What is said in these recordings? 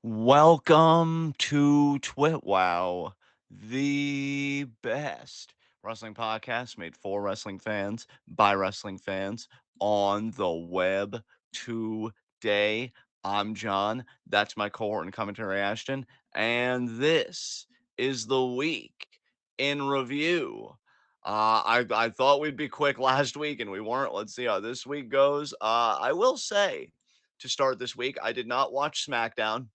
Welcome to TWitWoW, the best wrestling podcast made for wrestling fans by wrestling fans on the web today. I'm John. That's my cohort and commentary, Ashton. And this is the week in review. I thought we'd be quick last week, and we weren't. Let's see how this week goes. I will say, to start this week, I did not watch SmackDown.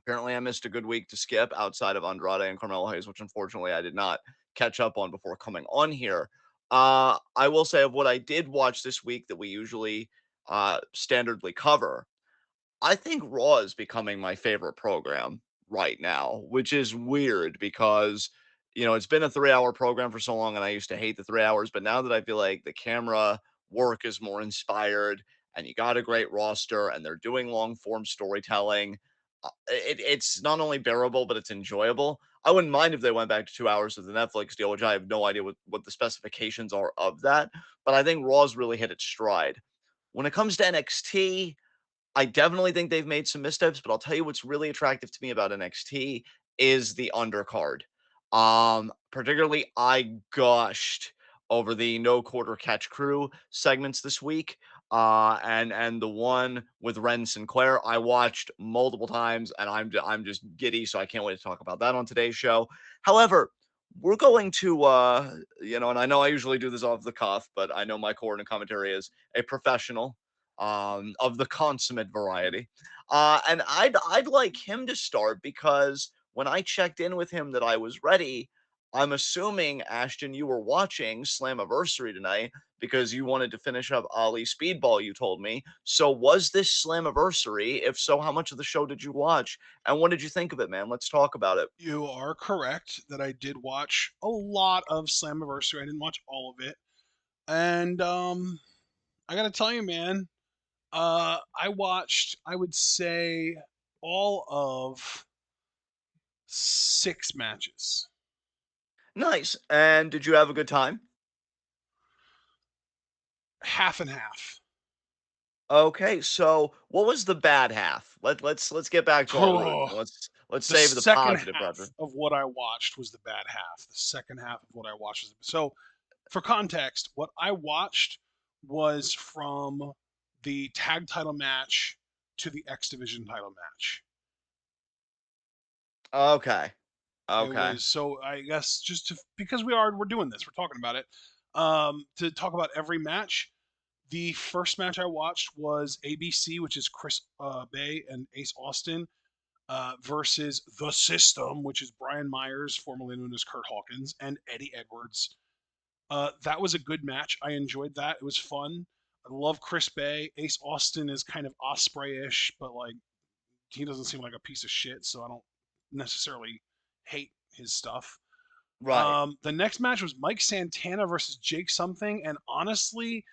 Apparently, I missed a good week to skip outside of Andrade and Carmelo Hayes, which unfortunately I did not catch up on before coming on here. I will say of what I did watch this week that we usually standardly cover, I think Raw is becoming my favorite program right now, which is weird because it's been a 3-hour program for so long, and I used to hate the 3 hours. But now that I feel like the camera work is more inspired, and you got a great roster, and they're doing long form storytelling, it's not only bearable but it's enjoyable. I wouldn't mind if they went back to 2 hours of the Netflix deal, which I have no idea what the specifications are of that. But I think Raw's really hit its stride. When it comes to NXT, I definitely think they've made some missteps, but I'll tell you what's really attractive to me about NXT is the undercard. Particularly I gushed over the no quarter catch crew segments this week. And the one with Ren Sinclair, I watched multiple times, and I'm just giddy, so I can't wait to talk about that on today's show. However, we're going to and I know I usually do this off the cuff, but I know my coordinate commentary is a professional of the consummate variety. And I'd like him to start because when I checked in with him that I was ready, I'm assuming, Ashton, you were watching Slammiversary tonight because you wanted to finish up Ali Speedball, you told me. So was this Slammiversary? If so, how much of the show did you watch? And what did you think of it, man? Let's talk about it. You are correct that I did watch a lot of Slammiversary. I didn't watch all of it. And I gotta tell you, man, I watched, I would say, all of 6 matches. Nice. And did you have a good time? Half and half. Okay, so what was the bad half? Let's get back to our roots. Oh, Let's the save the second positive half after. of what I watched was the bad half. The second half of what I watched was so. For context, what I watched was from the tag title match to the X Division title match. Okay. It Okay. was so I guess just to because we're doing this, we're talking about it. To talk about every match. The first match I watched was ABC, which is Chris Bay and Ace Austin, versus The System, which is Brian Myers, formerly known as Kurt Hawkins, and Eddie Edwards. That was a good match. I enjoyed that. It was fun. I love Chris Bay. Ace Austin is kind of Osprey-ish, but like he doesn't seem like a piece of shit, so I don't necessarily hate his stuff. Right. The next match was Mike Santana versus Jake something, and honestly,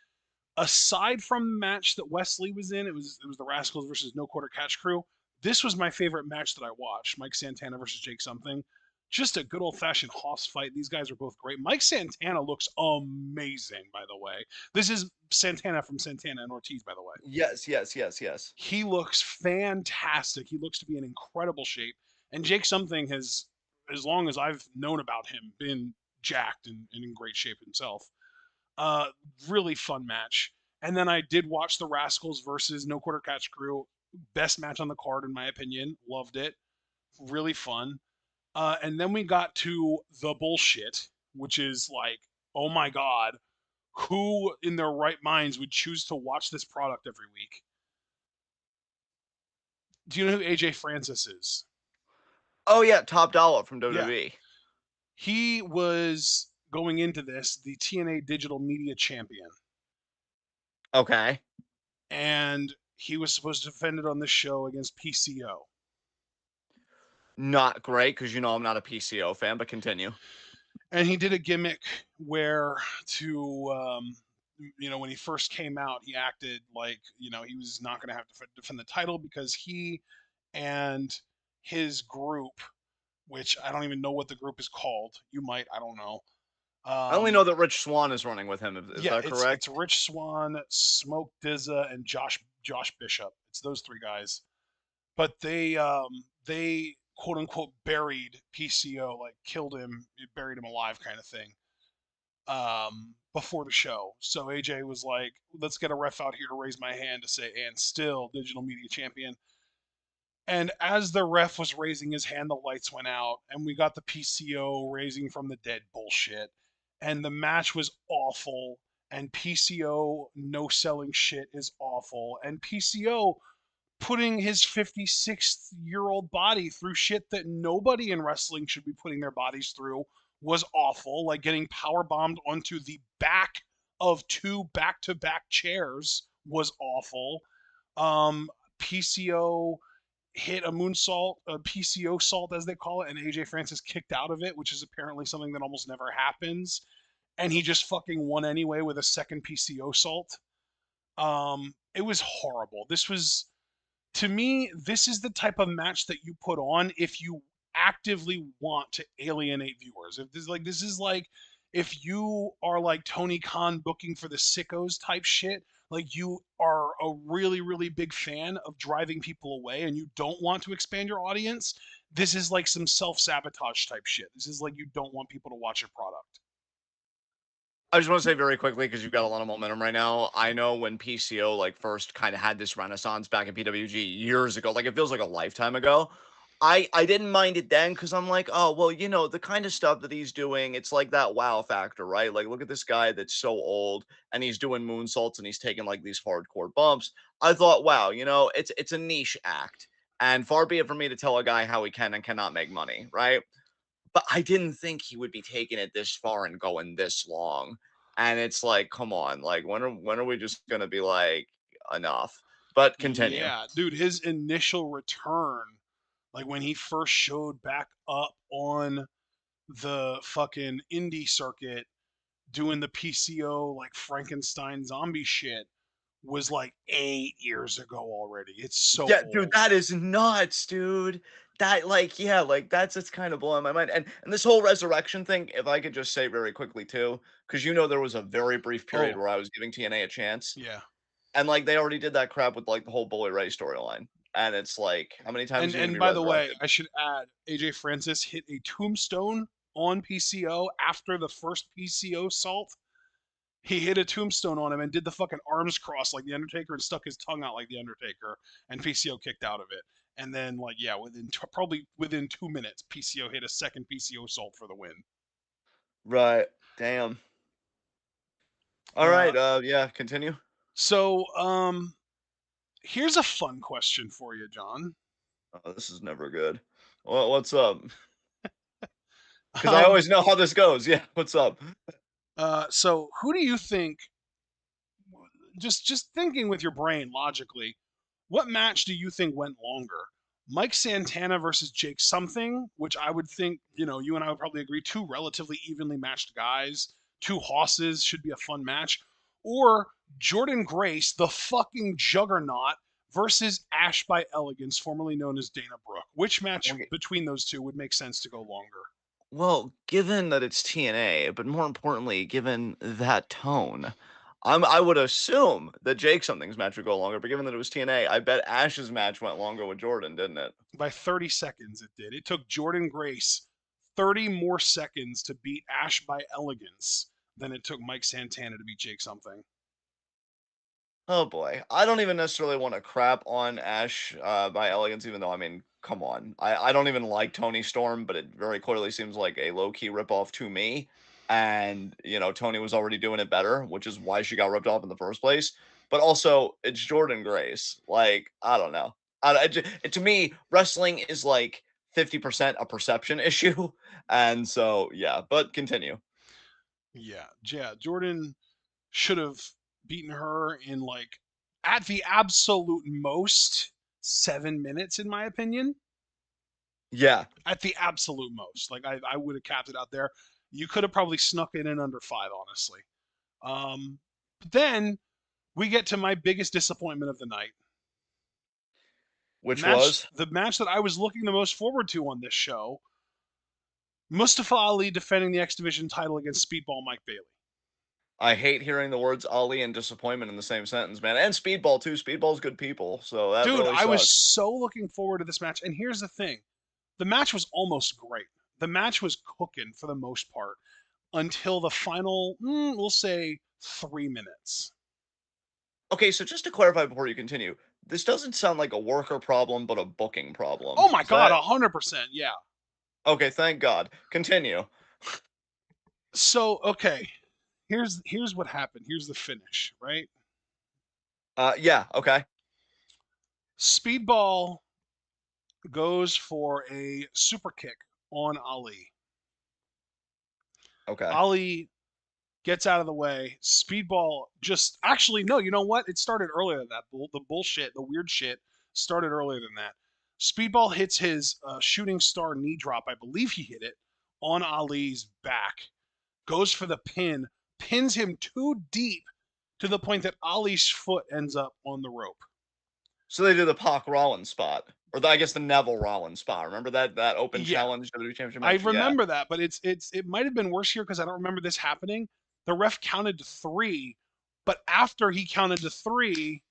aside from the match that Wesley was in, it was the Rascals versus No Quarter Catch Crew. This was my favorite match that I watched. Mike Santana versus Jake something. Just a good old fashioned hoss fight. These guys are both great. Mike Santana looks amazing, by the way. This is Santana from Santana and Ortiz, by the way. Yes, yes, yes, yes. He looks fantastic. He looks to be in incredible shape. And Jake something has, as long as I've known about him, been jacked and in great shape himself. Uh, really fun match. And then I did watch the Rascals versus No Quarter Catch Crew. Best match on the card, in my opinion. Loved it. Really fun. And then we got to the bullshit, which is like, oh my God, who in their right minds would choose to watch this product every week? Do you know who AJ Francis is? Oh yeah, Top Dollar from Yeah. WWE. He was going into this the TNA Digital Media Champion. Okay. And he was supposed to defend it on this show against PCO. Not great because I'm not a PCO fan, but continue. And he did a gimmick where to when he first came out, he acted like he was not going to have to defend the title because he and his group, which I don't even know what the group is called. You might, I don't know. I only know that Rich Swan is running with him. Is Yeah, that it's correct? Rich Swan, Smoke Dizza, and Josh Bishop. It's those three guys. but they quote unquote buried PCO, like killed him, buried him alive, kind of thing. Before the show, so AJ was like, "Let's get a ref out here to raise my hand to say, and still digital media champion." And as the ref was raising his hand, the lights went out, and we got the PCO raising from the dead bullshit. And the match was awful. And PCO no selling shit is awful. And PCO putting his 56-year-old body through shit that nobody in wrestling should be putting their bodies through was awful. Like getting power bombed onto the back of two back-to-back chairs was awful. PCO hit a moonsault, a PCO salt as they call it, and AJ Francis kicked out of it, which is apparently something that almost never happens. And he just fucking won anyway with a second PCO salt. It was horrible. This was, to me, this is the type of match that you put on if you actively want to alienate viewers. If this is like if you are like Tony Khan booking for the sickos type shit, like you are a really really big fan of driving people away and you don't want to expand your audience, this is like some self-sabotage type shit. This is like you don't want people to watch your product. I just want to say very quickly because you've got a lot of momentum right now. I know when PCO like first kind of had this renaissance back in PWG years ago, like it feels like a lifetime ago. I didn't mind it then because I'm like, oh well, the kind of stuff that he's doing, it's like that wow factor, right? Like, look at this guy that's so old and he's doing moonsaults and he's taking like these hardcore bumps. I thought, wow, it's a niche act, and far be it for me to tell a guy how he can and cannot make money, right? But I didn't think he would be taking it this far and going this long. And it's like, come on, like when are we just gonna be like enough? But continue. Yeah, dude, his initial return, like when he first showed back up on the fucking indie circuit doing the PCO like Frankenstein zombie shit, was like 8 years ago already. It's so Yeah, dude, old. that is nuts, dude. That like, yeah, like that's it's kind of blowing my mind. And this whole resurrection thing, if I could just say very quickly too, because there was a very brief period Oh, where I was giving TNA a chance, yeah. and like they already did that crap with like the whole Bully Ray storyline. And it's like, how many times And are you gonna and be by the way, resurrected? I should add AJ Francis hit a tombstone on PCO after the first PCO salt. He hit a tombstone on him and did the fucking arms cross like the Undertaker and stuck his tongue out like the Undertaker, and PCO kicked out of it. And then, like, yeah, probably within 2 minutes, PCO hit a second PCO salt for the win. Right. Damn. All Uh, right. Yeah. Continue. so, here's a fun question for you, John. Oh, this is never good. Well, what's up? Because I Um, always know how this goes. Yeah. What's up? so who do you think? Just thinking with your brain logically, what match do you think went longer? Mike Santana versus Jake something, which I would think, you and I would probably agree, two relatively evenly matched guys, two hosses should be a fun match. Or Jordan Grace, the fucking juggernaut, versus Ash by Elegance, formerly known as Dana Brooke. Which match Okay. between those two would make sense to go longer? Well, given that it's TNA, but more importantly, given that tone, I would assume that Jake something's match would go longer. But given that it was TNA, I bet Ash's match went longer with Jordan, didn't it? By 30 seconds, it did. It took Jordan Grace 30 more seconds to beat Ash by Elegance than it took Mike Santana to beat Jake something. Oh boy, I don't even necessarily want to crap on Ash by Elegance, even though I mean, come on, I don't even like Tony Storm, but it very clearly seems like a low key ripoff to me. And Tony was already doing it better, which is why she got ripped off in the first place. But also, it's Jordan Grace. Like I don't know. To me, wrestling is like 50% a perception issue, and so yeah. But continue. Yeah. Jordan should have beaten her in like at the absolute most 7 minutes, in my opinion. Yeah, At the absolute most, like I would have capped it out there. You could have probably snuck it in under 5, honestly. But then we get to my biggest disappointment of the night. which was. The match that I was looking the most forward to on this show, Mustafa Ali defending the X Division title against Speedball Mike Bailey. I hate hearing the words Ali and disappointment in the same sentence, man. And Speedball too. Speedball's good people, so that Dude, really I was sucks. so looking forward to this match. And here's the thing, the match was almost great. The match was cooking for the most part until the final, we'll say, 3 minutes. Okay, so just to clarify before you continue, this doesn't sound like a worker problem, but a booking problem. Oh my Is God, that 100%. Yeah. okay? Thank God. Continue. So, okay, here's what happened. Here's the finish, right? Yeah. Okay. Speedball goes for a super kick on Ali. Okay. Ali gets out of the way. Speedball just actually no, you know what? It started earlier than that. The bullshit, the weird shit started earlier than that. Speedball hits his shooting star knee drop. I believe he hit it on Ali's back. Goes for the pin, pins him too deep to the point that Ali's foot ends up on the rope. So they did the Pac Rollins spot, or I guess the Neville Rollins spot. Remember that open Yeah, challenge WWE Championship I match? Yeah. remember that, but it might have been worse here because I don't remember this happening. The ref counted to three, but after he counted to three,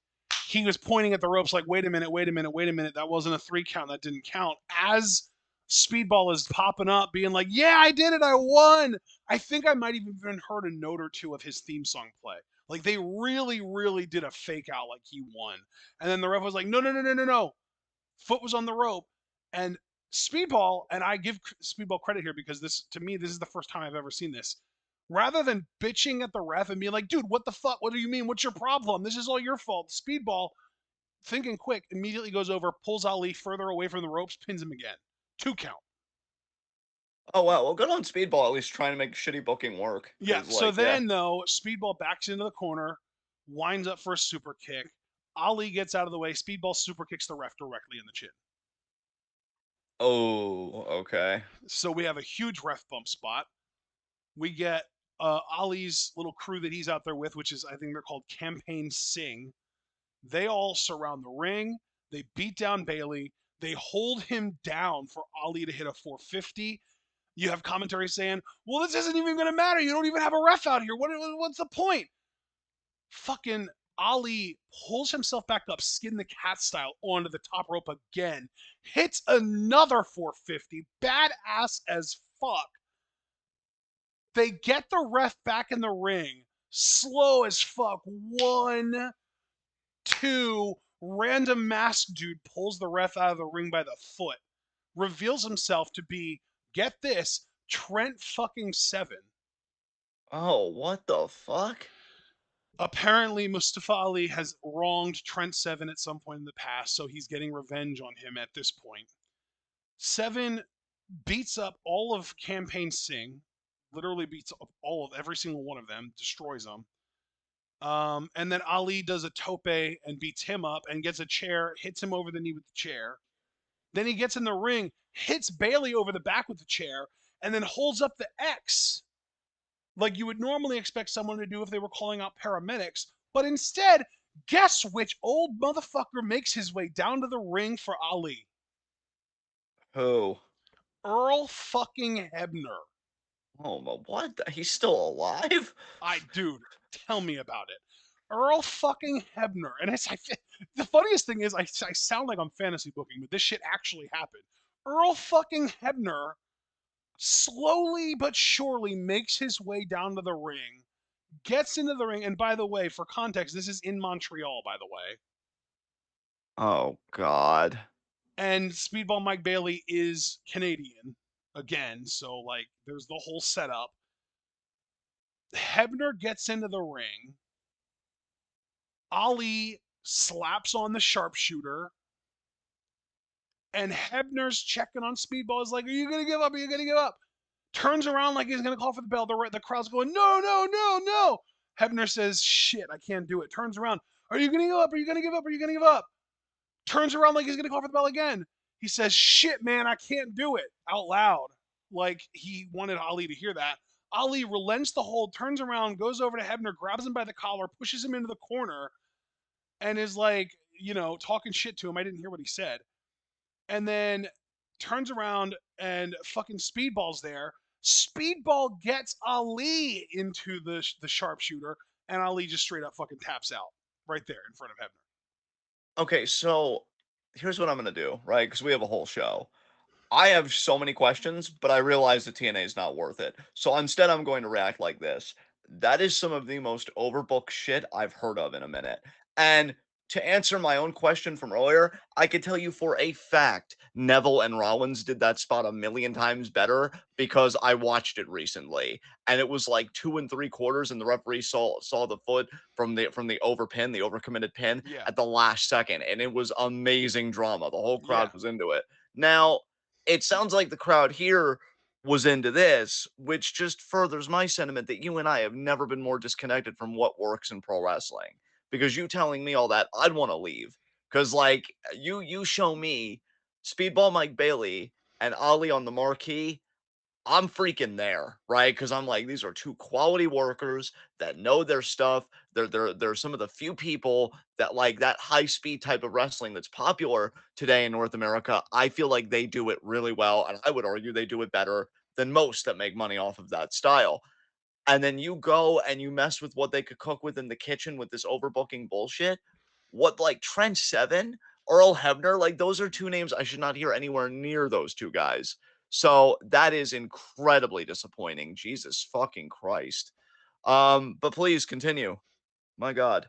he was pointing at the ropes like, "Wait a minute, wait a minute, wait a minute. That wasn't a three count. That didn't count." As Speedball is popping up, being like, "Yeah, I did it. I won." I think I might even heard a note or two of his theme song play. Like they really, really did a fake out like he won. And then the ref was like, "No, no, no, no, no, no. Foot was on the rope." And Speedball, and I give Speedball credit here because this, to me, this is the first time I've ever seen this. Rather than bitching at the ref and being like, "Dude, what the fuck? What do you mean? What's your problem? This is all your fault." Speedball, thinking quick, immediately goes over, pulls Ali further away from the ropes, pins him again. 2 count. Oh wow. Well, good on Speedball at least trying to make shitty booking work. Yeah. Cause So like, yeah. then, though, Speedball backs into the corner, winds up for a super kick. Ali gets out of the way. Speedball super kicks the ref directly in the chin. Oh. Okay. So we have a huge ref bump spot. We get Ali's little crew that he's out there with, which is, I think they're called Campaign Sing. They all surround the ring. They beat down Bailey. They hold him down for Ali to hit a 450. You have commentary saying, "Well, this isn't even going to matter. You don't even have a ref out here. What's the point?" Fucking Ali pulls himself back up, skin the cat style, onto the top rope again. Hits another 450. Badass as fuck. They get the ref back in the ring. Slow as fuck. 1, 2. Random masked dude pulls the ref out of the ring by the foot. Reveals himself to be, get this, Trent fucking Seven. Oh, what the fuck? Apparently, Mustafa Ali has wronged Trent Seven at some point in the past, so he's getting revenge on him at this point. Seven beats up all of Campaign Sing, literally beats up all of every single one of them, destroys them. And then Ali does a tope and beats him up and gets a chair, hits him over the knee with the chair. Then he gets in the ring, hits Bailey over the back with the chair, and then holds up the X like you would normally expect someone to do if they were calling out paramedics. But instead, guess which old motherfucker makes his way down to the ring for Ali? Who? Earl fucking Hebner. Oh, what? He's still alive? Dude, tell me about it. Earl fucking Hebner. And the funniest thing is, I sound like I'm fantasy booking, but this shit actually happened. Earl fucking Hebner slowly but surely makes his way down to the ring, gets into the ring. And by the way, for context, this is in Montreal, by the way. Oh God. And Speedball Mike Bailey is Canadian again. So, like, there's the whole setup. Hebner gets into the ring. Ali slaps on the sharpshooter, and Hebner's checking on Speedball. Is like, "Are you gonna give up? Are you gonna give up?" Turns around like he's gonna call for the bell. The crowd's going, "No, no, no, no!" Hebner says, "Shit, I can't do it." Turns around, "Are you gonna give up? Are you gonna give up? Are you gonna give up?" Turns around like he's gonna call for the bell again. He says, "Shit, man, I can't do it," out loud, like he wanted Ali to hear that. Ali relents the hold, turns around, goes over to Hebner, grabs him by the collar, pushes him into the corner, and is like, talking shit to him. I didn't hear what he said. And then turns around and fucking Speedball's there. Speedball gets Ali into the sharpshooter, and Ali just straight up fucking taps out right there in front of Hebner. Okay, so here's what I'm gonna do, right? Because we have a whole show. I have so many questions, but I realize the TNA is not worth it. So instead, I'm going to react like this. That is some of the most overbooked shit I've heard of in a minute. And to answer my own question from earlier, I can tell you for a fact Neville and Rollins did that spot a million times better because I watched it recently. And it was like 2 3/4, and the referee saw the foot from the overpin, the overcommitted pin Yeah, at the last second. And it was amazing drama. The whole yeah, crowd was into it. Now, it sounds like the crowd here was into this, which just furthers my sentiment that you and I have never been more disconnected from what works in pro wrestling. Because you telling me all that, I'd want to leave. Because like you show me Speedball Mike Bailey and Ali on the marquee, I'm freaking there, right? Because I'm like, these are two quality workers that know their stuff. They're some of the few people that like that high speed type of wrestling that's popular today in North America. I feel like they do it really well, and I would argue they do it better than most that make money off of that style. And then you go and you mess with what they could cook with in the kitchen with this overbooking bullshit. What like Trent Seven, Earl Hebner, like those are two names I should not hear anywhere near those two guys. So that is incredibly disappointing. Jesus fucking Christ. But please continue. My God.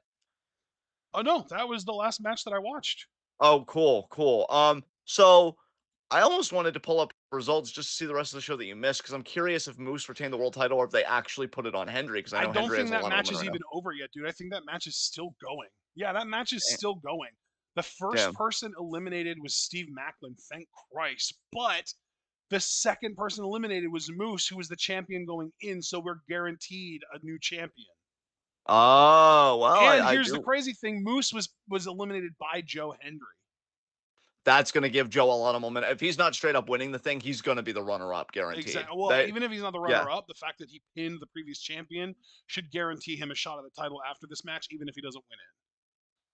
oh no, that was the last match that I watched. Oh, cool, cool. So I almost wanted to pull up results just to see the rest of the show that you missed because I'm curious if Moose retained the world title or if they actually put it on Hendry because I I know don't Hendry has think a that lot of match women is right now. even over yet, dude. I think that match is still going. Yeah, that match is Damn. still going. The first Damn. person eliminated was Steve Macklin, thank Christ. But the second person eliminated was Moose, who was the champion going in, so we're guaranteed a new champion. Oh, well, And I here's the do. crazy thing: Moose was eliminated by Joe Hendry. That's gonna give Joe a lot of momentum. If he's not straight up winning the thing, he's gonna be the runner-up, guaranteed. Exactly. Well, They even if he's not the yeah. runner-up, the fact that he pinned the previous champion should guarantee him a shot at the title after this match, even if he doesn't win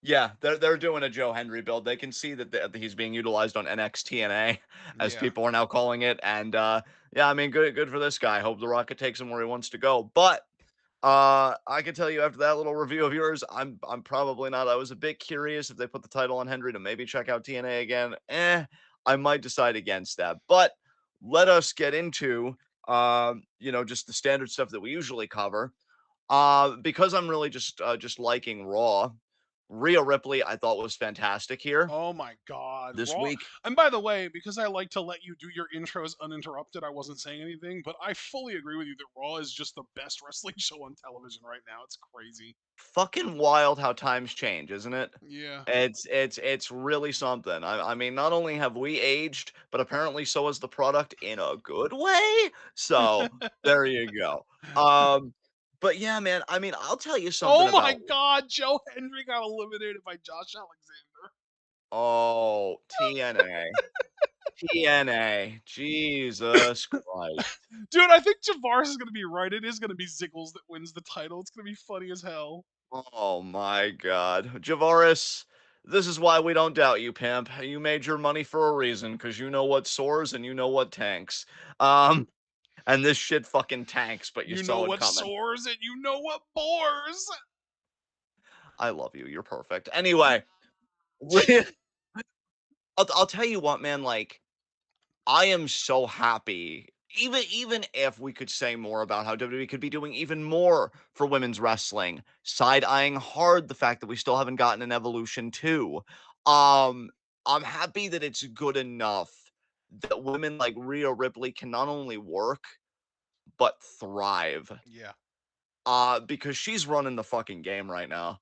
Yeah, they're doing a Joe Hendry build. They can see that he's being utilized on NXT it. as Yeah. people are now calling it, and, yeah, I mean, good for this guy. Hope the Rocket takes him where he wants to go, but I can tell you after that little review of yours, I'm probably not. I was a bit curious if they put the title on Hendry to maybe check out TNA again. I might decide against that. But let us get into just the standard stuff that we usually cover. Because I'm really just liking Raw. Rhea Ripley, I thought was fantastic here Oh my God, this Raw. week. And by the way, because I like to let you do your intros uninterrupted, I wasn't saying anything, but I fully agree with you that Raw is just the best wrestling show on television right now. It's crazy. Fucking wild how times change, isn't it? Yeah. It's really something. I mean, not only have we aged, but apparently so has the product in a good way. So there you go. But yeah, man. I mean, I'll tell you something Oh my about God, Joe Hendry got eliminated by Josh Alexander. TNA, TNA. Jesus Christ. Dude, I think Javaris is gonna be right. It is gonna be Ziggles that wins the title. It's gonna be funny as hell. Oh my God, Javaris. This is why we don't doubt you, pimp. You made your money for a reason, because you know what soars and you know what tanks. Um, And this shit fucking tanks, but you You know saw it what coming. soars and you know what bores. I love you. You're perfect. Anyway, I'll tell you what, man. Like, I am so happy. Even if we could say more about how WWE could be doing even more for women's wrestling, side eyeing hard the fact that we still haven't gotten an Evolution 2. Um, I'm happy that it's good enough that women like Rhea Ripley can not only work but thrive. Yeah. Because she's running the fucking game right now.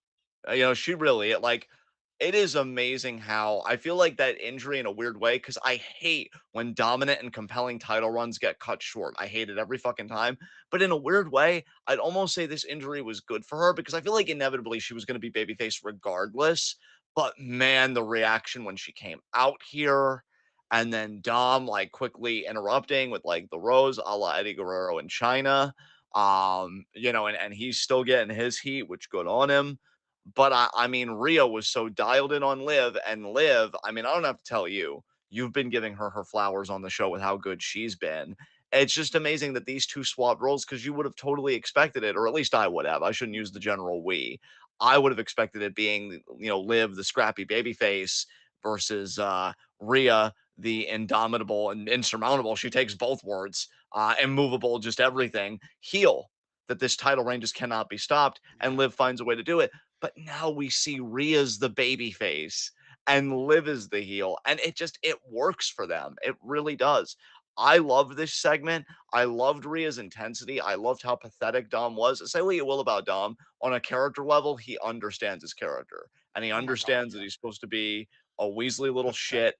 She really like it is amazing how I feel like that injury in a weird way because I hate when dominant and compelling title runs get cut short. I hate it every fucking time. But in a weird way, I'd almost say this injury was good for her because I feel like inevitably she was going to be babyface regardless. But man, the reaction when she came out here and then Dom like quickly interrupting with like the Rose a la Eddie Guerrero in China and he's still getting his heat, which good on him. But I mean, Rhea was so dialed in on Liv, and Liv, I mean, I don't have to tell you, you've been giving her flowers on the show with how good she's been. It's just amazing that these two swap roles because you would have totally expected it, or at least I would have. I shouldn't use the general we. I would have expected it being, Liv, the scrappy baby face, versus Rhea, the indomitable and insurmountable. She takes both words, immovable, just everything. Heel, that this title reign just cannot be stopped, and Yeah. Liv finds a way to do it. But now we see Rhea's the baby face and Liv is the heel, and it works for them. It really does. I love this segment. I loved Rhea's intensity. I loved how pathetic Dom was. Say what you will about Dom. On a character level, he understands his character. And he Oh my God. understands that Yeah. he's supposed to be a Weasley little shit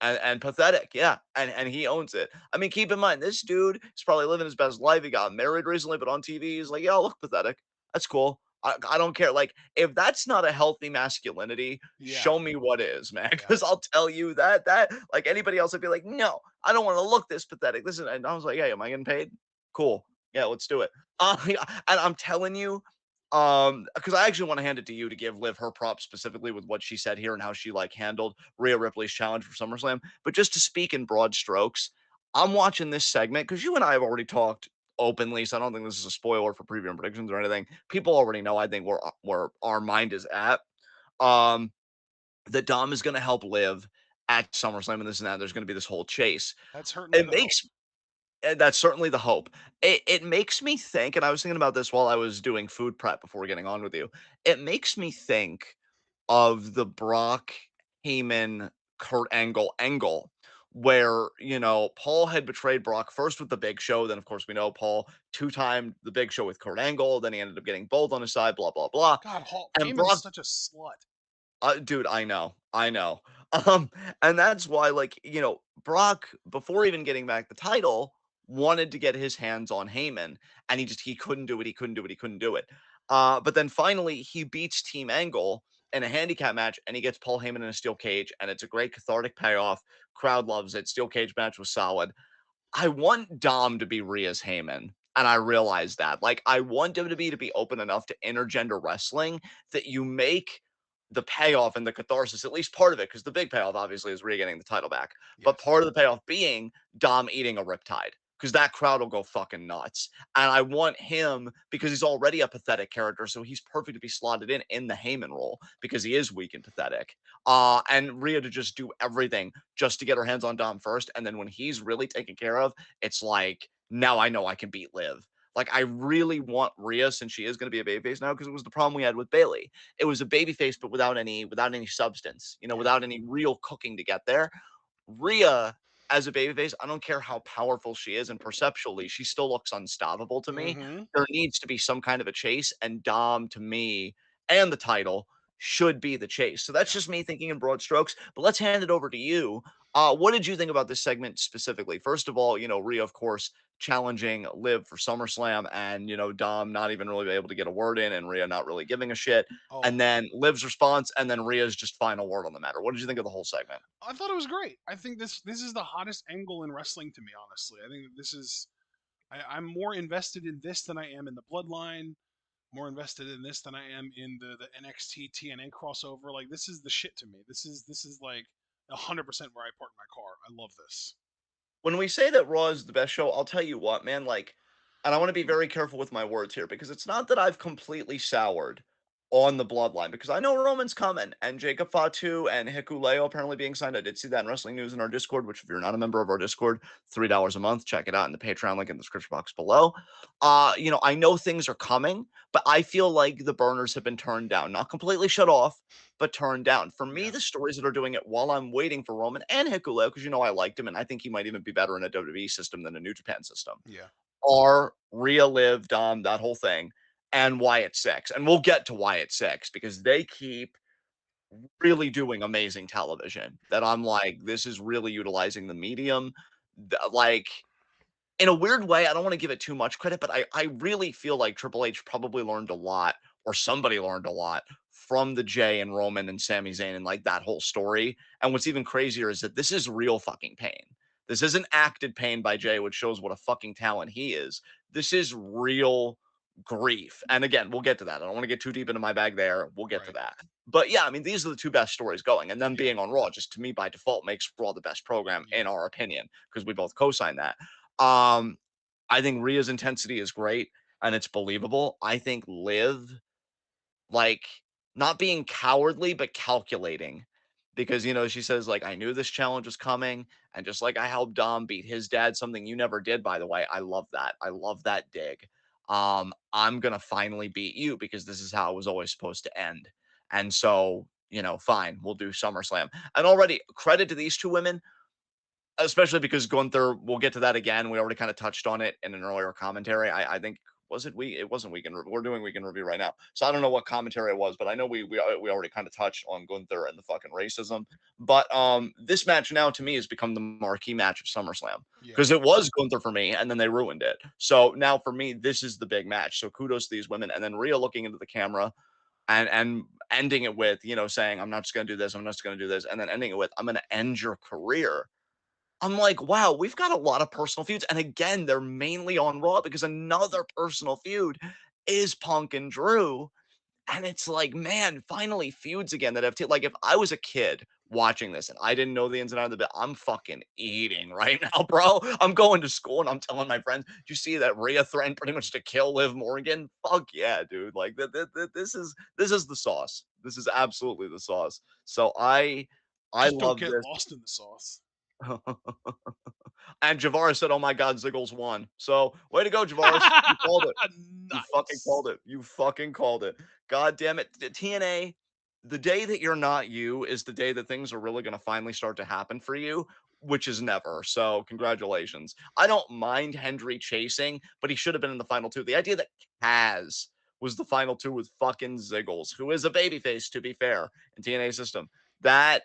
Pathetic. and pathetic, yeah, and he owns it. I mean, keep in mind, this dude is probably living his best life. He got married recently, but on TV, he's like, "Yeah, I look pathetic. That's cool. I don't care." Like, if that's not a healthy masculinity, Yeah. show me what is, man. Yeah. Because I'll tell you that like anybody else, I'd be like, "No, I don't want to look this pathetic." This is, and I was like, "Hey, am I getting paid? Cool. Yeah, let's do it." Yeah, and I'm telling you, because I actually want to hand it to you to give Liv her props specifically with what she said here and how she like handled Rhea Ripley's challenge for SummerSlam. But just to speak in broad strokes, I'm watching this segment because you and I have already talked openly, so I don't think this is a spoiler for preview and predictions or anything. People already know, I think, where our mind is at. Um, that Dom is going to help Liv at SummerSlam and this and that. There's going to be this whole chase. That's certainly It the hope. makes That's certainly the hope. It makes me think, and I was thinking about this while I was doing food prep before getting on with you. It makes me think of the Brock Heyman Kurt Angle, where Paul had betrayed Brock first with the Big Show. Then of course we know Paul two-time the Big Show with Kurt Angle. Then he ended up getting both on his side. Blah blah blah. God, And Heyman's Brock such a slut. Dude, I know. Um, and that's why, like, Brock, before even getting back the title, wanted to get his hands on Heyman, and he couldn't do it. He couldn't do it. He couldn't do it. But then finally, he beats Team Angle in a handicap match, and he gets Paul Heyman in a steel cage, and it's a great cathartic payoff. Crowd loves it. Steel cage match was solid. I want Dom to be Rhea's Heyman, and I realize that. Like, I want him to be open enough to intergender wrestling that you make the payoff and the catharsis, at least part of it, because the big payoff obviously is Rhea getting the title back. But Yes. part of the payoff being Dom eating a riptide. Because that crowd will go fucking nuts. And I want him because he's already a pathetic character, so he's perfect to be slotted in the Heyman role because he is weak and pathetic. And Rhea to just do everything just to get her hands on Dom first. And then when he's really taken care of, it's like, now I know I can beat Liv. Like, I really want Rhea, since she is going to be a babyface now, because it was the problem we had with Bailey. It was a babyface, but without any substance, Yeah. without any real cooking to get there. Rhea, as a babyface, I don't care how powerful she is, and perceptually, she still looks unstoppable to me. Mm-hmm. There needs to be some kind of a chase, and Dom, to me, and the title should be the chase. So that's Yeah. just me thinking in broad strokes. But let's hand it over to you. What did you think about this segment specifically? First of all, Rhea, of course, challenging Liv for SummerSlam, and Dom not even really able to get a word in, and Rhea not really giving a shit. Oh, And then Liv's response, and then Rhea's just final word on the matter. What did you think of the whole segment? I thought it was great. I think this is the hottest angle in wrestling to me, honestly. I think this is I'm more invested in this than I am in the Bloodline. More invested in this than I am in the NXT TNA crossover. Like this is the shit to me. This is like 100% where I park my car. I love this. When we say that Raw is the best show, I'll tell you what, man, like, and I want to be very careful with my words here because it's not that I've completely soured on the bloodline because I know Roman's coming and Jacob Fatu and Hikuleo apparently being signed. I did see that in wrestling news in our Discord, which if you're not a member of our Discord, $3 a month, check it out in the Patreon link in the description box below. I know things are coming, but I feel like the burners have been turned down, not completely shut off, but turned down. For me, Yeah. the stories that are doing it while I'm waiting for Roman and Hikuleo, because I liked him, and I think he might even be better in a WWE system than a New Japan system, Yeah. are Rhea, Liv, Dom, that whole thing, and Wyatt Six. And we'll get to Wyatt Six because they keep really doing amazing television. That I'm like, this is really utilizing the medium. Like, in a weird way, I don't want to give it too much credit, but I really feel like Triple H probably learned a lot, or somebody learned a lot from the Jay and Roman and Sami Zayn and like that whole story. And what's even crazier is that this is real fucking pain. This isn't acted pain by Jay, which shows what a fucking talent he is. This is real grief. And again, we'll get to that. I don't want to get too deep into my bag there. We'll get to Right. that. But yeah, I mean, these are the two best stories going. And them Yeah. being on Raw, just to me by default, makes Raw the best program, Yeah. in our opinion, because we both co sign that. Um, I think Rhea's intensity is great and it's believable. I think Liv, like, not being cowardly, but calculating. Because, she says, like, I knew this challenge was coming. And just like I helped Dom beat his dad, something you never did, by the way. I love that. I love that dig. I'm gonna finally beat you because this is how it was always supposed to end. And so, fine, we'll do SummerSlam. And already credit to these two women, especially because Gunther, we'll get to that again. We already kind of touched on it in an earlier commentary. I think it wasn't weekend. We're doing weekend review right now, so I don't know what commentary it was, but I know we already kind of touched on Gunther and the fucking racism. But this match now to me has become the marquee match of SummerSlam Yeah. because it was Gunther for me, and then they ruined it. So now for me, this is the big match. So kudos to these women, and then Rhea looking into the camera and ending it with saying, "I'm not just gonna do this. I'm not just gonna do this," and then ending it with, "I'm gonna end your career." I'm like, wow, we've got a lot of personal feuds. And again, they're mainly on Raw because another personal feud is Punk and Drew. And it's like, man, finally feuds again that have like if I was a kid watching this and I didn't know the ins and outs of the bit, I'm fucking eating right now, bro. I'm going to school and I'm telling my friends, do you see that Rhea threatened pretty much to kill Liv Morgan? Fuck yeah, dude. Like this is the sauce. This is absolutely the sauce. So I Just don't love get this. lost in the sauce. And Javaris said, "Oh my God, Ziggles won." So way to go, Javaris. You called it. You fucking Nice. called it. You fucking called it. God damn it. TNA, the day that you're not you is the day that things are really going to finally start to happen for you, which is never. So congratulations. I don't mind Hendry chasing, but he should have been in the final two. The idea that Kaz was the final two with fucking Ziggles, who is a babyface, to be fair, in TNA system. That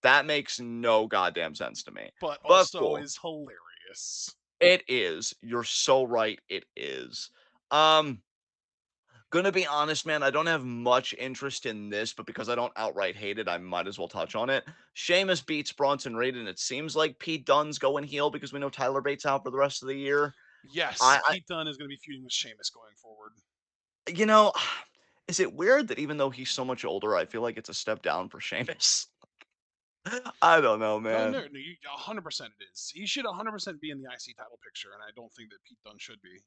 that makes no goddamn sense to me. But But also cool. is hilarious. It is. You're so right. It is. Um, gonna be honest, man. I don't have much interest in this, but because I don't outright hate it, I might as well touch on it. Sheamus beats Bronson Reed, and it seems like Pete Dunne's going heel because we know Tyler Bates out for the rest of the year. Yes, I Pete Dunne is going to be feuding with Sheamus going forward. you know, is it weird that even though he's so much older, I feel like it's a step down for Sheamus? I don't know, No, man. no, no. 100% it is. He should 100% be in the IC title picture, and I don't think that Pete Dunne should be.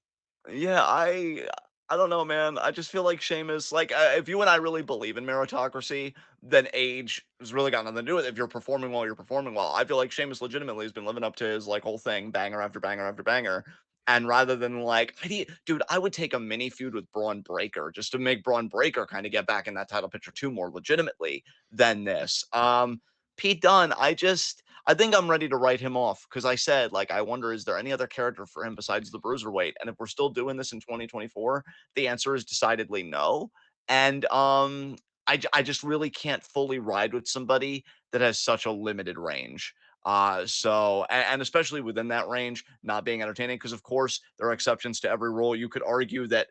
Yeah, I don't know, man. I just feel like Sheamus, like, if you and I really believe in meritocracy, then age has really got nothing to do with it. If you're performing well, you're performing well. I feel like Sheamus legitimately has been living up to his like whole thing, banger after banger after banger. And rather than like, dude, I would take a mini feud with Braun Breaker just to make Braun Breaker kind of get back in that title picture too more legitimately than this. Pete Dunne, I think I'm ready to write him off because I said, like, I wonder, is there any other character for him besides the Bruiserweight? And if we're still doing this in 2024, the answer is decidedly no. And I just really can't fully ride with somebody that has such a limited range. And especially within that range, not being entertaining, because of course there are exceptions to every rule. You could argue that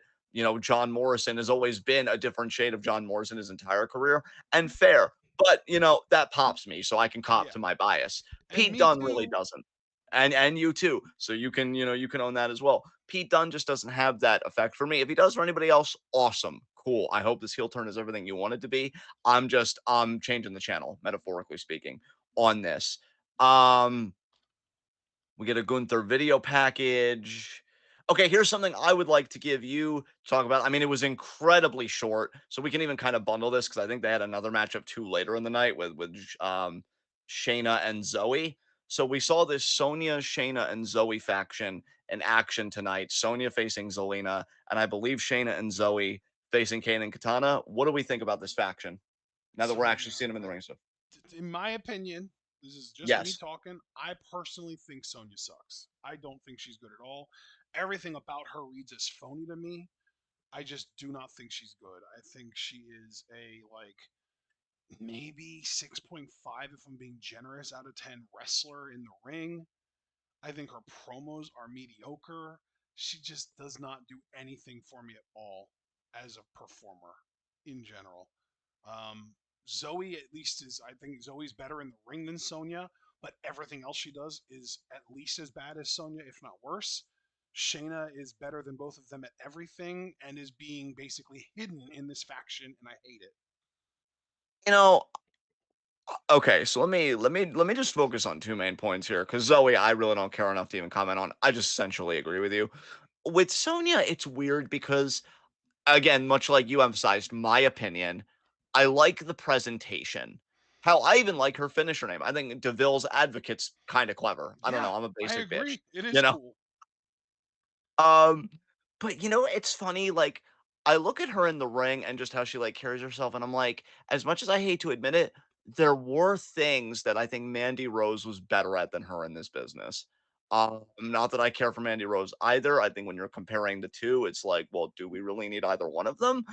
John Morrison has always been a different shade of John Morrison his entire career, and fair. But that pops me, so I can cop Yeah, to my bias. and Pete me Dunne really too. doesn't. And you too. So you can own that as well. Pete Dunne just doesn't have that effect for me. If he does for anybody else, awesome. Cool. I hope this heel turn is everything you want it to be. I'm changing the channel, metaphorically speaking, on this. Um we get a Gunther video package. Okay, here's something I would like to give you talk about. I mean, it was incredibly short, so we can even kind of bundle this because I think they had another matchup too later in the night with Shayna and Zoe. So we saw this Sonya, Shayna, and Zoe faction in action tonight. Sonya facing Zelina, and I believe Shayna and Zoe facing Kane and Katana. What do we think about this faction now that we're So, actually seeing them in the ring stuff? in my opinion, this is just me Yes. talking. I personally think Sonya sucks. I don't think she's good at all. Everything about her reads as phony to me. I just do not think she's good. I think she is a like maybe 6.5 if I'm being generous out of 10 wrestler in the ring. I think her promos are mediocre. She just does not do anything for me at all as a performer in general. Um, Zoe at least is I think Zoe's better in the ring than Sonya, but everything else she does is at least as bad as Sonya, if not worse. Shayna is better than both of them at everything and is being basically hidden in this faction, and I hate it. You know, Okay, so let me just focus on 2 main points here, because Zoe, I really don't care enough to even comment on. I just essentially agree with you. With Sonya, it's weird because, again, much like you emphasized, my opinion, I like the presentation. Hell, I even like her finisher name. I think DeVille's Advocate's kinda clever. I don't Yeah, know, I'm a I basic bitch, agree. It is you know? cool. Um, but it's funny, like, I look at her in the ring and just how she, like, carries herself, and I'm like, as much as I hate to admit it, there were things that I think Mandy Rose was better at than her in this business. Not that I care for Mandy Rose either. I think when you're comparing the 2, it's like, well, do we really need either one of them?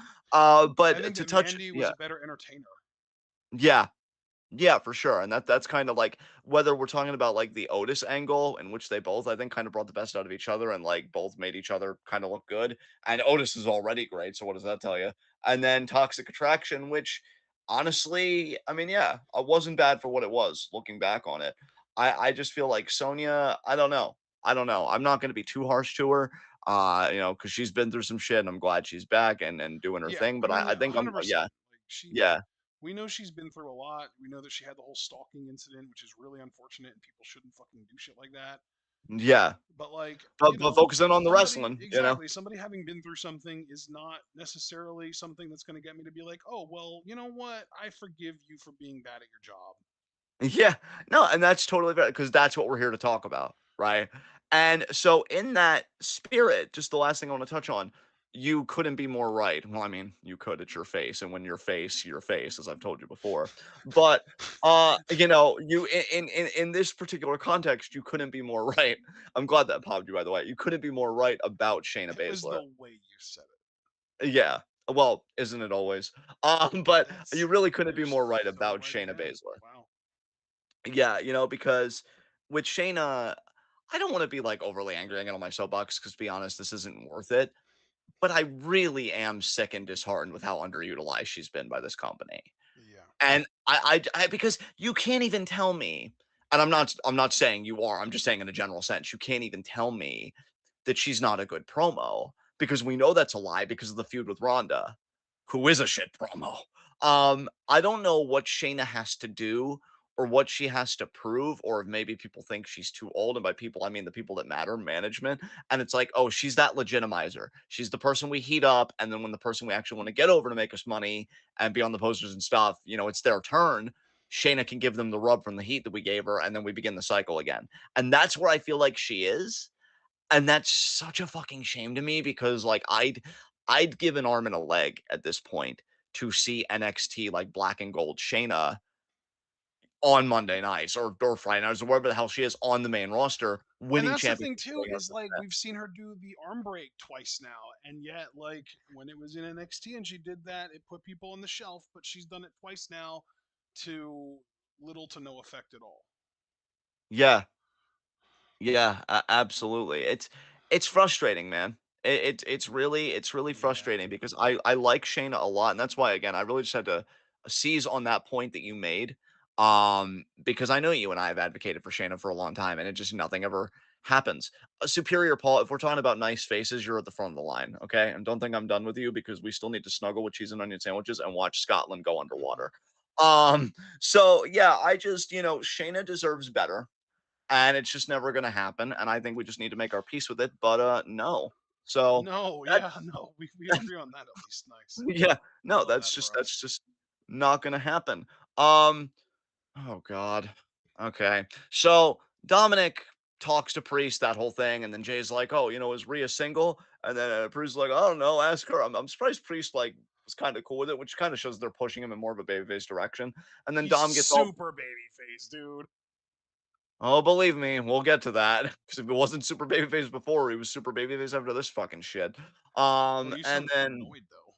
I But think to that touch Mandy was yeah. a better entertainer. Yeah. Yeah, for sure, and that's kinda like whether we're talking about, like, the Otis angle in which they both, I think, kinda brought the best out of each other and, like, both made each other kinda look good, and Otis is already great, so what does that tell you? And then Toxic Attraction, which honestly, I mean, yeah, wasn't bad for what it was, looking back on it. I just feel like Sonya, I don't know. I don't know. I'm not gonna be too harsh to her, because she's been through some shit, and I'm glad she's back and doing her Yeah, thing, I but mean, I think I'm 100%. yeah, Like yeah, we know she's been through a lot. We know that she had the whole stalking incident, which is really unfortunate, and people shouldn't fucking do shit like that. yeah. But like, But focusing on the somebody wrestling, you know? exactly, somebody having been through something is not necessarily something that's going to get me to be like, oh well, you know what? I forgive you for being bad at your job. Yeah. No, and that's totally fair because that's what we're here to talk about, right? And so in that spirit, just the last thing I want to touch on, you couldn't be more right. Well, I mean, you could, it's your face, and when your face, as I've told you before. But you in this particular context, you couldn't be more right. I'm glad that popped you, by the way. You couldn't be more right about Shayna It was Baszler. the way you said it. Yeah. Well, isn't it always? But you It's really couldn't you're be more right so about right Shayna again. Baszler. Wow. Yeah, because with Shayna, I don't want to be like overly angry and get on my soapbox because, to be honest, this isn't worth it. But I really am sick and disheartened with how underutilized she's been by this company. Yeah. And because you can't even tell me, and I'm not saying you are. I'm just saying in a general sense, you can't even tell me that she's not a good promo because we know that's a lie because of the feud with Ronda, who is a shit promo. I don't know what Shayna has to do or what she has to prove, or if maybe people think she's too old. And by people, I mean the people that matter, management. And it's like, oh, she's that legitimizer. She's the person we heat up. And then when the person we actually want to get over to make us money and be on the posters and stuff, it's their turn. Shayna can give them the rub from the heat that we gave her, and then we begin the cycle again. And that's where I feel like she is. And that's such a fucking shame to me because like I'd give an arm and a leg at this point to see NXT like black and gold Shayna on Monday nights or Friday nights or wherever the hell she is on the main roster And winning that's the thing championships. too, is like we've seen her do the arm break twice now, and yet like when it was in NXT and she did that, it put people on the shelf. But she's done it twice now, to little to no effect at all. Yeah, yeah, absolutely. It's frustrating, man. It's really Yeah. frustrating because I like Shayna a lot, and that's why again I really just had to seize on that point that you made, because I know you and I have advocated for Shayna for a long time, and it just nothing ever happens. Superior Paul, if we're talking about nice faces, you're at the front of the line, okay? And don't think I'm done with you because we still need to snuggle with cheese and onion sandwiches and watch Scotland go underwater. So yeah, I just Shayna deserves better and it's just never gonna happen, and I think we just need to make our peace with it, but, no. So, No, yeah, that's no, we agree on that at least. Nice. yeah, I no, love that's that just for us. that's just not gonna happen. Um, oh god. Okay. So, Dominic talks to Priest, that whole thing, and then Jay's like, "Oh, is Rhea single?" And then, Priest's like, "I don't know, ask her." I'm surprised Priest, like, was kinda cool with it, which kinda shows they're pushing him in more of a babyface direction, and then He's Dom gets all super baby face, dude. Oh, believe me, we'll get to that. Because if it wasn't super babyface before, he was super babyface after this fucking shit. Oh, you And sound then, paranoid though.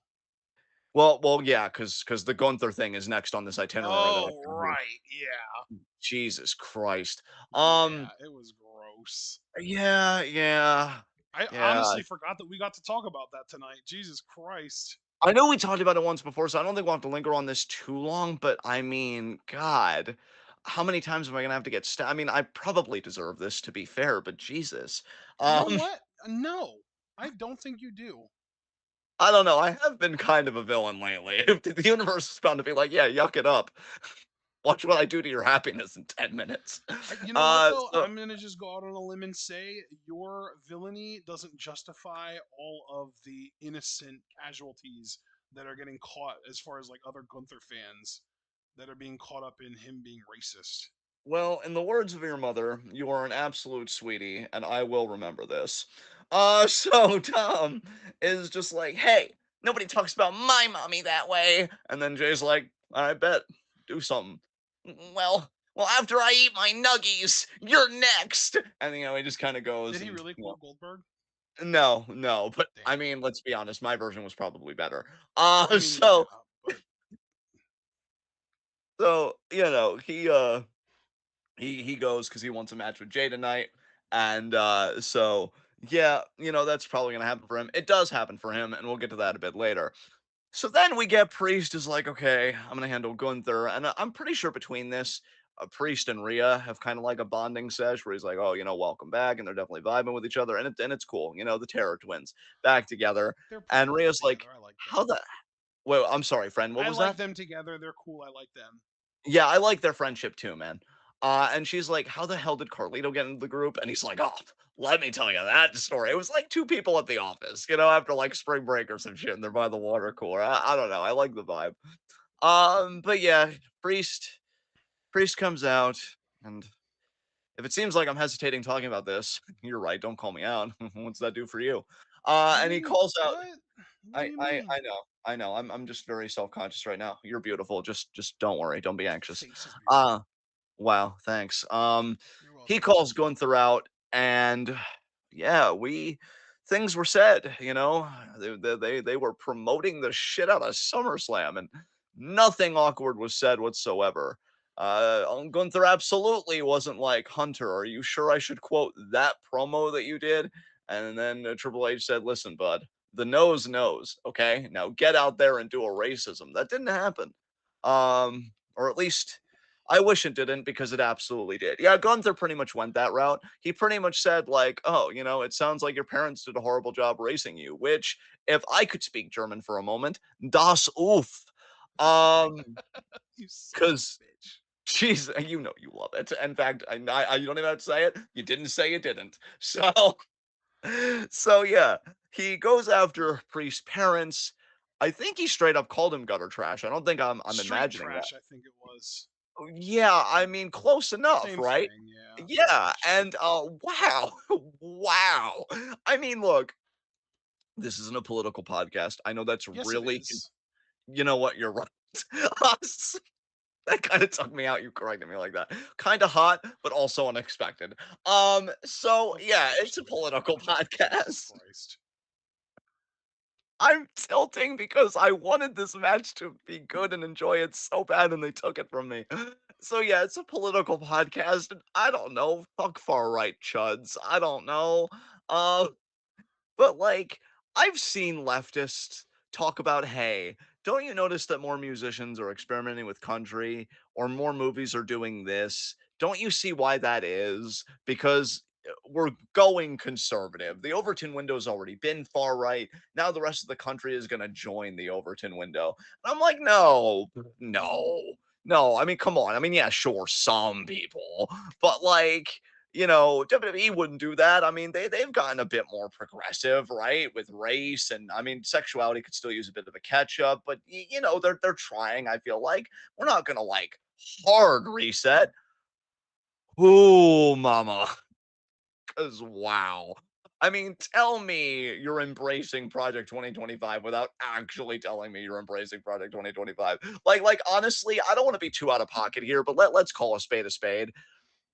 well, yeah, because the Gunther thing is next on this itinerary that I Oh, have here. right. Yeah. Jesus Christ. Yeah, Um, it was gross. yeah, yeah, I yeah. honestly forgot that we got to talk about that tonight. Jesus Christ. I know we talked about it once before, so I don't think we'll have to linger on this too long. But I mean, God, how many times am I gonna have to get I mean, I probably deserve this to be fair, but Jesus. You know Um, what? No, I don't think you do. I don't know. I have been kind of a villain lately. The universe is bound to be like, yeah, yuck it up. Watch what I do to your happiness in 10 minutes. You know what though? So I'm gonna just go out on a limb and say your villainy doesn't justify all of the innocent casualties that are getting caught, as far as like other Gunther fans that are being caught up in him being racist. well, in the words of your mother, you are an absolute sweetie, and I will remember this. So Tom is just like, hey, nobody talks about my mommy that way. And then Jay's like, I bet, do something. Well, after I eat my nuggies, you're next. And he just kind of goes Did he and really quote Goldberg? no, no, but I Damn. mean, let's be honest, my version was probably better. I mean, yeah, So but he goes because he wants a match with Jay tonight, and so yeah, that's probably gonna happen for him. It does happen for him, and we'll get to that a bit later. So then we get Priest is like, okay, I'm gonna handle Gunther, and I'm pretty sure between this, Priest and Rhea have kind of like a bonding sesh where he's like, oh, welcome back, and they're definitely vibing with each other, and it's cool, the Terror Twins back together, they're pretty and cool Rhea's together. like, I like how them. the well, I'm sorry, friend, what I was like that? them together. They're cool. I like them. Yeah, I like their friendship too, man. And she's like, "How the hell did Carlito get into the group?" And he's like, "Oh, let me tell you that story. It was like two people at the office, after like spring break or some shit, and they're by the water cooler. I don't know. I like the vibe. But yeah, Priest Priest comes out, and if it seems like I'm hesitating talking about this, you're right. Don't call me out. What's that do for you? I And he mean, calls out. what? What do you mean? I know. I know. I'm just very self-conscious right now. You're beautiful. Just don't worry. Don't be anxious. Face is Uh beautiful. Wow, thanks. You're He welcome. calls Gunther out, and yeah, we things were said. They were promoting the shit out of SummerSlam, and nothing awkward was said whatsoever. Gunther absolutely wasn't like, Hunter, are you sure I should quote that promo that you did? And then Triple H said, listen, bud, the nose knows. Okay, now get out there and do a racism. That didn't happen. Or at least I wish it didn't because it absolutely did. Yeah, Gunther pretty much went that route. He pretty much said, like, oh, it sounds like your parents did a horrible job raising you, which, if I could speak German for a moment, das Uff. Um, You son of because a bitch. jeez, you know you love it. In fact, you don't even have to say it. You didn't say you didn't. So, so yeah, he goes after Priest's parents. I think he straight up called him gutter trash. I don't think I'm Street imagining that. trash, I think it was. Yeah, I mean, close enough, Same right? thing, yeah, pretty Yeah, much. and, wow, wow. I mean, look, this isn't a political podcast. I know that's Yes, it really is. you know what? You're right. S That kinda took me out, you correcting me like that. Kinda hot, but also unexpected. So, Of yeah, course, it's a dude. Of political course. Jesus podcast. Christ. I'm tilting because I wanted this match to be good and enjoy it so bad, and they took it from me. So yeah, it's a political podcast, and I don't know, fuck far right chuds. I don't know. Uh, but like, I've seen leftists talk about, hey, don't you notice that more musicians are experimenting with country or more movies are doing this? Don't you see why that is? Because we're going conservative. The Overton window's already been far right. Now the rest of the country is going to join the Overton window. And I'm like, no, no, no. I mean, come on. I mean, yeah, sure, some people, but like, WWE wouldn't do that. I mean, they've gotten a bit more progressive, right, with race, and I mean, sexuality could still use a bit of a catch up, but they're trying. I feel like we're not gonna like hard reset. Ooh, mama, because wow. I mean, tell me you're embracing Project 2025 without actually telling me you're embracing Project 2025. Like honestly, I don't want to be too out of pocket here, but let's call a spade a spade.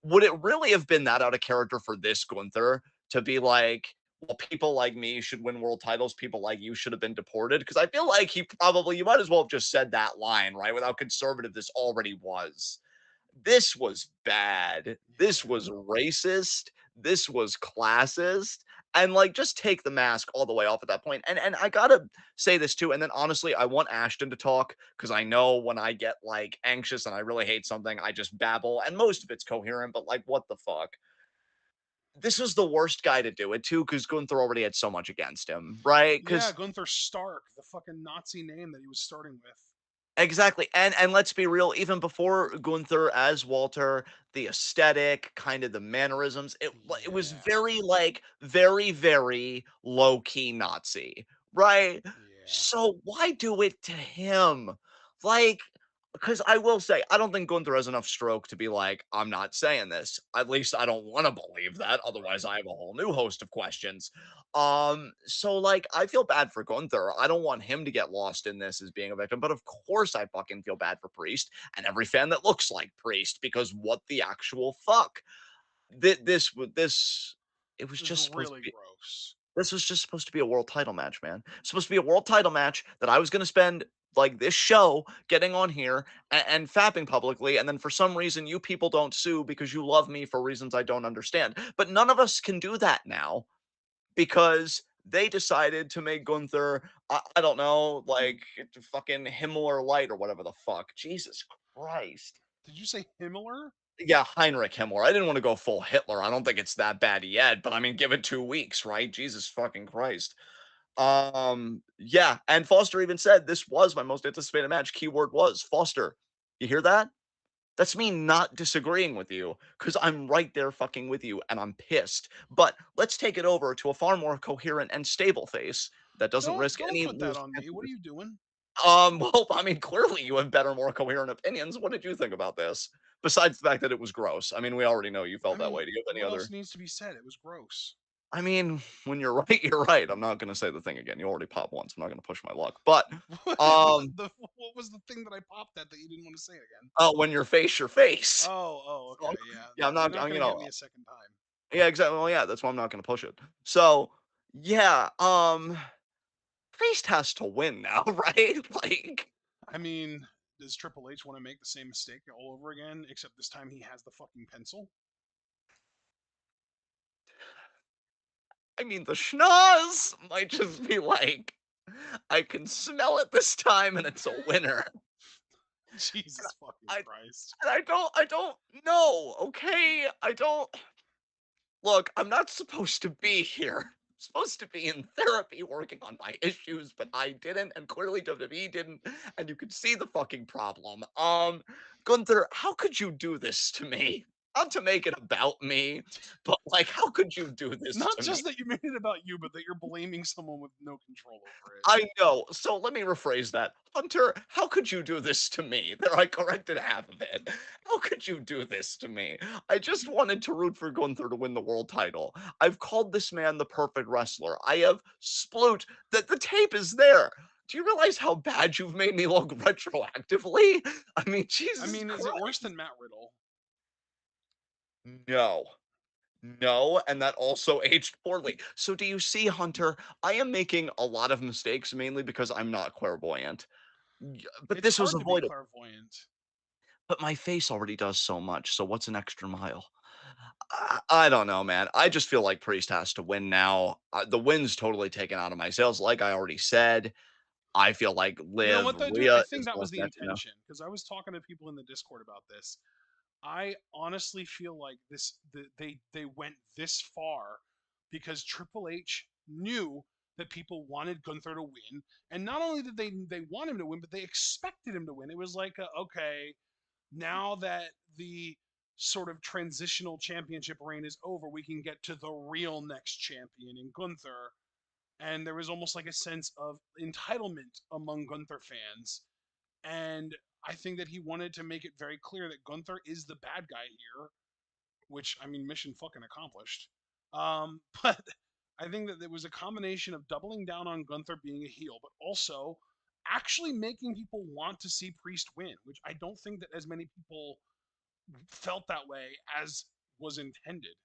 Would it really have been that out of character for this Gunther to be like, well, people like me should win world titles, people like you should have been deported? Because I feel like you might as well have just said that line, right? With how conservative this already was. This was bad. This Yeah. was racist. This was classist. And like, just take the mask all the way off at that point. And I gotta say this too. And then honestly, I want Ashton to talk because I know when I get like anxious and I really hate something, I just babble. And most of it's coherent, but like, what the fuck? This was the worst guy to do it to because Gunther already had so much against him, right? Yeah, Because Gunther Stark, the fucking Nazi name that he was starting with. Exactly, and let's be real, even before Gunther as Walter, the aesthetic, kind of the mannerisms, it was Yeah, very, like, very, very low-key Nazi, right? yeah, So why do it to him? Like, because I will say, I don't think Gunther has enough stroke to be like, "I'm not saying this." At least I don't wanna believe that, otherwise right. I have a whole new host of questions. So like I feel bad for Gunther. I don't want him to get lost in this as being a victim, but of course I fucking feel bad for Priest and every fan that looks like Priest because what the actual fuck? This it was It was just supposed to really be gross. this was just supposed to be a world title match, man. It's supposed to be a world title match that I was going to spend like this show getting on here and fapping publicly, and then for some reason you people don't sue because you love me for reasons I don't understand. But none of us can do that now because they decided to make Gunther, I don't know, like fucking Himmler Light or whatever the fuck. Jesus Christ. Did you say Himmler? Yeah, Heinrich Himmler. I didn't want to go full Hitler. I don't think it's that bad yet, but I mean, give it 2 weeks, right? Jesus fucking Christ. Yeah, and Foster even said this was my most anticipated match. Keyword was Foster. You hear that? That's me not disagreeing with you because I'm right there fucking with you and I'm pissed. But let's take it over to a far more coherent and stable face that doesn't risk Don't any put that loose on me. What are chances. you doing? Well, I mean, clearly you have better, more coherent opinions. What did you think about this? Besides the fact that it was gross. I mean, we already know you I felt that mean, way. Do you have any what else other? needs to be said? It was gross. I mean, when you're right, you're right. I'm not gonna say the thing again. You already popped once. I'm not gonna push my luck. But um, What was the thing that I popped at that you didn't want to say again? when you're face, your face. So, Okay, yeah. yeah, I'm You're not. not You gonna get know, me a second time. yeah, exactly. Well, yeah, that's why I'm not gonna push it. So, yeah, Priest has to win now, right? Like, I mean, does Triple H want to make the same mistake all over again? Except this time he has the fucking pencil. I mean, the schnoz might just be like, I can smell it this time, and it's a winner. Jesus fucking I, Christ. I don't know. Okay, I don't. Look, I'm not supposed to be here. I'm supposed to be in therapy working on my issues, but I didn't, and clearly WWE didn't, and you could see the fucking problem. Gunther, how could you do this to me? Not to make it about me, but like, how could you do this Not to me? just that you made it about you, but that you're blaming someone with no control over it. I know. So let me rephrase that. Hunter, how could you do this to me? There, I corrected half of it. How could you do this to me? I just wanted to root for Gunther to win the world title. I've called this man the perfect wrestler. I have sploot that the tape is there. Do you realize how bad you've made me look retroactively? I mean, I Jesus mean, is it worse Christ. than Matt Riddle? No. No, and that also aged poorly. So do you see, Hunter? I am making a lot of mistakes mainly because I'm not clairvoyant. But It's this was hard to be avoidable. clairvoyant. But my face already does so much, so what's an extra mile? I don't know, man. I just feel like Priest has to win now. The win's totally taken out of my sails. Like I already said, I feel like You know Liv, what though, dude? I Rhea think is that more was the connected now. intention because I was talking to people in the Discord about this. I honestly feel like they went this far because Triple H knew that people wanted Gunther to win, and not only did they want him to win, but they expected him to win. It was like, okay, now that the sort of transitional championship reign is over, we can get to the real next champion in Gunther. And there was almost like a sense of entitlement among Gunther fans. And I think that he wanted to make it very clear that Gunther is the bad guy here, which I mean, mission fucking accomplished. But I think that there was a combination of doubling down on Gunther being a heel, but also actually making people want to see Priest win, which I don't think that as many people felt that way as was intended.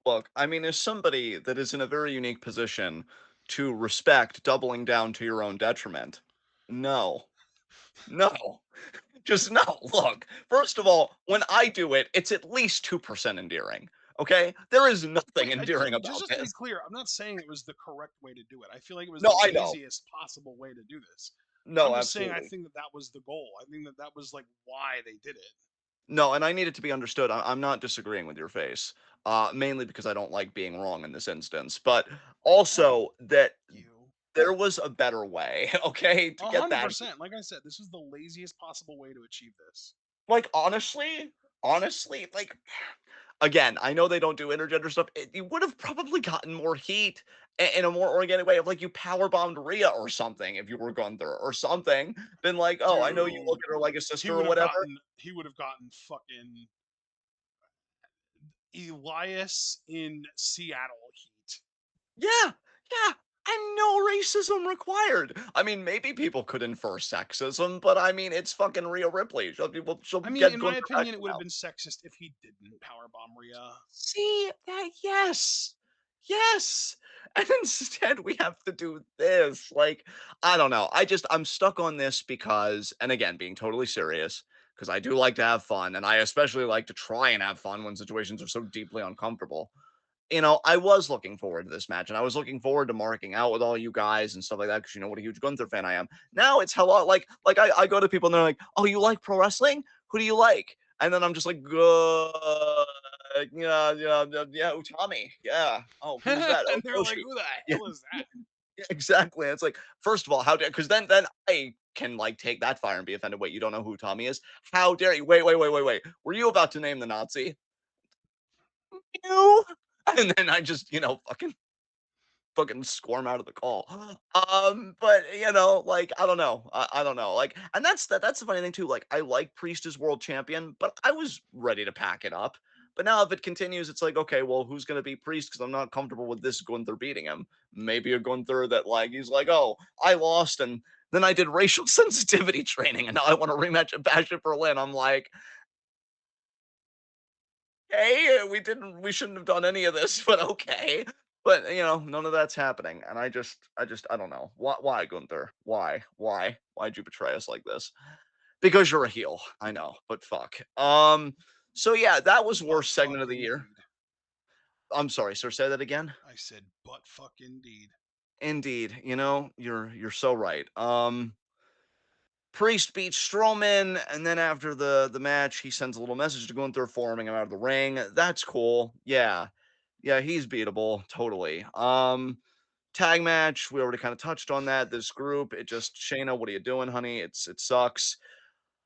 Look, I mean, as somebody that is in a very unique position to respect doubling down to your own detriment, no, no. Just no. Look, first of all, when I do it, it's at least 2% endearing. Okay? There is nothing Right. endearing Just about to be this. clear, I'm not saying it was the correct way to do it. I feel like it was No, the I know. easiest possible way to do this. I'm No, just saying I absolutely. think that that was the goal. I think that that was like why they did it. No, and I need it to be understood. I'm not disagreeing with your face, mainly because I don't like being wrong in this instance, but Oh, also that you. there was a better way, okay, to A get hundred that. percent. Like I said, this was the laziest possible way to achieve this. Like, honestly, like, again, I know they don't do intergender stuff. You would have probably gotten more heat in a more organic way of like you power bombed Rhea or something if you were Gunther or something. Been like, oh, I know you look Dude, at her like a sister or whatever. he would have gotten fucking Elias in Seattle heat. Yeah, yeah, and no racism required. I mean, maybe people could infer sexism, but I mean, it's fucking Rhea Ripley. She'll I mean, get in my Gunther back opinion, it would have now. been sexist if he didn't powerbomb Rhea. See that? Yes, yes. And instead, we have to do this. Like, I don't know. I'm stuck on this because, and again, being totally serious, because I do like to have fun, and I especially like to try and have fun when situations are so deeply uncomfortable. I was looking forward to this match, and I was looking forward to marking out with all you guys and stuff like that because you know what a huge Gunther fan I am. Now it's hello, like I go to people and they're like, "Oh, you like pro wrestling? Who do you like?" And then I'm just like, "Good, yeah, Utami, yeah. Oh, who's that? Oh, And they're like, Toshi, who the yeah, hell is that? yeah, exactly." And it's like, first of all, how dare? Because then I can like take that fire and be offended. Wait, you don't know who Tommy is? How dare you? Wait. Were you about to name the Nazi? You? And then I just, fucking squirm out of the call. But like I don't know. I don't know. Like, and that's the funny thing too. Like, I like Priest as world champion, but I was ready to pack it up. But now if it continues, it's like, okay, well, who's gonna be Priest? Because I'm not comfortable with this Gunther beating him. Maybe a Gunther that like he's like, oh, I lost and then I did racial sensitivity training and now I want to rematch at Bash at Berlin. I'm like, okay, we shouldn't have done any of this, but okay. But none of that's happening, and I don't know why Gunther, why'd you betray us like this? Because you're a heel, I know, but fuck. So yeah, that was Butt worst segment fuck of the year. indeed. I'm sorry, sir. Say that again. I said butt fuck indeed. Indeed, you're so right. Priest beats Strowman, and then after the match, he sends a little message to Gunther, forming him out of the ring. That's cool. Yeah, he's beatable, totally. Tag match, we already kind of touched on that. This group, it just Shayna, what are you doing, honey? It sucks.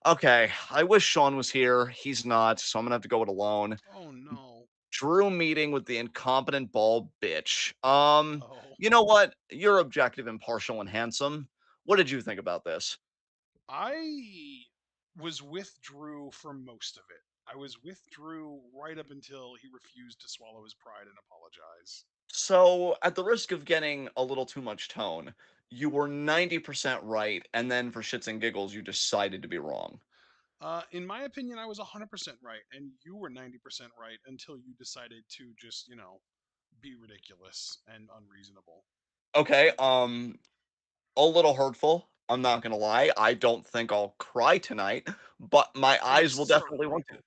Okay, I wish Sean was here. He's not, so I'm gonna have to go it alone. Oh no. Drew meeting with the incompetent bald bitch. Oh. You know what? You're objective, impartial, and handsome. What did you think about this? I was with Drew for most of it. I was with Drew right up until he refused to swallow his pride and apologize. So, at the risk of getting a little too much tone, you were 90% right, and then for shits and giggles, you decided to be wrong. In my opinion, I was 100% right, and you were 90% right until you decided to just, be ridiculous and unreasonable. Okay, a little hurtful. I'm not gonna lie. I don't think I'll cry tonight, but my I eyes will definitely certainly want to. hope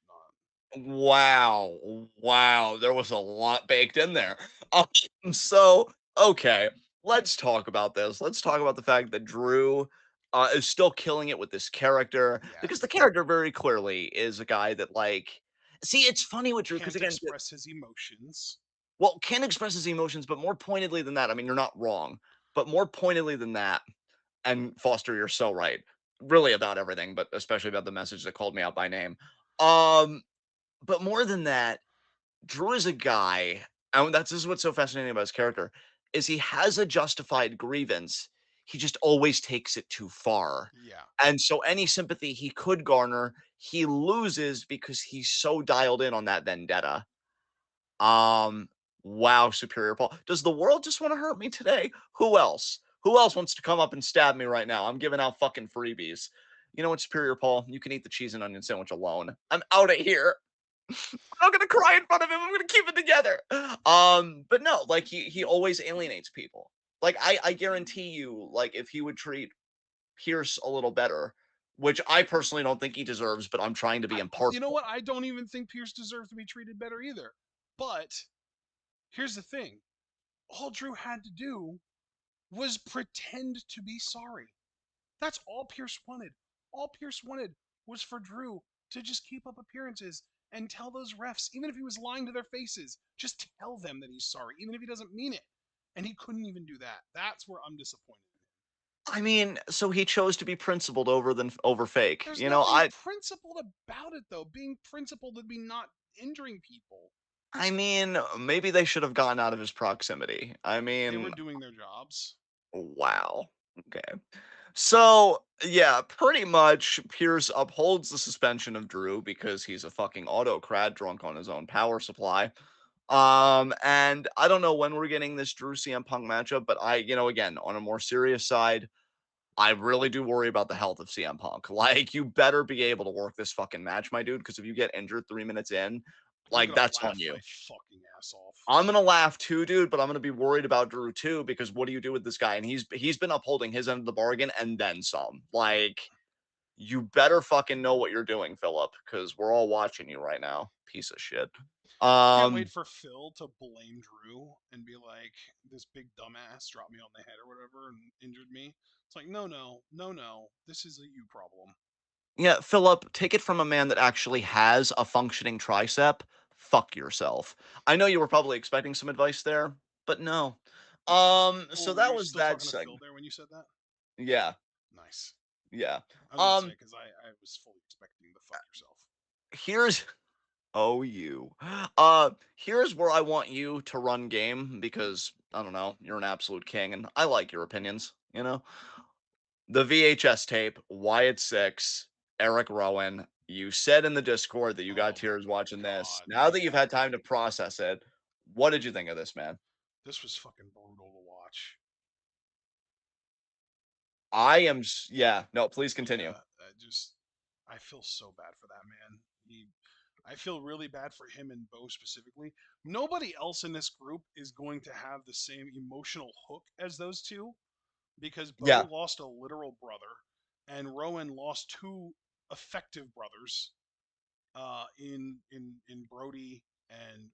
not. Wow, wow, there was a lot baked in there. Okay, let's talk about this. Let's talk about the fact that Drew is still killing it with this character because the Yes. character very clearly is a guy that like. See, it's funny with Drew because Can't again, express his emotions. well, can express his emotions, but more pointedly than that. I mean, you're not wrong, but more pointedly than that. And Foster, you're so right. Really about everything, but especially about the message that called me out by name. Um, but more than that, Drew is a guy, and this is what's so fascinating about his character, is he has a justified grievance. He just always takes it too far. Yeah. And so any sympathy he could garner, he loses because he's so dialed in on that vendetta. Um, wow, Superior Paul. Does the world just want to hurt me today? Who else? Who else wants to come up and stab me right now? I'm giving out fucking freebies. You know what, Superior Paul? You can eat the cheese and onion sandwich alone. I'm out of here. I'm not gonna cry in front of him. I'm gonna keep it together. But no, like he always alienates people. Like I guarantee you, like if he would treat Pierce a little better, which I personally don't think he deserves, but I'm trying to be You know impartial. what? I don't even think Pierce deserves to be treated better either. But here's the thing all Drew had to do was pretend to be sorry. That's all Pierce wanted. All Pierce wanted was for Drew to just keep up appearances and tell those refs, even if he was lying to their faces, just tell them that he's sorry, even if he doesn't mean it. and he couldn't even do that. That's where I'm disappointed. I mean, so he chose to be principled over fake. There's You know, nothing I principled about it though. Being principled would be not injuring people. I mean, maybe they should have gotten out of his proximity. I They were mean, doing their jobs. wow. Okay. So, yeah, pretty much Pierce upholds the suspension of Drew because he's a fucking autocrat drunk on his own power supply. And I don't know when we're getting this Drew CM Punk matchup, but again, on a more serious side, I really do worry about the health of CM Punk. Like, you better be able to work this fucking match, my dude, because if you get injured 3 minutes in, I'm like, gonna that's on laugh you. my fucking ass off. I'm gonna laugh too, dude, but I'm gonna be worried about Drew too because what do you do with this guy? And he's been upholding his end of the bargain and then some. Like, you better fucking know what you're doing, Philip, because we're all watching you right now. Piece of shit. I can't wait Um, for Phil to blame Drew and be like, "This big dumbass dropped me on the head or whatever and injured me." It's like, no, no, no, no. This is a you problem. yeah, Philip, take it from a man that actually has a functioning tricep. Fuck yourself. I know you were probably expecting some advice there, but no. So Oh, were that you was still that talking to Phil segment. there when you said that? Yeah, Nice. yeah. I was gonna say Um, because I was fully expecting the fuck yourself. here's Oh, you. Here's where I want you to run game because I don't know, you're an absolute king and I like your opinions, you know? The VHS tape, Wyatt 6, Eric Rowan. You said in the Discord that you got Oh my tears watching this. god. Now that you've Yeah. had time to process it, what did you think of this, man? This was fucking brutal to watch. Yeah, no, please continue. Yeah. I feel so bad for that man. I feel really bad for him and Bo specifically. Nobody else in this group is going to have the same emotional hook as those two because Bo Yeah, lost a literal brother and Rowan lost two effective brothers in Brody and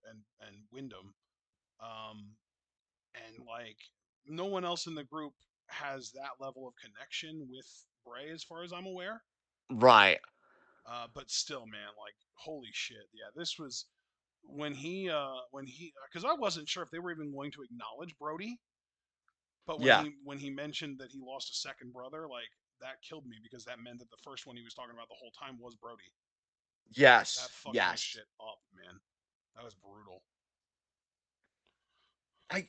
Wyndham. Um, and like no one else in the group has that level of connection with Bray as far as I'm aware. right. But still, man, like holy shit, yeah, this was when he because I wasn't sure if they were even going to acknowledge Brody, but when Yeah. he mentioned that he lost a second brother, like that killed me because that meant that the first one he was talking about the whole time was Brody. That Yes. fucked my Yes. shit up, man. That was brutal. I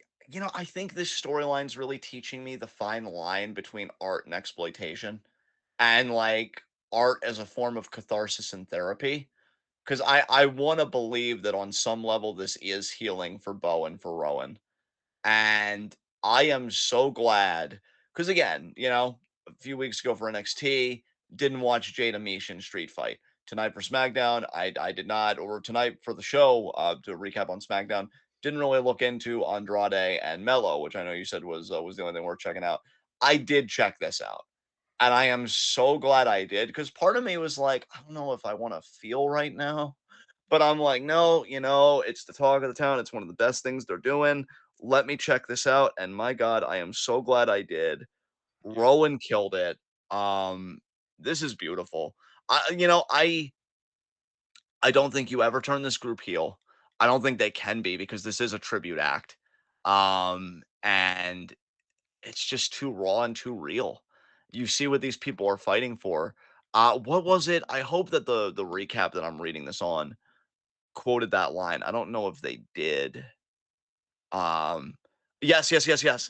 I think this storyline's really teaching me the fine line between art and exploitation and like art as a form of catharsis and therapy. Because I want to believe that on some level this is healing for Bo and for Rowan. And I am so glad because again, a few weeks ago for NXT, didn't watch Jada Mish Street Fight. Tonight for SmackDown, I did not, or tonight for the show, to recap on SmackDown, didn't really look into Andrade and Mello, which I know you said was the only thing worth checking out. I did check this out. And I am so glad I did because part of me was like, I don't know if I want to feel right now. But I'm like, no, it's the talk of the town. It's one of the best things they're doing. Let me check this out. And my God, I am so glad I did. Yeah, Rowan killed it. Um, this is beautiful. I don't think you ever turn this group heel. I don't think they can be because this is a tribute act. And it's just too raw and too real. You see what these people are fighting for. What was it? I hope that the recap that I'm reading this on quoted that line. I don't know if they did. Um, yes, yes, yes, yes.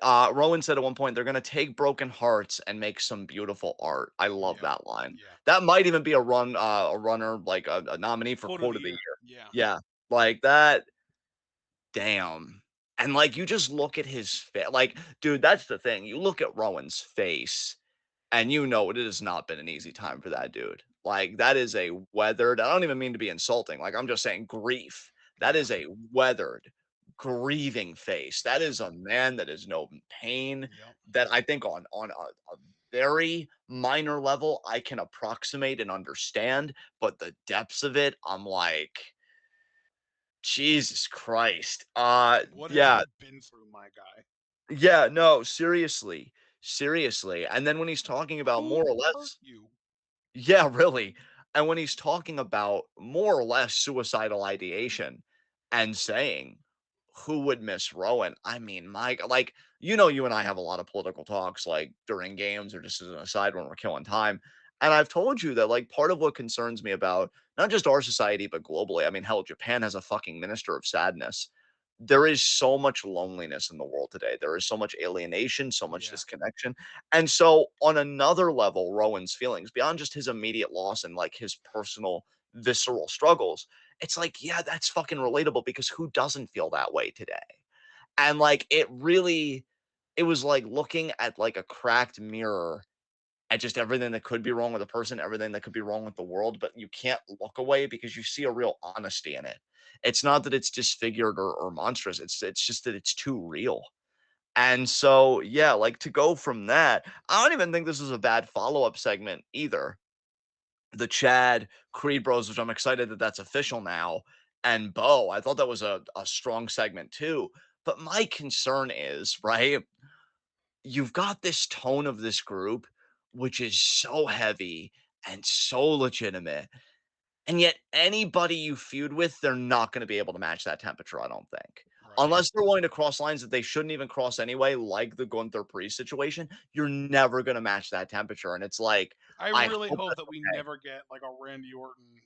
Rowan said at one point they're gonna take broken hearts and make some beautiful art. I love yeah, that line. yeah. That might even be a runner, like a nominee for Quote of quote the of the year. year. Yeah, Yeah, like that. Damn. And like you just look at his face, like, dude, that's the thing. You look at Rowan's face, and it has not been an easy time for that dude. Like, that is a weathered I don't even mean to be insulting, like, I'm just saying grief. That yeah, is a weathered, grieving face. That yep, is a man that is known pain yep. that I think on a very minor level, I can approximate and understand, but the depths of it, I'm like, Jesus Christ. What have Yeah, you been through, my guy? yeah, no, seriously, seriously, and then when he's talking about more Who or hurt less you? yeah, really. And when he's talking about more or less suicidal ideation and saying, who would miss Rowan? I mean, Mike, like, you and I have a lot of political talks, like during games or just as an aside when we're killing time. And I've told you that, like, part of what concerns me about not just our society, but globally, I mean, hell, Japan has a fucking minister of sadness. There is so much loneliness in the world today. There is so much alienation, so much Yeah, disconnection. And so, on another level, Rowan's feelings, beyond just his immediate loss and like his personal, visceral struggles, it's like, yeah, that's fucking relatable because who doesn't feel that way today? And like, it was like looking at like a cracked mirror at just everything that could be wrong with a person, everything that could be wrong with the world, but you can't look away because you see a real honesty in it. It's not that it's disfigured or monstrous. It's just that it's too real. And so, yeah, like to go from that, I don't even think this is a bad follow-up segment either. The Chad Creed Bros, which I'm excited that that's official now, and Bo, I thought that was a strong segment too. But my concern is, right, you've got this tone of this group, which is so heavy and so legitimate. And yet, anybody you feud with, they're not going to be able to match that temperature, I don't think. right. Unless they're willing to cross lines that they shouldn't even cross anyway, like the Gunther Priest situation, you're never going to match that temperature. And it's like, I I really hope hope that's that we okay. never get like a Randy Orton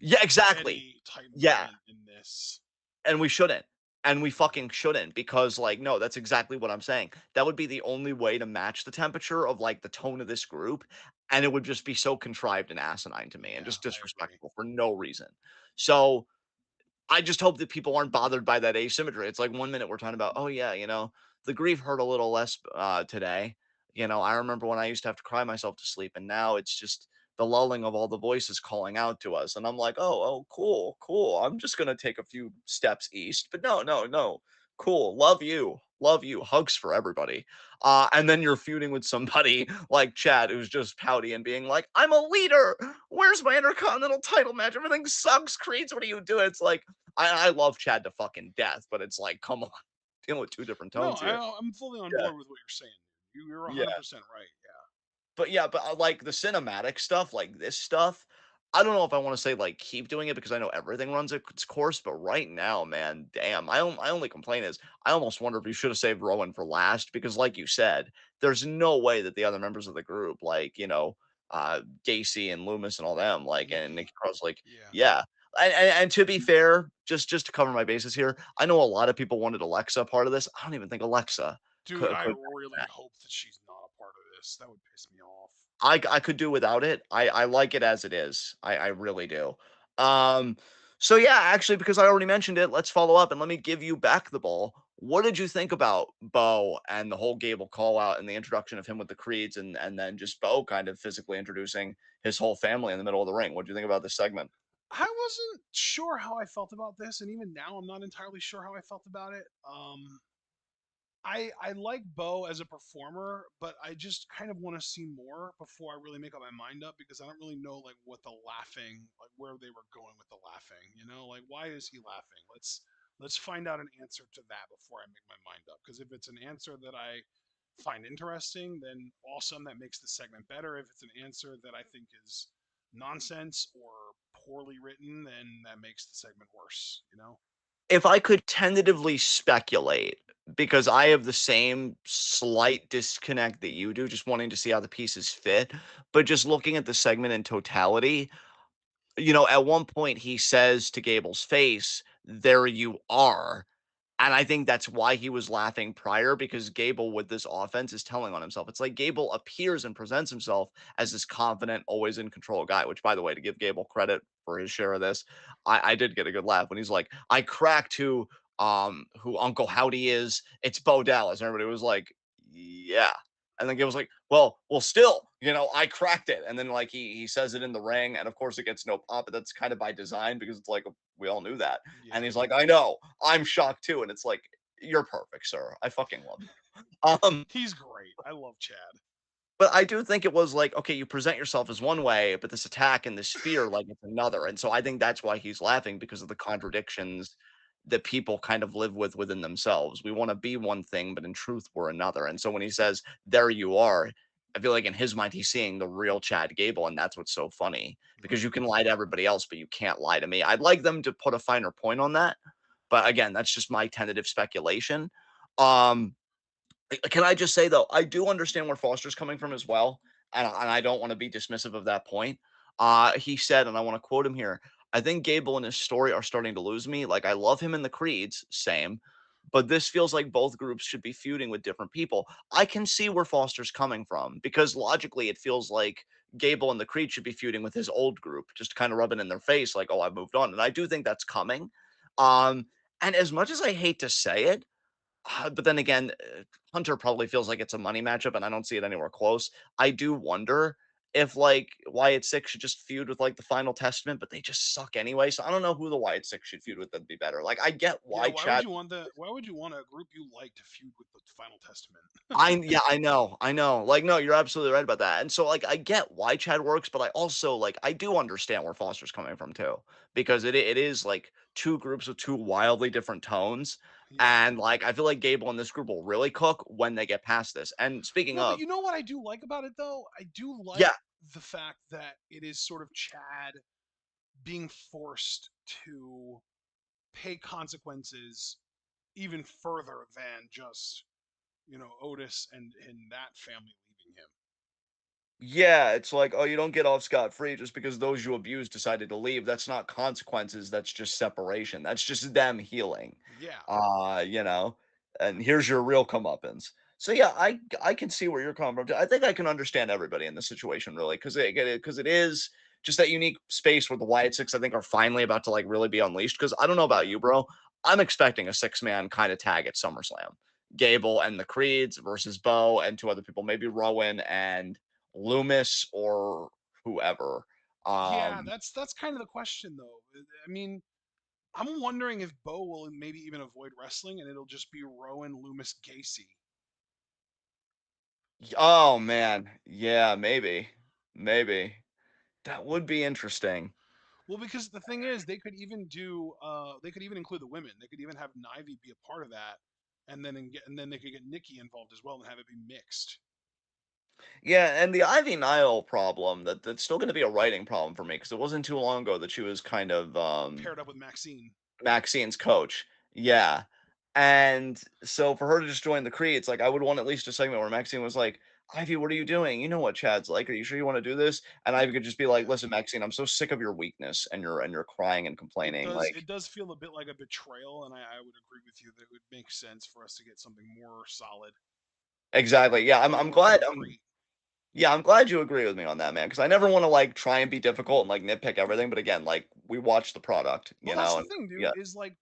Yeah, exactly. Eddie type Yeah. moment in this. And we shouldn't. And we Yeah, fucking shouldn't because, like, no, that's exactly what I'm saying. That would be the only way to match the temperature of, like, the tone of this group, and it would just be so contrived and asinine to me and yeah, just I agree. disrespectful for no reason. So, I just hope that people aren't bothered by that asymmetry. It's like one minute we're talking about, oh yeah, the grief hurt a little less today. I remember when I used to have to cry myself to sleep, and now it's just the lulling of all the voices calling out to us. And I'm like, oh, cool, cool. I'm just gonna take a few steps east. But no, no, no. Cool. Love you. Love you. Hugs for everybody. And then you're feuding with somebody like Chad who's just pouty and being like, I'm a leader. Where's my Intercontinental title match? Everything sucks. Creeds, what are you doing? It's like I love Chad to fucking death, but it's like, come on, dealing with two different No, tones here. I'm fully on Yeah, board with what you're saying. You're yeah. 100% right. But yeah, but I like the cinematic stuff, like this stuff. I don't know if I want to say like keep doing it because I know everything runs its course, but right now, man, damn, my only complaint is I almost wonder if you should have saved Rowan for last because, like you said, there's no way that the other members of the group, like Gacy and Loomis and all them, like and Nikki. Nikki Cross, like Yeah. yeah. And to be fair, just to cover my bases here, I know a lot of people wanted Alexa part of this. I don't even think Alexa Dude, could I could really hope that she's not a part of this. That would piss me off. I could do without it. I like it as it is. I really do. Um, so yeah, actually, because I already mentioned it, let's follow up and let me give you back the ball. What did you think about Bo and the whole Gable call out and the introduction of him with the Creeds and then just Bo kind of physically introducing his whole family in the middle of the ring? What do you think about this segment? I wasn't sure how I felt about this, and even now I'm not entirely sure how I felt about it. I like Bo as a performer, but I just kind of want to see more before I really make up my mind up because I don't really know like what the laughing, like where they were going with the laughing, like why is he laughing? Let's find out an answer to that before I make my mind up because if it's an answer that I find interesting, then awesome, that makes the segment better. If it's an answer that I think is nonsense or poorly written, then that makes the segment worse. If I could tentatively speculate, because I have the same slight disconnect that you do, just wanting to see how the pieces fit, but just looking at the segment in totality, at one point he says to Gable's face, "There you are." And I think that's why he was laughing prior because Gable with this offense is telling on himself. It's like Gable appears and presents himself as this confident, always in control guy, which by the way, to give Gable credit for his share of this, I did get a good laugh when he's like, I cracked who Uncle Howdy is. It's Bo Dallas. And everybody was like, yeah. And then Gable's like, well, still, I cracked it. And then like he says it in the ring, and of course it gets no pop, but that's kind of by design because it's like we all knew that. And Yeah. he's like, I know, I'm shocked too. And it's like, you're perfect, sir. I fucking love you. He's great. I love Chad. But I do think it was like, okay, you present yourself as one way, but this attack and this fear, like it's another. And so I think that's why he's laughing because of the contradictions that people kind of live with within themselves. We want to be one thing, but in truth, we're another. And so when he says, there you are, I feel like in his mind, he's seeing the real Chad Gable. And that's what's so funny because Right. you can lie to everybody else, but you can't lie to me. I'd like them to put a finer point on that. but again, that's just my tentative speculation. Um, can I just say though, I do understand where Foster's coming from as well, and I don't want to be dismissive of that point. He said, and I want to quote him here. I think Gable and his story are starting to lose me. Like I love him in the Creeds, same, but this feels like both groups should be feuding with different people. I can see where Foster's coming from because logically it feels like Gable and the Creed should be feuding with his old group, just kind of rubbing in their face like, oh, I've moved on, and I do think that's coming. Um, and as much as I hate to say it, but then again, Hunter probably feels like it's a money matchup, and I don't see it anywhere close. I do wonder if like Wyatt Six should just feud with like the Final Testament, but they just suck anyway. So I don't know who the Wyatt Six should feud with that'd be better. Like I get Yeah, why Chad. why would you want a group you like to feud with the Final Testament? Yeah, I know. Like, no, you're absolutely right about that. And so like I get why Chad works, but I also like I do understand where Foster's coming from too. Because it is like two groups with two wildly different tones. Yeah. And like I feel like Gable and this group will really cook when they get past this. And speaking No, but of, you know what I do like about it though? I do like yeah, the fact that it is sort of Chad being forced to pay consequences even further than just, Otis and that family leaving him. yeah, it's like, oh, you don't get off scot-free just because those you abused decided to leave. That's not consequences, that's just separation. That's just them healing. Yeah. You know, and here's your real comeuppance. So yeah, I can see where you're coming from. I think I can understand everybody in this situation really, because it is just that unique space where the Wyatt Six I think are finally about to like really be unleashed. Because I don't know about Yeah. you, bro. I'm expecting a six-man kind of tag at SummerSlam. Gable and the Creeds versus Bo and two other people, maybe Rowan and Loomis or whoever. Yeah, Um, that's kind of the question though. I mean, I'm wondering if Bo will maybe even avoid wrestling and it'll just be Rowan Loomis Gacy. oh man, yeah, maybe that would be interesting. Well, because the thing is, they could even include the women. They could even have Nivy be a part of that, and then they could get Nikki involved as well and have it be mixed, Yeah, and the Ivy Nile problem that's still going to be a writing problem for me because it wasn't too long ago that she was kind of paired up with Maxine. Maxine's coach. Yeah. And so for her to just join the Creeds, like I would want at least a segment where Maxine was like, Ivy, what are you doing? You know what Chad's like. Are you sure you want to do this? And Ivy could just be like, Yeah, listen, Maxine, I'm so sick of your weakness and your crying and complaining. Like it does feel a bit like a betrayal, and I would agree with you that it would make sense for us to get something more solid exactly. Yeah, and I'm more glad. I'm concrete. Yeah, I'm glad you agree with me on that, man. Because I never want to like try and be difficult and like nitpick everything. But again, like we watch the product, Well, that's the and thing, dude. yeah, Is like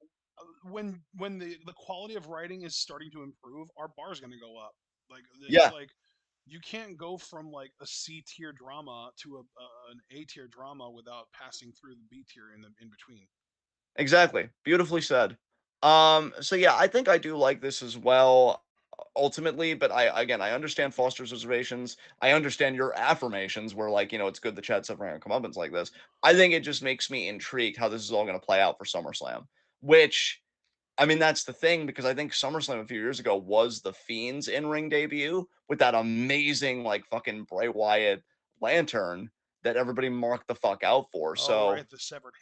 when the quality of writing is starting to improve, our bar's gonna go up. Like it's yeah, like you can't go from like a C tier drama to an A tier drama without passing through the B tier in between. exactly. Beautifully said. So yeah, I think I do like this as well, ultimately. But I understand Foster's reservations. I understand your affirmations, where like it's good the Chad suffering on comeuppance like this. I think it just makes me intrigued how this is all going to play out for SummerSlam, which I mean, that's the thing because I think SummerSlam a few years ago was the Fiend's in-ring debut with that amazing, like, fucking Bray Wyatt lantern that everybody marked the fuck out for. Oh So, right, the severed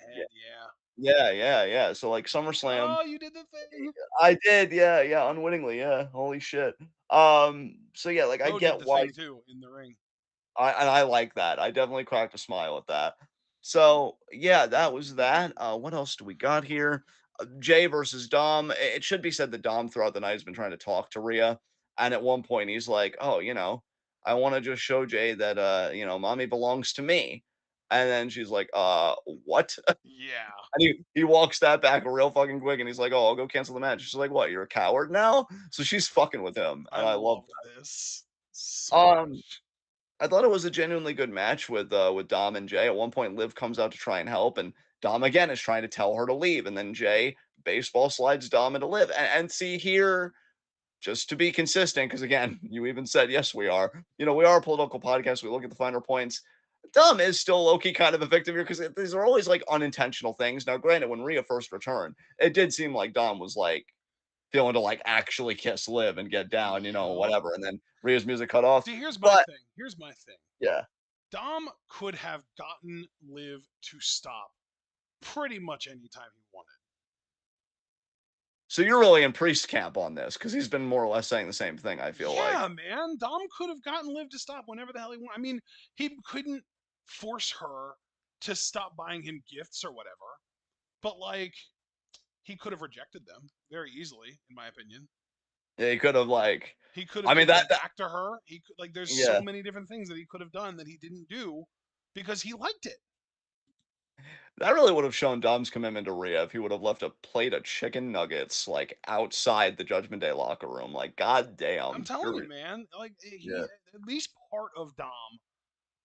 yeah, head. Yeah. yeah. So, like, SummerSlam, Oh, you did the thing. I did, yeah, unwittingly, yeah. Holy shit. So yeah, like, I Bo did get the why thing too in the ring. I like that. I definitely cracked a smile at that. So yeah, that was that. What else do we got here? Jay versus Dom. It should be said that Dom throughout the night has been trying to talk to Rhea, and at one point he's like, "Oh, I want to just show Jay that mommy belongs to me," and then she's like, what?" Yeah, And he walks that back real fucking quick, and he's like, "Oh, I'll go cancel the match." She's like, "What? You're a coward now?" So she's fucking with him, I and I love loved this that. so much. I thought it was a genuinely good match with Dom and Jay. At one point, Liv comes out to try and help, and Dom again is trying to tell her to leave, and then Jay baseball slides Dom into Liv. And see here, just to be consistent, because again, you even said yes, we are. We are a political podcast. We look at the finer points. Dom is still low key kind of a victim here because these are always like unintentional things. Now, granted, when Rhea first returned, it did seem like Dom was like feeling to like actually kiss Liv and get down, Yup. whatever. And then Rhea's music cut off. See, here's my But thing. Here's my thing. yeah, Dom could have gotten Liv to stop pretty much anytime he wanted. So you're really in Priest camp on this because he's been more or less saying the same thing, I feel Yeah, like. man. Dom could have gotten Liv to stop whenever the hell he wanted. I mean, he couldn't force her to stop buying him gifts or whatever, but like he could have rejected them very easily, in my opinion. He could have like He could have I mean given that, it that back to her. He could, like, there's so yeah. many different things that he could have done that he didn't do because he liked it. That really would have shown Dom's commitment to Rhea if he would have left a plate of chicken nuggets like outside the Judgment Day locker room. Like, I'm goddamn, telling you, you're man. Like yeah. he, at least part of Dom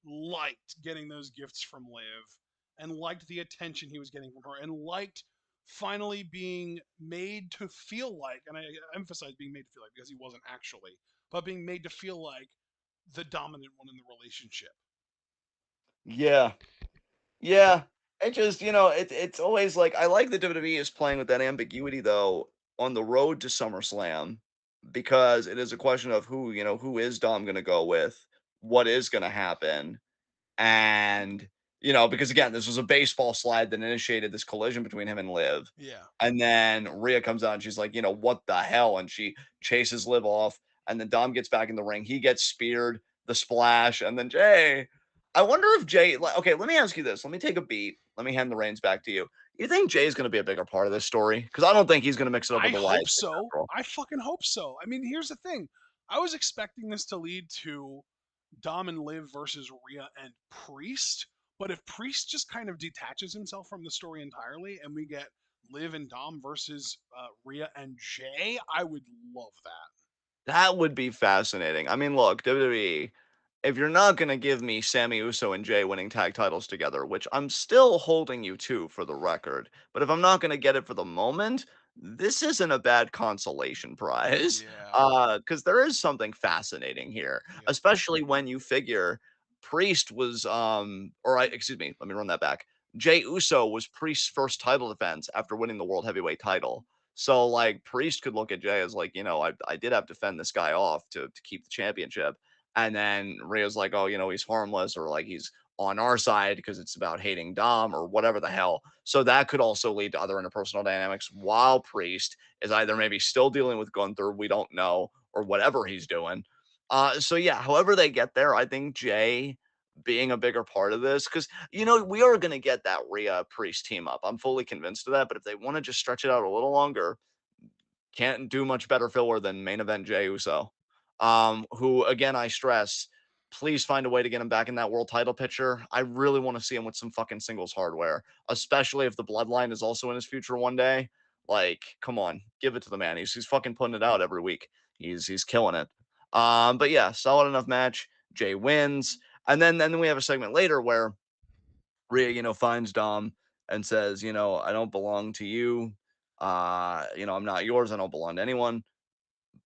liked getting those gifts from Liv and liked the attention he was getting from her and liked finally being made to feel like, and I emphasize being made to feel like because he wasn't actually, but being made to feel like the dominant one in the relationship. Yeah. Yeah. It just, it's always like I like that WWE is playing with that ambiguity though on the road to SummerSlam because it is a question of who is Dom gonna go with? What is gonna happen? And, because again, this was a baseball slide that initiated this collision between him and Liv. Yeah. And then Rhea comes out and she's like, what the hell? And she chases Liv off. And then Dom gets back in the ring. He gets speared, the splash. And then Jay, I wonder if Jay, okay, let me ask you this. Let me take a beat. Let me hand the reins back to you. You think Jay's going to be a bigger part of this story? Because I don't think he's going to mix it up I with the Wyatt hope so. girl. I fucking hope so. I mean, here's the thing. I was expecting this to lead to Dom and Liv versus Rhea and Priest, but if Priest just kind of detaches himself from the story entirely and we get Liv and Dom versus Rhea and Jay, I would love that. That would be fascinating. I mean, look, WWE, if you're not going to give me Sammy Uso and Jay winning tag titles together, which I'm still holding you to for the record, but if I'm not going to get it for the moment, this isn't a bad consolation prize. Yeah. Because there is something fascinating here, Yep. especially when you figure Priest was, excuse me, let me run that back. Jay Uso was Priest's first title defense after winning the World Heavyweight title. So like Priest could look at Jay as like, I did have to fend this guy off to keep the championship. And then Rhea's like, oh, he's harmless or like he's on our side because it's about hating Dom or whatever the hell. So that could also lead to other interpersonal dynamics while Priest is either maybe still dealing with Gunther, we don't know, or whatever he's doing. So yeah, however they get there, I think Jay being a bigger part of this because we are going to get that Rhea Priest team up. I'm fully convinced of that. But if they want to just stretch it out a little longer, can't do much better filler than main event Jey Uso. Who again I stress, please find a way to get him back in that world title picture. I really want to see him with some fucking singles hardware, especially if the bloodline is also in his future one day. Like, come on, give it to the man. He's fucking putting it out every week. He's killing it. But yeah, solid enough match. Jay wins. And then we have a segment later where Rhea, finds Dom and says, I don't belong to you. I'm not yours. I don't belong to anyone,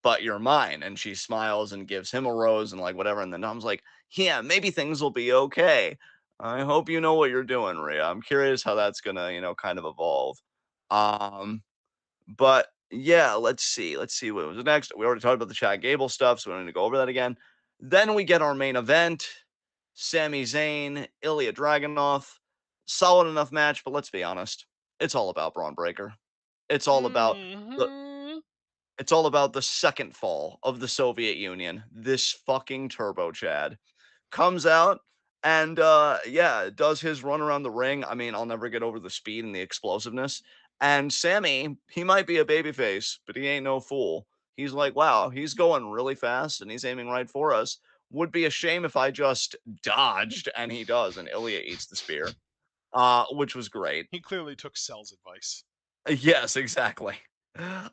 but you're mine. And she smiles and gives him a rose and like whatever. And then Dom's like, yeah, maybe things will be okay. I hope you know what you're doing, Rhea. I'm curious how that's gonna, kind of evolve. But yeah, let's see. Let's see what was next. We already talked about the Chad Gable stuff, so we don't need to go over that again. Then we get our main event. Sami Zayn, Ilya Dragunov. Solid enough match, but let's be honest. It's all about Braun Breaker. It's all about the Hmm. it's all about the second fall of the Soviet Union. This fucking Turbo Chad comes out and yeah, does his run around the ring. I mean, I'll never get over the speed and the explosiveness. And Sammy, he might be a babyface, but he ain't no fool. He's like, wow, he's going really fast and he's aiming right for us. Would be a shame if I just dodged, and he does, and Ilya eats the spear, which was great. He clearly took Cell's advice. Yes, exactly.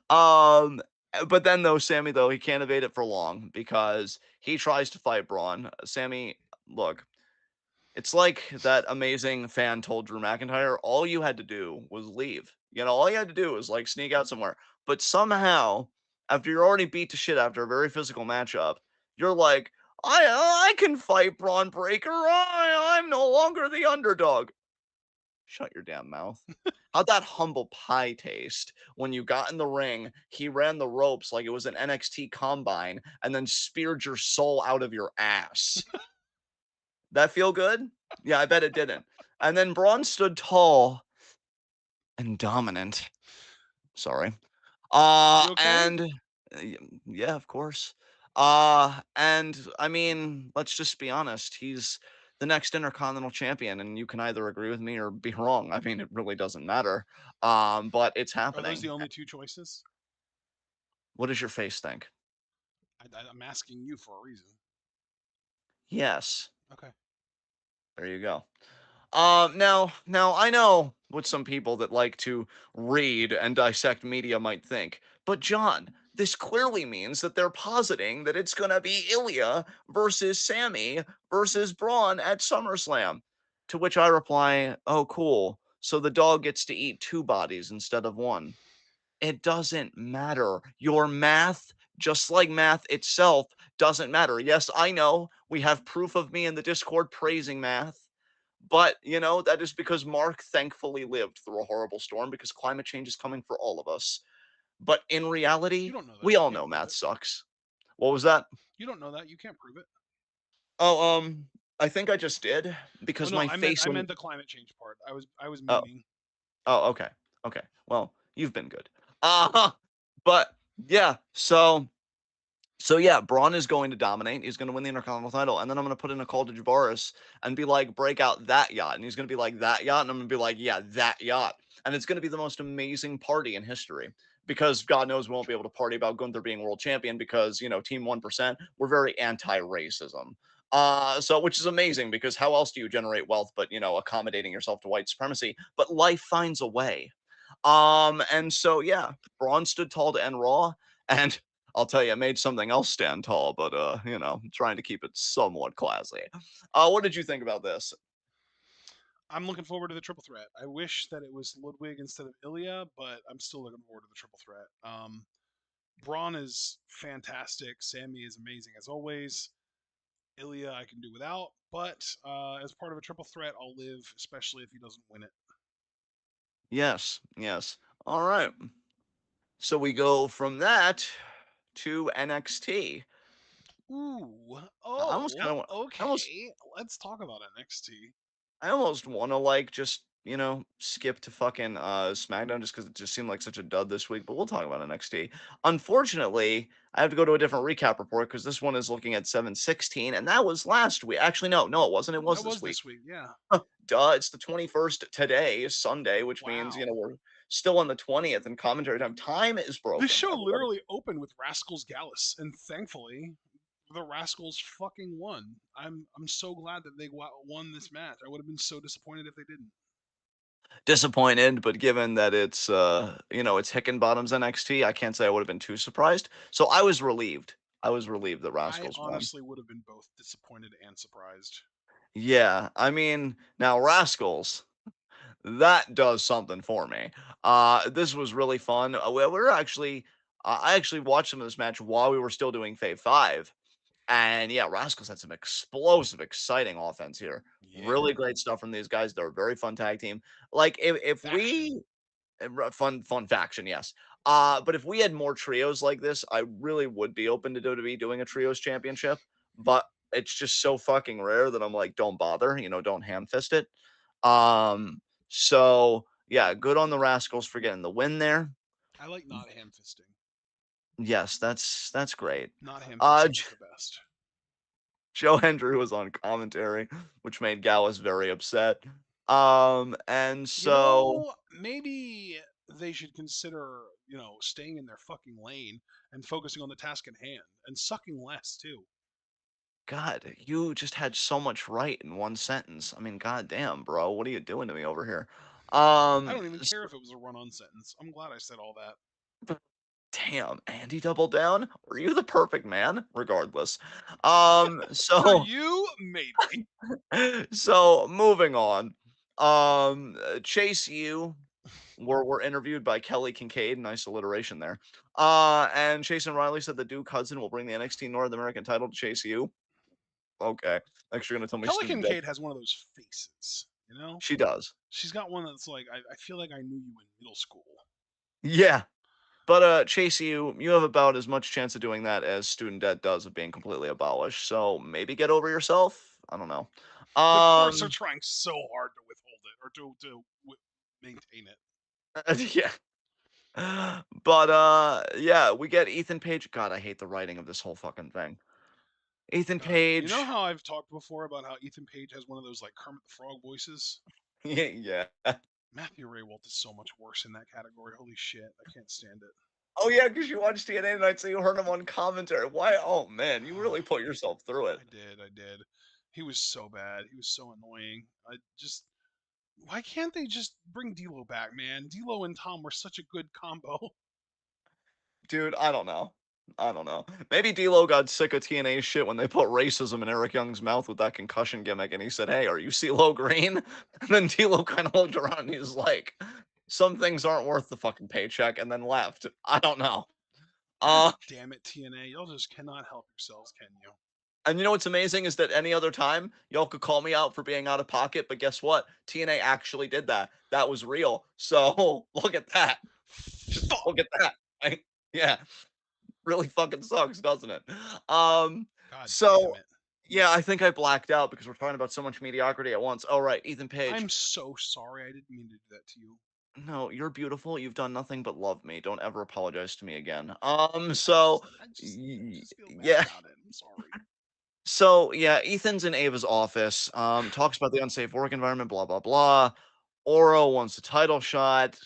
Um, but then though, Sammy though, he can't evade it for long because he tries to fight Braun. Sammy, look, it's like that amazing fan told Drew McIntyre, all you had to do was leave. All you had to do was like sneak out somewhere. But somehow, after you're already beat to shit after a very physical matchup, you're like, I can fight Braun Breaker. I'm no longer the underdog. Shut your damn mouth. How'd that humble pie taste when you got in the ring? He ran the ropes like it was an NXT combine and then speared your soul out of your ass. That feel good? Yeah, I bet it didn't. And then Braun stood tall and dominant. Sorry. You okay? And yeah, of course. And I mean, let's just be honest. He's the next Intercontinental Champion, and you can either agree with me or be wrong. I mean, it really doesn't matter. But it's Are those happening. the only two choices? What does your face think? I'm asking you for a reason. Yes. Okay. There you go. Now I know what some people that like to read and dissect media might think, but John, this clearly means that they're positing that it's gonna be Ilya versus Sammy versus Braun at SummerSlam. To which I reply, "Oh, cool. So the dog gets to eat two bodies instead of one." It doesn't matter. Your math, just like math itself, doesn't matter. Yes, I know we have proof of me in the Discord praising math, but that is because Mark thankfully lived through a horrible storm because climate change is coming for all of us. But in You reality, don't know that. we You all can't know prove math it. sucks. What was that? You don't know that. You can't prove it. Oh, I think I just did Oh because no, my face I when meant the climate change part. I was oh, meaning. oh, okay. Okay. Well, you've been good. Uh but yeah, so yeah, Braun is going to dominate. He's going to win the Intercontinental title, and then I'm going to put in a call to Javaris and be like, break out that yacht, and he's going to be like that yacht, and I'm going to be like, yeah, that yacht, and it's going to be the most amazing party in history because God knows we won't be able to party about Gunther being world champion because Team 1% we're very anti-racism. So which is amazing because how else do you generate wealth but accommodating yourself to white supremacy? But life finds a way. And so yeah, Braun stood tall to end Raw, and I'll tell you, it made something else stand tall, but trying to keep it somewhat classy. What did you think about this? I'm looking forward to the triple threat. I wish that it was Ludwig instead of Ilya, but I'm still looking forward to the triple threat. Braun is fantastic. Sammy is amazing as always. Ilya I can do without, but as part of a triple threat, I'll live, especially if he doesn't win it. Yes, yes. All right. So we go from that to NXT. Ooh, I almost kind oh, of want. okay. Let's talk about NXT. I almost want to like just skip to fucking SmackDown just because it just seemed like such a dud this week. But we'll talk about NXT. Unfortunately, I have to go to a different recap report because this one is looking at 7/16, and that was last week. Actually, no, it wasn't. It was That this was week. this week, yeah. Duh, it's the 21st today, Sunday, which means Wow. we're still on the 20th in commentary time. Time is This broken, show everybody. literally opened with Rascals Gallus, and thankfully, the Rascals fucking won. I'm so glad that they won this match. I would have been so disappointed if they didn't. Disappointed, but given that it's Hickenbottom's NXT, I can't say I would have been too surprised. So I was relieved. I was relieved that I Rascals won. honestly would have been both disappointed and surprised. Yeah, I mean, now Rascals, that does something for me. This was really fun. We're actually, I actually watched some of this match while we were still doing Fave 5. And yeah, Rascals had some explosive, exciting offense here. Yeah. Really great stuff from these guys. They're a very fun tag team. Like if Faction. we fun faction, yes. But if we had more trios like this, I really would be open to WWE doing a trios championship. But it's just so fucking rare that I'm like, don't bother, don't ham fist it. So yeah, good on the Rascals for getting the win there. I like not ham fisting. Yes, that's great. Not ham Uh, fisting is the best. Joe Hendry was on commentary, which made Gallus very upset. And so Maybe they should consider, staying in their fucking lane and focusing on the task at hand and sucking less too. God, you just had so much right in one sentence. I mean, goddamn, bro, what are you doing to me over here? I don't even S- care if it was a run-on sentence. I'm glad I said all that. Damn, Andy doubled down. Were you the perfect man? Regardless, For so you, maybe. so moving on. Chase U were interviewed by Kelly Kincaid. Nice alliteration there. And Chase and Riley said that Duke Hudson will bring the NXT North American title to Chase U. Okay. Next, you're gonna tell me Kelly student debt. Kincaid has one of those faces, you know? She does. She's got one that's like, I feel like I knew you in middle school. Yeah. But Chase, you have about as much chance of doing that as student debt does of being completely abolished. So maybe get over yourself. I don't know. The courts are Um, trying so hard to withhold it or to maintain it. yeah. But, yeah, we get Ethan Page. God, I hate the writing of this whole fucking thing. Ethan God, you know Page. how I've talked before about how Ethan Page has one of those like Kermit the Frog voices? Yeah, yeah. Matthew Raywalt is so much worse in that category. Holy shit, I can't stand it. Oh, yeah, because you watched TNA tonight, so you heard him on commentary. Why? Oh, man, you Oh, really put yourself through it. I did. He was so bad. He was so annoying. I just why can't they just bring D'Lo back, man? D'Lo and Tom were such a good combo. Dude, I don't know. I don't know. Maybe D'Lo got sick of TNA shit when they put racism in Eric Young's mouth with that concussion gimmick, and he said, "Hey, are you CeeLo Green?" And then D'Lo kind of looked around and he's like, "Some things aren't worth the fucking paycheck," and then left. I don't know. God Uh, damn it, TNA. Y'all just cannot help yourselves, can you? and you know what's amazing is that any other time y'all could call me out for being out of pocket, but guess what? TNA actually did that. That was real. So look at that. Just look Fuck. at that. Right? Yeah. Really fucking sucks, doesn't it? Um, God damn so it. yeah, I think I blacked out because we're talking about so much mediocrity at once. All right, Ethan Page. I'm so sorry. I didn't mean to do that to you. No, you're beautiful. You've done nothing but love me. Don't ever apologize to me again. I just feel bad Yeah, about it. I'm sorry. so yeah, Ethan's in Ava's office. Talks about the unsafe work environment. Blah blah blah. Oro wants a title shot.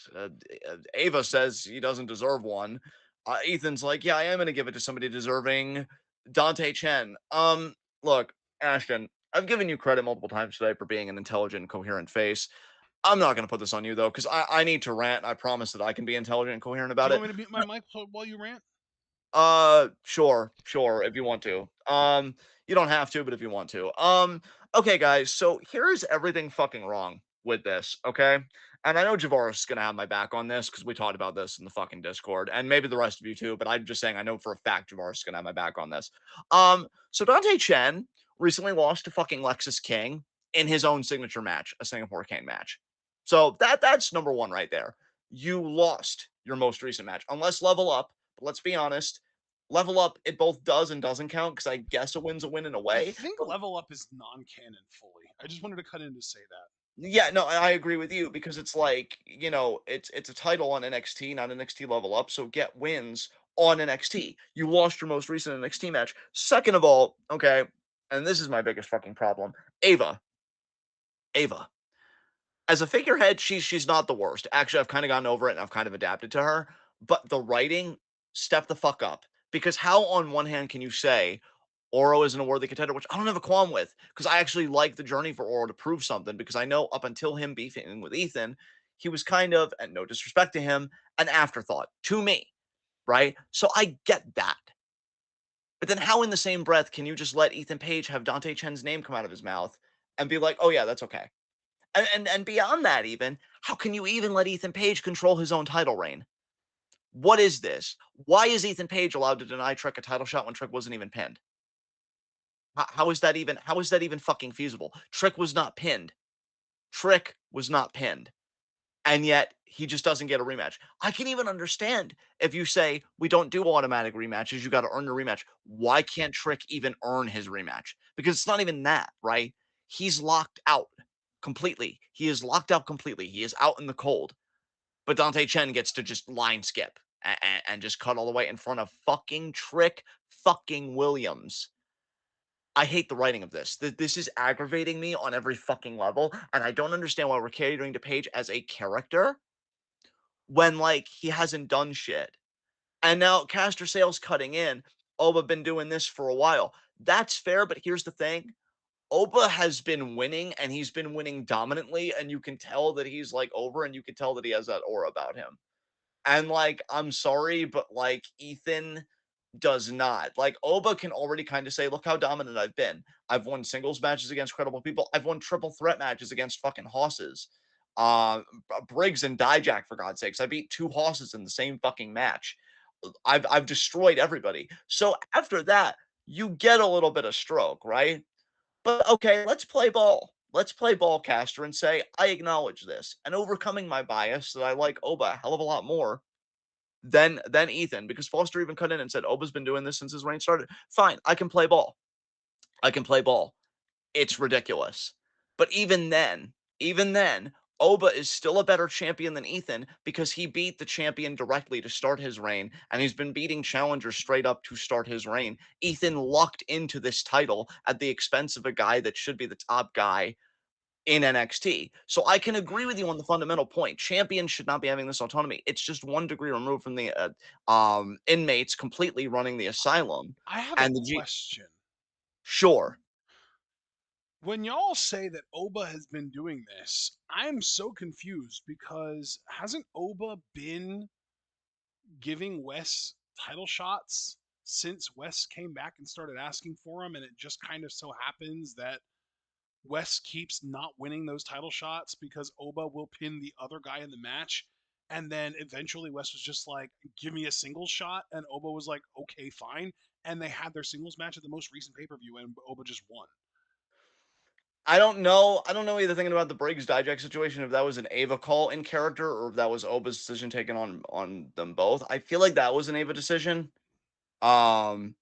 Ava says he doesn't deserve one. Ethan's like, yeah, I am gonna give it to somebody deserving. Dante Chen. Look, Ashton, I've given you credit multiple times today for being an intelligent, coherent face. I'm not gonna put this on you though, because I need to rant. I promise that I can be intelligent and coherent Do about you it. want me to mute my mic while you rant? Sure, sure, if you want to. You don't have to, but if you want to. Okay, guys, so here's everything fucking wrong with this, okay? And I know Javaris is gonna have my back on this because we talked about this in the fucking Discord, and maybe the rest of you too, but I'm just saying I know for a fact Javaris is gonna have my back on this. So Dante Chen recently lost to fucking Lexus King in his own signature match, a Singapore Cane match. So that's number one right there. You lost your most recent match, unless level up. But let's be honest, level up, it both does and doesn't count because I guess a win's a win in a I way. think But Level Up is non-canon fully. I just wanted to cut in to say that. yeah, no, I agree with you because it's like, it's a title on NXT, not NXT level up. So get wins on NXT. You lost your most recent NXT match. Second of all, okay, and this is my biggest fucking problem. Ava. Ava. As a figurehead, she's not the worst. Actually, I've kind of gotten over it and I've kind of adapted to her. But the writing, step the fuck up. Because how on one hand can you say Oro isn't a worthy contender, which I don't have a qualm with, because I actually like the journey for Oro to prove something. Because I know up until him beefing with Ethan, he was kind of, and no disrespect to him, an afterthought to me, right? So I get that. But then how in the same breath can you just let Ethan Page have Dante Chen's name come out of his mouth and be like, oh yeah, that's okay? And beyond that, even, how can you even let Ethan Page control his own title reign? What is this? Why is Ethan Page allowed to deny Trick a title shot when Trick wasn't even pinned? How is that even fucking feasible? Trick was not pinned. Trick was not pinned. And yet he just doesn't get a rematch. I can even understand if you say we don't do automatic rematches, you got to earn your rematch. Why can't Trick even earn his rematch? Because it's not even that, right? He's locked out completely. He is locked out completely. He is out in the cold. But Dante Chen gets to just line skip and just cut all the way in front of fucking Trick fucking Williams. I hate the writing of this. This is aggravating me on every fucking level, and I don't understand why we're catering to Page as a character when like he hasn't done shit. And now caster sales cutting in. Oba been doing this for a while. That's fair, but here's the thing. Oba has been winning and he's been winning dominantly, and you can tell that he's like over and you can tell that he has that aura about him. And like, I'm sorry, but like Ethan does not. Like Oba can already kind of say, look how dominant I've been. I've won singles matches against credible people. I've won triple threat matches against fucking hosses. Uh Briggs and Dijak, for God's sakes. I beat two hosses in the same fucking match. I've destroyed everybody. So after that, you get a little bit of stroke, right? But okay, let's play ball. Let's play ball, caster, and say, I acknowledge this. And overcoming my bias that I like Oba a hell of a lot more than Ethan, because Foster even cut in and said Oba's been doing this since his reign started. Fine, I can play ball. I can play ball. It's ridiculous. But even then, Oba is still a better champion than Ethan because he beat the champion directly to start his reign, and he's been beating challengers straight up to start his reign. Ethan lucked into this title at the expense of a guy that should be the top guy in NXT. So I can agree with you on the fundamental point. Champions should not be having this autonomy. It's just one degree removed from the inmates completely running the asylum. I have a And the G, question. sure, When y'all say that Oba has been doing this, I'm so confused because hasn't Oba been giving Wes title shots since Wes came back and started asking for them? And it just kind of so happens that Wes keeps not winning those title shots because Oba will pin the other guy in the match. And then eventually Wes was just like, give me a singles shot. And Oba was like, okay, fine. And they had their singles match at the most recent pay per view, and Oba just won. I don't know. I don't know either thinking about the Briggs Dijak situation, if that was an Ava call in character or if that was Oba's decision taken on them both. I feel like that was an Ava decision. Um,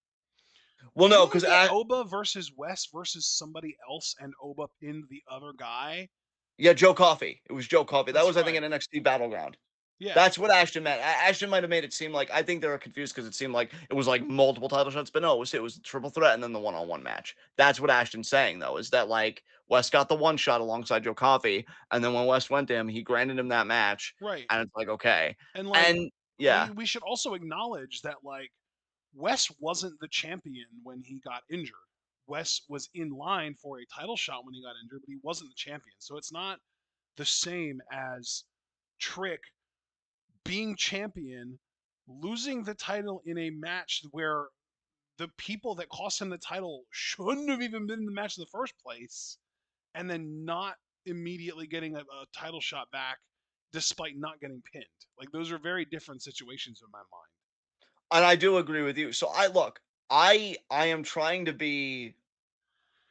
well, no, Didn't we because get Oba versus Wes versus somebody else, and Oba pinned the other guy? yeah, Joe Coffey. It was Joe Coffey. That That's was, I think, right. an NXT Battleground. Yeah. That's what Ashton meant. Ashton might have made it seem like I think they were confused because it seemed like it was like multiple title shots, but no, it was a triple threat and then the one-on-one match. That's what Ashton's saying though, is that like Wes got the one shot alongside Joe Coffey, and then when Wes went to him, he granted him that match, Right. and it's like okay, And like and we yeah, we should also acknowledge that like Wes wasn't the champion when he got injured. Wes was in line for a title shot when he got injured, but he wasn't the champion. So it's not the same as Trick being champion, losing the title in a match where the people that cost him the title shouldn't have even been in the match in the first place, and then not immediately getting a title shot back despite not getting pinned. Like those are very different situations in my mind. and I do agree with you. So I look, I am trying to be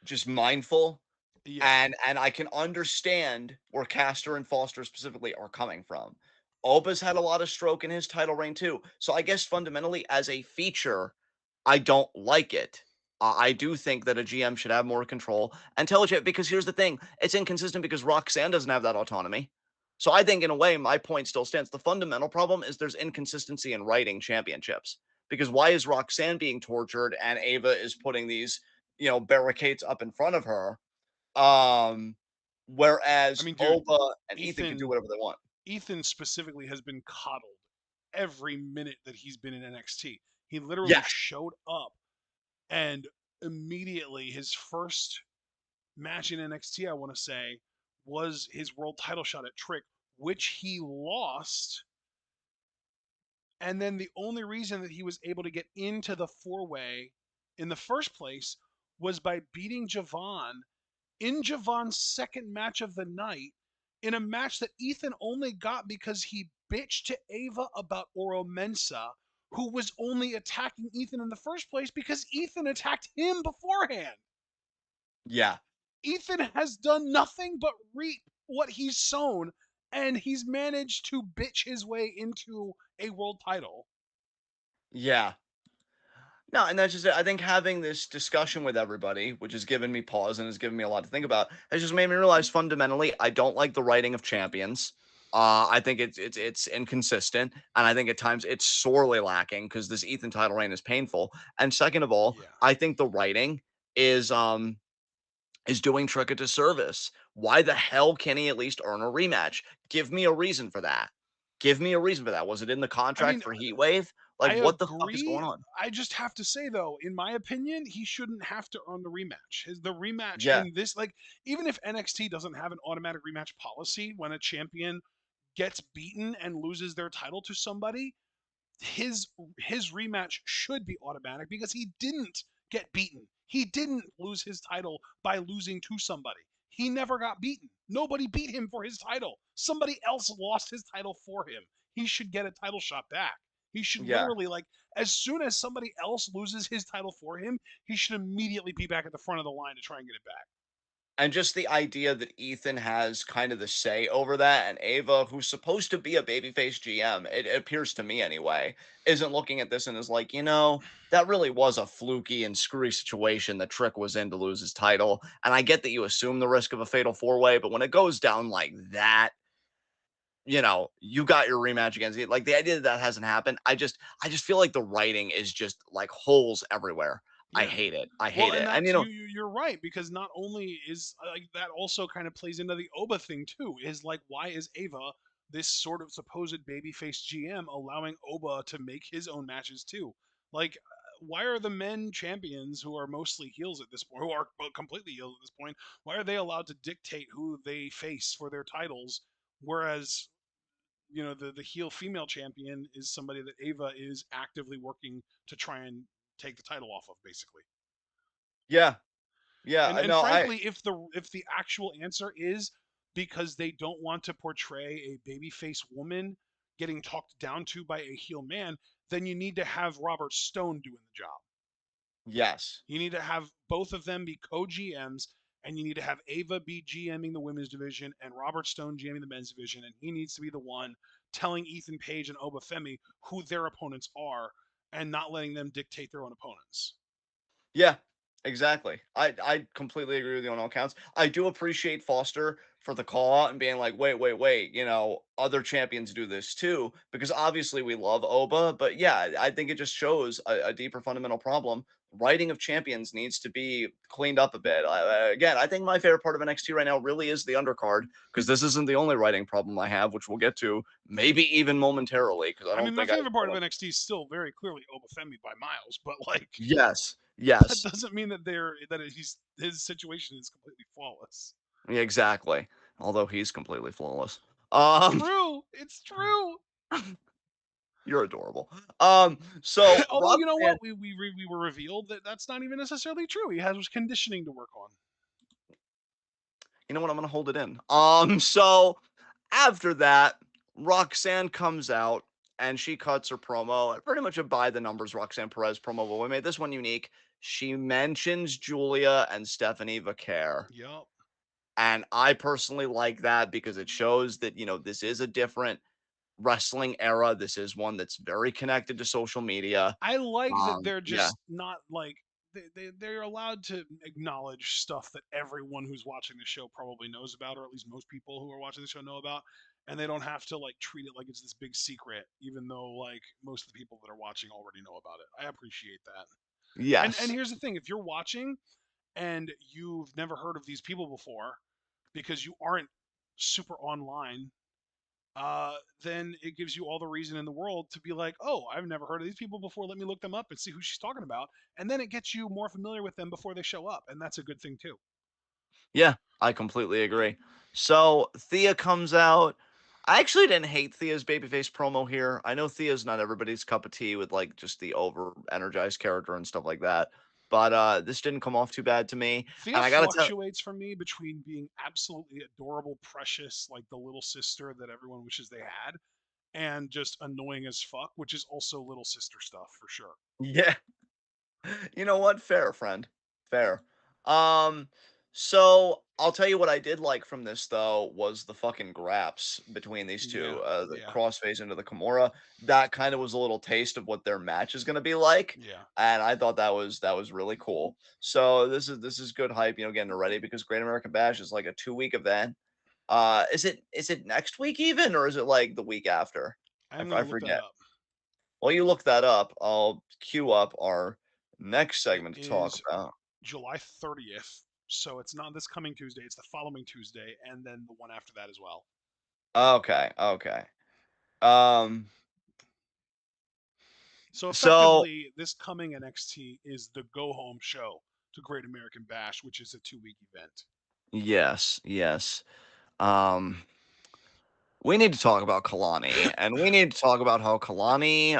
just mindful. Yeah. And I can understand where Castor and Foster specifically are coming from. Oba's had a lot of stroke in his title reign too. So I guess fundamentally as a feature, I don't like it. I do think that a GM should have more control and tell it because here's the thing, it's inconsistent because Roxanne doesn't have that autonomy. So I think in a way my point still stands. The fundamental problem is there's inconsistency in writing championships. Because why is Roxanne being tortured and Ava is putting these, barricades up in front of her? Um, I whereas mean, dude, Oba and Ethan can do Ethan whatever they want. Ethan specifically has been coddled every minute that he's been in NXT. He literally Yes. showed up and immediately his first match in NXT, I want to say, was his world title shot at Trick, which he lost. And then the only reason that he was able to get into the four-way in the first place was by beating Javon in Javon's second match of the night in a match that Ethan only got because he bitched to Ava about Oro Mensa, who was only attacking Ethan in the first place because Ethan attacked him beforehand. Yeah. Ethan has done nothing but reap what he's sown, and he's managed to bitch his way into a world title. Yeah. No, and that's just it. I think having this discussion with everybody, which has given me pause and has given me a lot to think about, has just made me realize fundamentally I don't like the writing of champions. I think it's inconsistent, and I think at times it's sorely lacking because this Ethan title reign is painful. And second of all, Yeah. I think the writing is doing Trick a disservice. Why the hell can he at least earn a rematch? Give me a reason for that. Give me a reason for that. Was it in the I contract mean, for Heatwave? Like, I what the fuck is agree. going on? I just have to say though, in my opinion, he shouldn't have to earn the rematch. The rematch Yeah, in this, like, even if NXT doesn't have an automatic rematch policy when a champion gets beaten and loses their title to somebody, his his rematch should be automatic because he didn't get beaten. He didn't lose his title by losing to somebody. He never got beaten. Nobody beat him for his title. Somebody else lost his title for him. He should get a title shot back. He should yeah. literally like as soon as somebody else loses his title for him, he should immediately be back at the front of the line to try and get it back. And just the idea that Ethan has kind of the say over that, and Ava, who's supposed to be a babyface GM, it appears to me anyway, isn't looking at this and is like, that really was a fluky and screwy situation that Trick was in to lose his title. And I get that you assume the risk of a fatal four way, but when it goes down like that, you got your rematch against it. Like the idea that that hasn't happened, I just feel like the writing is just like holes everywhere. I Yeah. hate it. I Well, hate and it. And that's you're right, because not only is like that also kind of plays into the Oba thing too. Is like, why is Ava, this sort of supposed babyface GM, allowing Oba to make his own matches too? Like, why are the men champions, who are mostly heels at this point, who are completely heels at this point, why are they allowed to dictate who they face for their titles? Whereas, the heel female champion is somebody that Ava is actively working to try and take the title off of, basically. yeah, yeah, And no, I frankly, if the actual answer is because they don't want to portray a babyface woman getting talked down to by a heel man, then you need to have Robert Stone doing the job. yes. You need to have both of them be co-GMs, and you need to have Ava be GMing the women's division and Robert Stone GMing the men's division, and he needs to be the one telling Ethan Page and Obafemi who their opponents are, and not letting them dictate their own opponents. Yeah, exactly. I completely agree with you on all counts. I do appreciate Foster for the call out and being like, wait, wait, wait, other champions do this too, because obviously we love Oba, but yeah, I think it just shows a deeper fundamental problem. Writing of champions needs to be cleaned up a bit. Again, I think my favorite part of NXT right now really is the undercard, because this isn't the only writing problem I have, which we'll get to maybe even momentarily, because I I don't mean, my think I. favorite part of NXT is still very clearly Obafemi by miles, but like, Yes, that yes. doesn't mean that his situation is completely flawless. Yeah, exactly. Although he's completely flawless. It's Um, true. It's true. you're adorable. So Although, you know Roxanne, what, we were revealed that that's not even necessarily true. He has conditioning to work on. you know what? I'm gonna hold it in. So after that, Roxanne comes out and she cuts her promo, pretty much a by the numbers Roxanne Perez promo, but we made this one unique. She mentions Julia and Stephanie Vaquer. Yup. And I personally like that because it shows that, this is a different wrestling era. This is one that's very connected to social media. I like that they're Yeah. just not like they're allowed to acknowledge stuff that everyone who's watching the show probably knows about, or at least most people who are watching the show know about, and they don't have to like treat it like it's this big secret, even though like most of the people that are watching already know about it. I appreciate that. And Yes. here's the thing: if you're watching and you've never heard of these people before because you aren't super online, then it gives you all the reason in the world to be like, oh, I've never heard of these people before. Let me look them up and see who she's talking about. And then it gets you more familiar with them before they show up. And that's a good thing too. Yeah, I completely agree. So Thea comes out. I actually didn't hate Thea's babyface promo here. I know Thea's not everybody's cup of tea with like just the over energized character and stuff like that. But this didn't come off too bad to me. Thea And I gotta tell fluctuates for me between being absolutely adorable, precious, like the little sister that everyone wishes they had, and just annoying as fuck, which is also little sister stuff for sure. yeah. You know what? Fair, friend. Fair. Um, so I'll tell you what I did like from this though was the fucking graps between these two. Yeah, The yeah, crossface into the Kimura. That kind of was a little taste of what their match is gonna be like. yeah. And I thought that was really cool. So this is good hype, getting ready because Great American Bash is like a 2 week event. Is it next week even, or is it like the week after? I, I'm I gonna look that forget. up. While you look that up, I'll queue up our next It segment to talk is about. July 30th. So it's not this coming Tuesday, it's the following Tuesday, and then the one after that as well. Okay, okay. Um, So so effectively, this coming NXT is the go home show to Great American Bash, which is a 2 week event. yes, yes. Um, we need to talk about Kalani, and we need to talk about how Kalani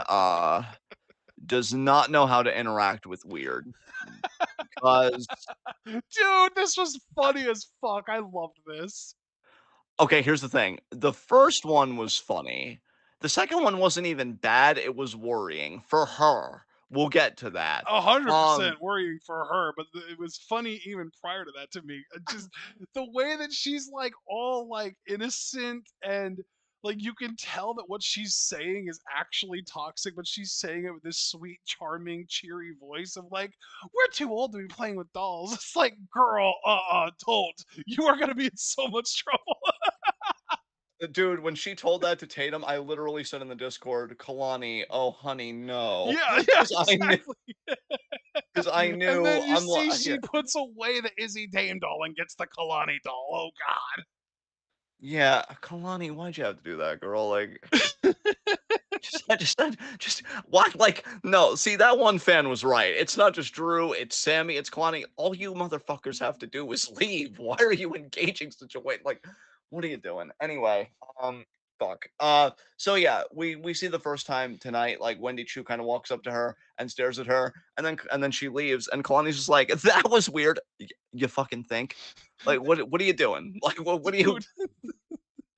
does not know how to interact with weird. Because Dude, this was funny as fuck. I loved this. okay, here's the thing. The first one was funny. The second one wasn't even bad. It was worrying for her. We'll get to that. A hundred Um, percent worrying for her, but it was funny even prior to that to me. Just the way that she's like all like innocent, and like you can tell that what she's saying is actually toxic, but she's saying it with this sweet, charming, cheery voice of like, "We're too old to be playing with dolls." It's like, girl, don't. You are gonna be in so much trouble. Dude, when she told that to Tatum, I literally said in the Discord, "Kalani, oh honey, no," Yeah, yeah, because I knew, exactly. because I And knew then you I'm see like, yeah, she puts away the Izzy Dame doll and gets the Kalani doll. Oh yeah, Kalani, why'd you have to do that, girl? Like, God. just why? Like, no. See, that one fan was right. It's not just Drew. It's Sammy. It's Kalani. All you motherfuckers have to do is leave. Why are you engaging such a way? Like, what are you doing? Anyway, fuck. So yeah, we see the first time tonight. Like Wendy Chu kind of walks up to her and stares at her, and then she leaves, and Kalani's just like, that was weird. You fucking think? Like, what are you doing? Like, what are you?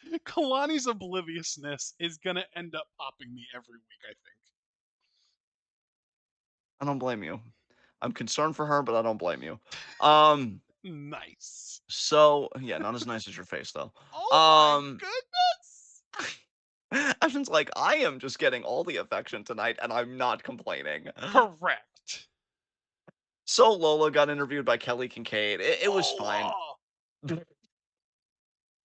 Dude, Kalani's obliviousness is gonna end up popping me every week, I I don't blame you. I'm concerned for her, but I don't blame you. Um. think. Nice. So yeah, not as nice as your face though. Oh my Um, goodness. Ashton's like, I am just getting all the affection tonight, and I'm not complaining. Correct. So Lola got interviewed by Kelly Kincaid. It was fine. Lola.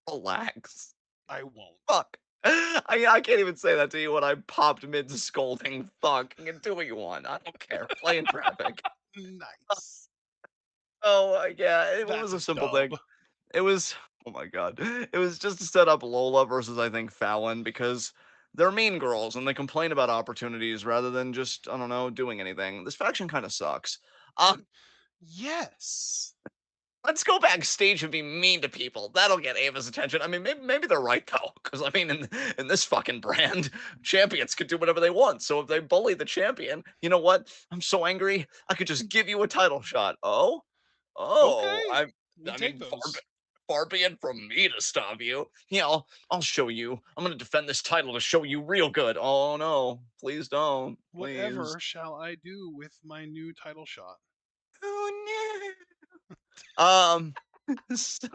Relax. I won't. Fuck. I can't even say that to you when I popped mid scolding. Fuck. You can do what you want. I don't care. Play in traffic. Nice. Oh yeah, it That's was a a simple dub. thing. It was oh my god. It was just to set up Lola versus I think Fallon because they're mean girls and they complain about opportunities rather than just I don't know doing anything. This faction kind of sucks. Uh, Yes. let's go backstage and be mean to people. That'll get Ava's attention. I mean, maybe they're right though, because I mean, in this fucking brand, champions can do whatever they want. So if they bully the champion, you know what? I'm so angry. I could just give you a title shot. Oh, oh, Okay. We I take mean, those. far be it from me to stop you. Yeah, I'll show you. I'm gonna defend this title to show you real good. Oh no, please don't, please. Whatever shall I do with my new title shot? Oh no. So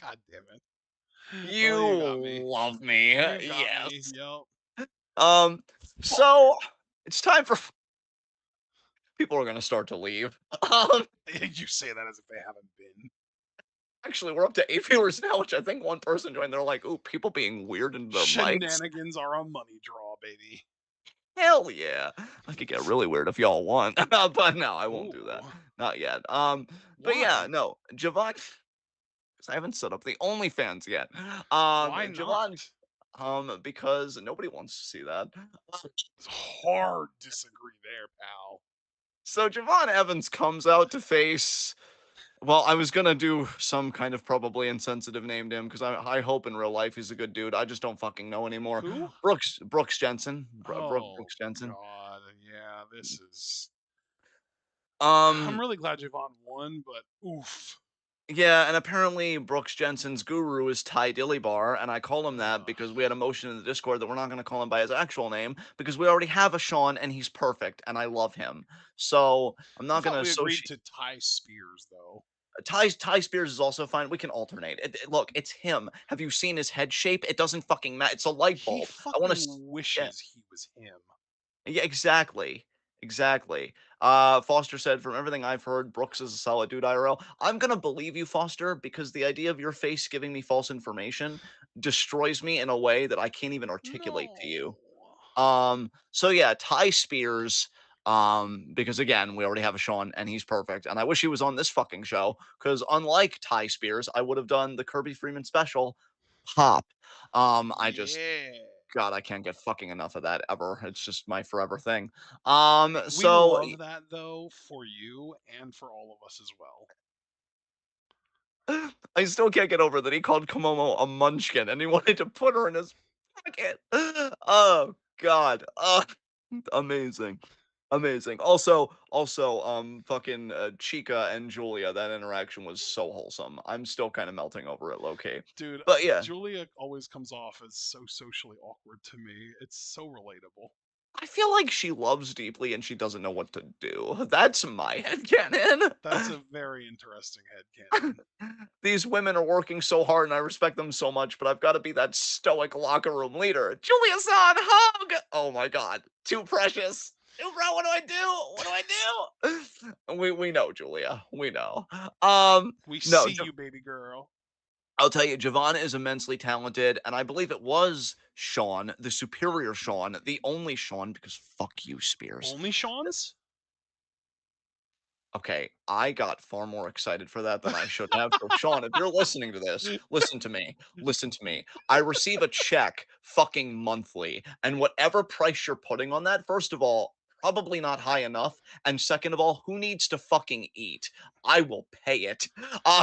God damn it. Oh, you you got me. love me, You got me. yes. Yep. Um, Fuck. so it's time for people are gonna start to leave. Um, You say that as if they haven't been. actually, we're up to 8 viewers now, which I think one person joined. They're like, "Ooh, people being weird into their mics." Shenanigans are a money draw, baby. Hell yeah. I could get really weird if y'all want. But no, I won't do that. Ooh. Not yet. But yeah, Why? no. Javon, 'cause I haven't set up the OnlyFans yet. Why Javon, not? because nobody wants to see that. It's hard disagree there, pal. So Javon Evans comes out to face. Well, I was gonna do some kind of probably insensitive name to him because I hope in real life he's a good dude. I just don't fucking know anymore. Who? Brooks Jensen. Oh Brooks Jensen. God. Yeah, this is I'm Um really glad Javon won, but oof. Yeah, and apparently Brooks Jensen's guru is Ty Dillybar, and I call him that Ugh. because we had a motion in the Discord that we're not going to call him by his actual name because we already have a Sean and he's perfect and I love him. So I'm I not going to thought we agreed associate. to Ty Spears though. Ty Spears is also fine. We can alternate. Look, it's him. Have you seen his head shape? It doesn't fucking matter. It's a light He bulb. I want to. fucking Yeah, wishes he was him. yeah, exactly. Exactly. Foster said, from everything I've heard, Brooks is a solid dude IRL. I'm gonna believe you, Foster, because the idea of your face giving me false information destroys me in a way that I can't even articulate to No. you. So yeah, Ty Spears, because again, we already have a Sean and he's perfect. And I wish he was on this fucking show, because unlike Ty Spears, I would have done the Kirby Freeman special pop. I just Yeah. God, I can't get fucking enough of that ever. It's just my forever thing. We So love that though for you and for all of us as well. I still can't get over that he called Komomo a munchkin and he wanted to put her in his pocket. Oh God. Amazing. Amazing. Also, fucking Chica and Julia, that interaction was so wholesome. I'm still kind of melting over it, low key. Dude, But yeah, Julia always comes off as so socially awkward to me. It's so relatable. I feel like she loves deeply and she doesn't know what to do. That's my headcanon. That's a very interesting headcanon. These women are working so hard and I respect them so much, but I've got to be that stoic locker room leader. Julia-san, hug! Oh my god, too precious. Bro, what do I do? What do I do? We know, Julia. We know. We No, see you, baby girl. I'll tell you, Javon is immensely talented, and I believe it was Sean, the superior Sean, the only Sean, because fuck you, Spears. Only Sean's? Okay, I got far more excited for that than I should have. So, Sean, if you're listening to this, listen to me. Listen to me. I receive a check fucking monthly, and whatever price you're putting on that, first of all, probably not high enough. And second of all, who needs to fucking eat? I will pay it.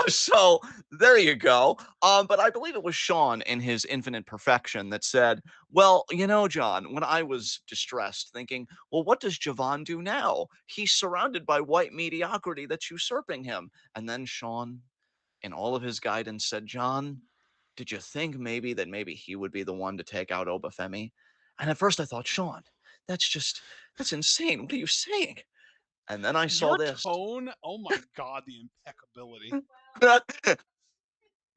So there you go. But I believe it was Sean in his infinite perfection that said, well, you know, John, when I was distressed, thinking, well, what does Javon do now? He's surrounded by white mediocrity that's usurping him. And then Sean, in all of his guidance, said, John, did you think maybe he would be the one to take out Obafemi? And at first I thought, Sean, that's insane. What are you saying? And then I saw Your this. tone, oh my god, the impeccability. And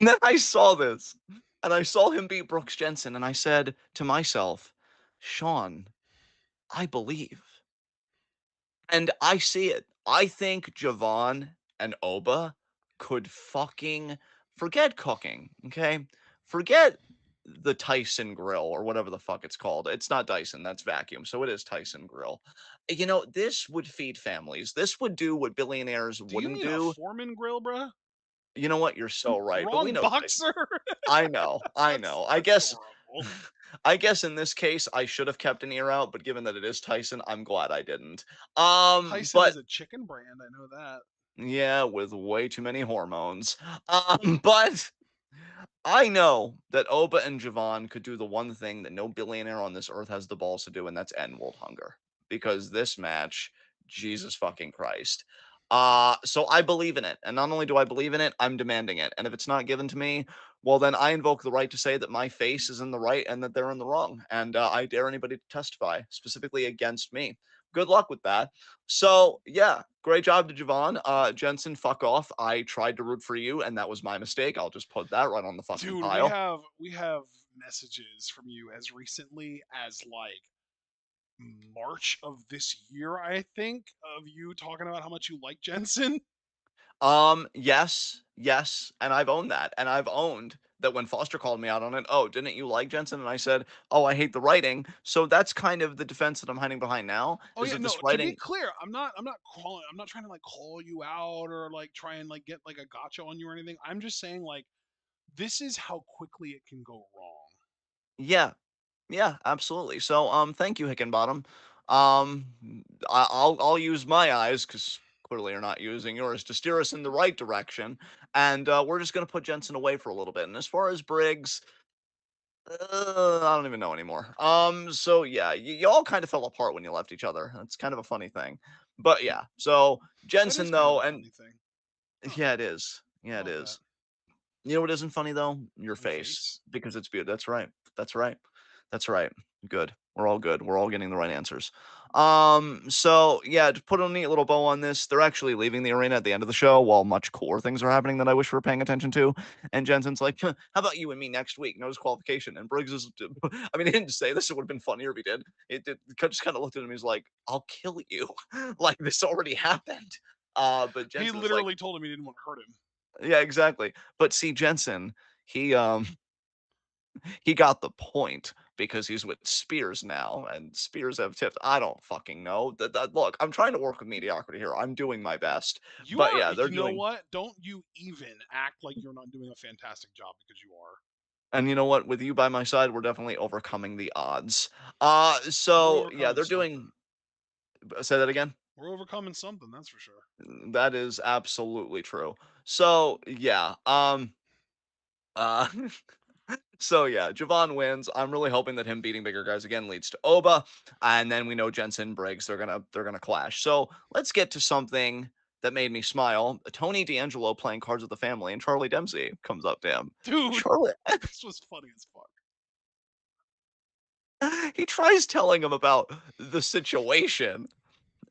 then I saw this. And I saw him beat Brooks Jensen. And I said to myself, Sean, I believe. And I see it. I think Javon and Oba could fucking forget cooking, okay? Forget the Tyson grill or whatever the fuck it's called. It's not Dyson, that's vacuum. So it is Tyson grill. You know, this would feed families. This would do what billionaires Do you wouldn't mean a do. Foreman grill, bruh? You know what? You're so right. But we Wrong know Tyson. boxer. I know. I that's know. that's adorable. I guess in this case I should have kept an ear out, but given that it is Tyson, I'm glad I didn't. Tyson But is a chicken brand, I know that. yeah, with way too many hormones. But I know that Oba and Javon could do the one thing that no billionaire on this earth has the balls to do, and that's end world hunger. Because this match, Jesus fucking Christ. So I believe in it. And not only do I believe in it, I'm demanding it. And if it's not given to me, well, then I invoke the right to say that my face is in the right and that they're in the wrong. And I dare anybody to testify, specifically against me. Good luck with that. So, yeah, great job to Javon. Jensen, fuck off. I tried to root for you, and that was my mistake. I'll just put that right on the fucking Dude, we pile. have we have messages from you as recently as like March of this year, I think, of you talking about how much you like Jensen. Yes, yes, and I've owned that, and I've owned that when Foster called me out on it. Oh, didn't you like Jensen? And I said, oh, I hate the writing. So that's kind of the defense that I'm hiding behind now. Oh Is yeah, that no, this to be writing? clear, I'm not trying to like call you out or like try and like get like a gotcha on you or anything. I'm just saying like this is how quickly it can go wrong. Yeah, yeah, absolutely. So, thank you, Hickenbottom. I'll use my eyes because clearly you're not using yours to steer us in the right direction, and we're just gonna put Jensen away for a little bit. And as far as Briggs, I don't even know anymore. So yeah, y'all kind of fell apart when you left each other. That's kind of a funny thing. But yeah, so That is Jensen kind of though, a and funny thing. Huh, yeah, it is. how Yeah, it about that? is. You know what isn't funny though? Your My face, face? because it's beautiful. That's right. That's right. That's right. Good. We're all good. We're all getting the right answers. So yeah, to put a neat little bow on this, they're actually leaving the arena at the end of the show while much cooler things are happening that I wish we were paying attention to. And Jensen's like, "Huh, how about you and me next week? No disqualification." And Briggs is, I mean, he didn't say this. It would have been funnier if he did. It did, just kind of looked at him. He's like, I'll kill you. Like this already happened. But He Jensen is like, literally told him he didn't want to hurt him. yeah, exactly. But see, Jensen, he he got the point because he's with Spears now, and Spears have tips. I don't fucking know. Look, I'm trying to work with mediocrity here. I'm doing my best. You But are, yeah, they're you know doing. what? Don't you even act like you're not doing a fantastic job because you are. And you know what? With you by my side, we're definitely overcoming the odds. We're So yeah, overcoming they're something. doing. Say that again. We're overcoming something, that's for sure. That is absolutely true. So yeah, uh, So yeah, Javon wins. I'm really hoping that him beating bigger guys again leads to Oba, and then we know Jensen Briggs they're gonna clash. So let's get to something that made me smile. Tony D'Angelo playing Cards with the Family, and Charlie Dempsey comes up to him. Dude, Charlie, this was funny as fuck. he tries telling him about the situation,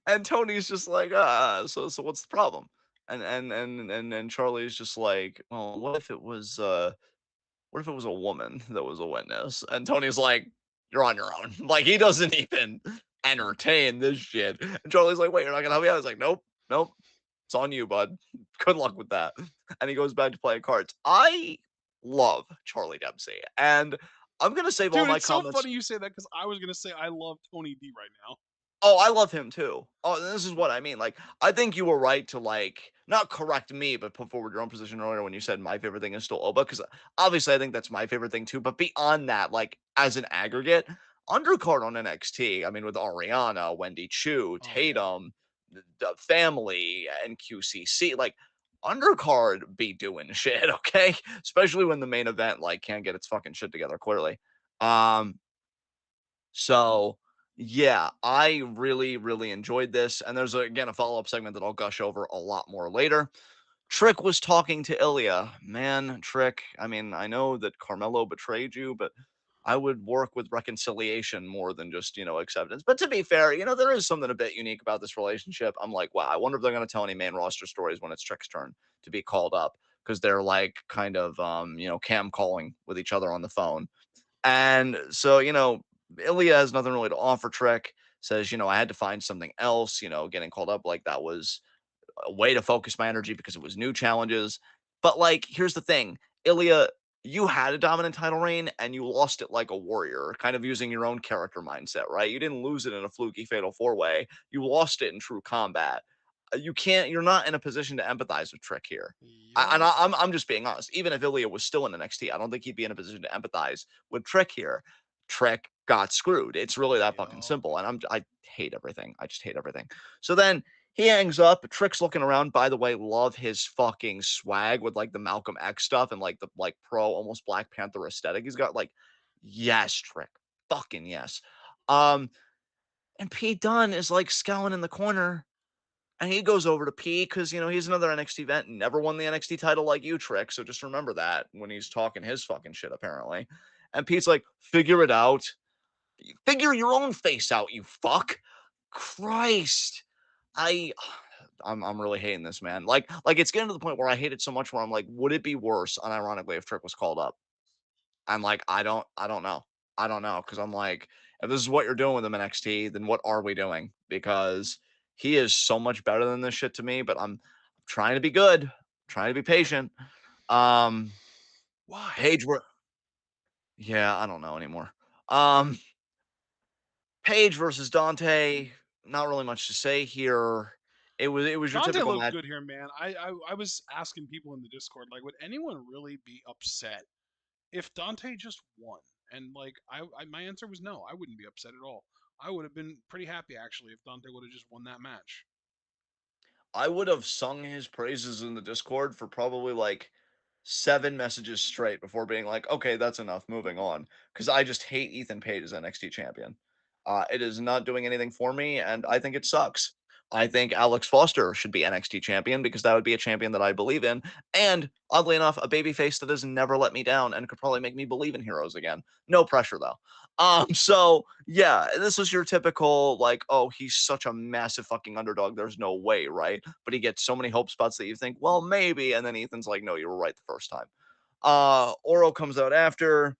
and Tony's just like, so what's the problem? And Charlie's just like, well, what if it was a woman that was a witness? And Tony's like, you're on your own. Like, he doesn't even entertain this shit. And Charlie's like, wait, you're not going to help me out? I was like, nope, nope. It's on you, bud. Good luck with that. And he goes back to playing cards. love Charlie Dempsey. And I'm gonna save all Dude, my it's so comments. funny you say that because I was gonna say I love Tony D right now. Oh, I love him too. Oh, this is what I mean. Like, I think you were right to like not correct me, but put forward your own position earlier when you said my favorite thing is still Oba, because obviously I think that's my favorite thing too. But beyond that, like as an aggregate, undercard on NXT, I mean, with Ariana, Wendy Chu, Oh yeah. Tatum, the family, and QCC, like undercard be doing shit, okay? Especially when the main event like can't get its fucking shit together, clearly. Um, so, yeah, I really, really enjoyed this. And there's, again, a follow up segment that I'll gush over a lot more later. Trick was talking to Ilya. Man, Trick, I mean, I know that Carmelo betrayed you, but I would work with reconciliation more than just, acceptance. But to be fair, there is something a bit unique about this relationship. I'm like, wow, I wonder if they're going to tell any main roster stories when it's Trick's turn to be called up because they're like kind of, cam calling with each other on the phone. And so, Ilya has nothing really to offer Trick. Says, I had to find something else, getting called up like that was a way to focus my energy because it was new challenges. But like, here's the thing, Ilya, you had a dominant title reign and you lost it like a warrior, kind of using your own character mindset, right? You didn't lose it in a fluky fatal four way. You lost it in true combat. You can't. You're not in a position to empathize with Trick here. And Yep. I'm just being honest. Even if Ilya was still in NXT, I don't think he'd be in a position to empathize with Trick here. Trick got screwed. It's really that fucking Yep. simple. And I hate everything. I just hate everything. So then he hangs up. Trick's looking around. By the way, love his fucking swag with like the Malcolm X stuff and like the like pro almost Black Panther aesthetic. He's got like, yes, Trick, fucking yes. Um, and Pete Dunne is like scowling in the corner, and he goes over to Pete because he's another NXT vet, never won the NXT title like you, Trick. So just remember that when he's talking his fucking shit, apparently. And Pete's like, figure it out. Figure your own face out, you fuck. Christ. I I'm really hating this, man. Like it's getting to the point where I hate it so much where I'm like, would it be worse, unironically, if Trick was called up? I'm like, I don't know. I don't know. Cause I'm like, if this is what you're doing with him in NXT, then what are we doing? Because he is so much better than this shit to me, but I'm trying to be good, trying to be patient. Um Why? Paige were yeah, I don't know anymore. Um Paige versus Dante, not really much to say here. It was your Dante typical looked match. good here, man. I was asking people in the Discord, like, would anyone really be upset if Dante just won? And like, my answer was no. I wouldn't be upset at all. I would have been pretty happy actually if Dante would have just won that match. I would have sung his praises in the Discord for probably like 7 messages straight before being like, "Okay, that's enough, moving on." Because I just hate Ethan Page as NXT champion. It is not doing anything for me, and I think it sucks. I think Alex Foster should be NXT champion because that would be a champion that I believe in, and oddly enough, a babyface that has never let me down and could probably make me believe in heroes again. No pressure though. So yeah, this was your typical like, oh, he's such a massive fucking underdog. There's no way, right? But he gets so many hope spots that you think, well, maybe, and then Ethan's like, no, you were right the first time. Oro comes out after,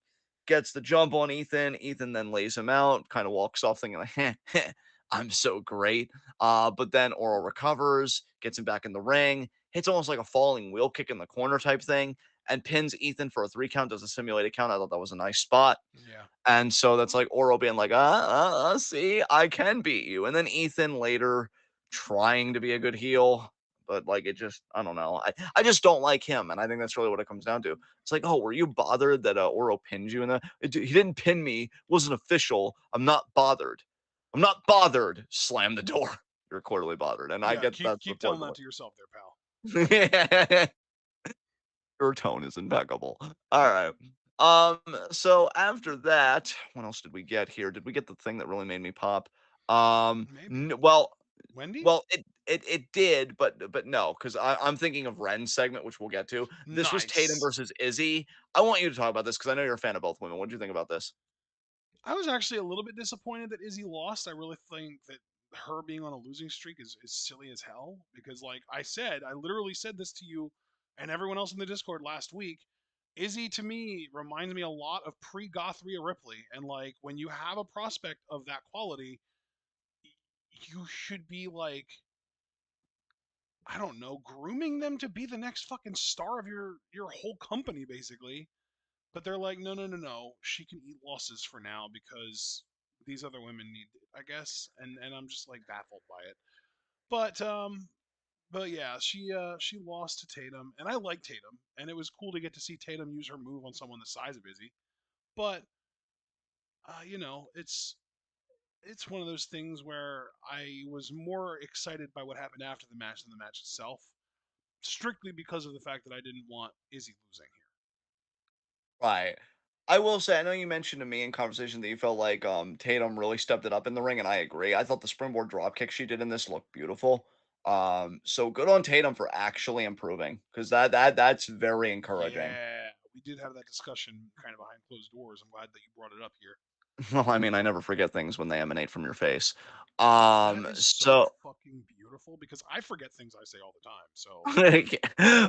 gets the jump on Ethan. Ethan then lays him out, kind of walks off thinking like, heh, heh, I'm so great. But then Oro recovers, gets him back in the ring, hits almost like a falling wheel kick in the corner type thing, and pins Ethan for a 3 count, does a simulated count. I thought that was a nice spot. Yeah. And so that's like Oro being like, see, I can beat you. And then Ethan later trying to be a good heel, but like it just, I don't know. I just don't like him. And I think that's really what it comes down to. It's like, oh, were you bothered that Oro pinned you in the? He didn't pin me, wasn't official. I'm not bothered. I'm not bothered. Slam the door. You're quarterly bothered. And I Yeah. get Keep that's the keep telling that point. to yourself there, pal. Your tone is impeccable. All right. Um, so after that, what else did we get here? Did we get the thing that really made me pop? Maybe. Well, Wendy? it did, but no, because I'm thinking of Ren's segment, which we'll get to. This was Tatum Nice. versus Izzy. I want you to talk about this because I know you're a fan of both women. What do you think about this? I was actually a little bit disappointed that Izzy lost. I really think that her being on a losing streak is silly as hell because, like I said, I literally said this to you and everyone else in the Discord last week. Izzy to me reminds me a lot of pre Goth Rhea Ripley. And like when you have a prospect of that quality, you should be like I don't know, grooming them to be the next fucking star of your whole company, basically. But they're like, no, no, no, no. She can eat losses for now because these other women need it, I guess. And I'm just like baffled by it. But yeah, she lost to Tatum, and I like Tatum, and it was cool to get to see Tatum use her move on someone the size of Izzy. But it's one of those things where I was more excited by what happened after the match than the match itself, strictly because of the fact that I didn't want Izzy losing here. Right. I will say, I know you mentioned to me in conversation that you felt like Tatum really stepped it up in the ring, and I agree. I thought the springboard drop kick she did in this looked beautiful. So good on Tatum for actually improving, because that's very encouraging. Yeah, we did have that discussion kind of behind closed doors. I'm glad that you brought it up here. Well, I mean, I never forget things when they emanate from your face. That is so So fucking beautiful because I forget things I say all the time. So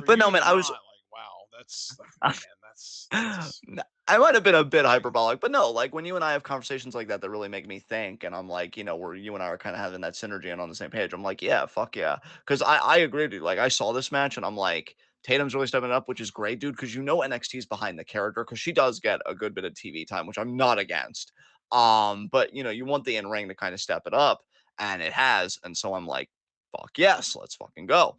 for but you no, to man, I was not like, wow, that's man, that's I might have been a bit hyperbolic, but no, like when you and I have conversations like that really make me think, and I'm like, where you and I are kind of having that synergy and on the same page. I'm like, yeah, fuck yeah, because I agree with you. Like I saw this match, and I'm like, Tatum's really stepping up, which is great, dude. Because NXT's behind the character, because she does get a good bit of TV time, which I'm not against. But you want the in ring to kind of step it up, and it has, and so I'm like, fuck yes, let's fucking go.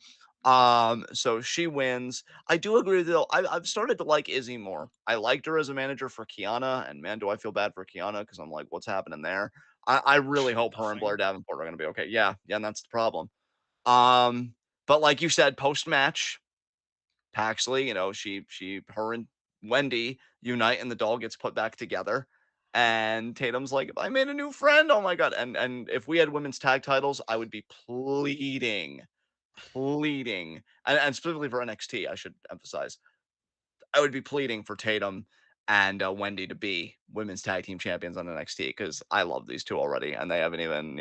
So she wins. I do agree though. I've started to like Izzy more. I liked her as a manager for Kiana, and man, do I feel bad for Kiana because I'm like, what's happening there? I really hope her and Blair nothing. Davenport are gonna be okay. Yeah, yeah, and that's the problem. Um, but like you said, post match, Paxley, her and Wendy unite, and the doll gets put back together. And Tatum's like, I made a new friend. Oh my god! And if we had women's tag titles, I would be pleading, and specifically for NXT, I should emphasize, I would be pleading for Tatum and Wendy to be women's tag team champions on NXT because I love these two already, and they haven't even,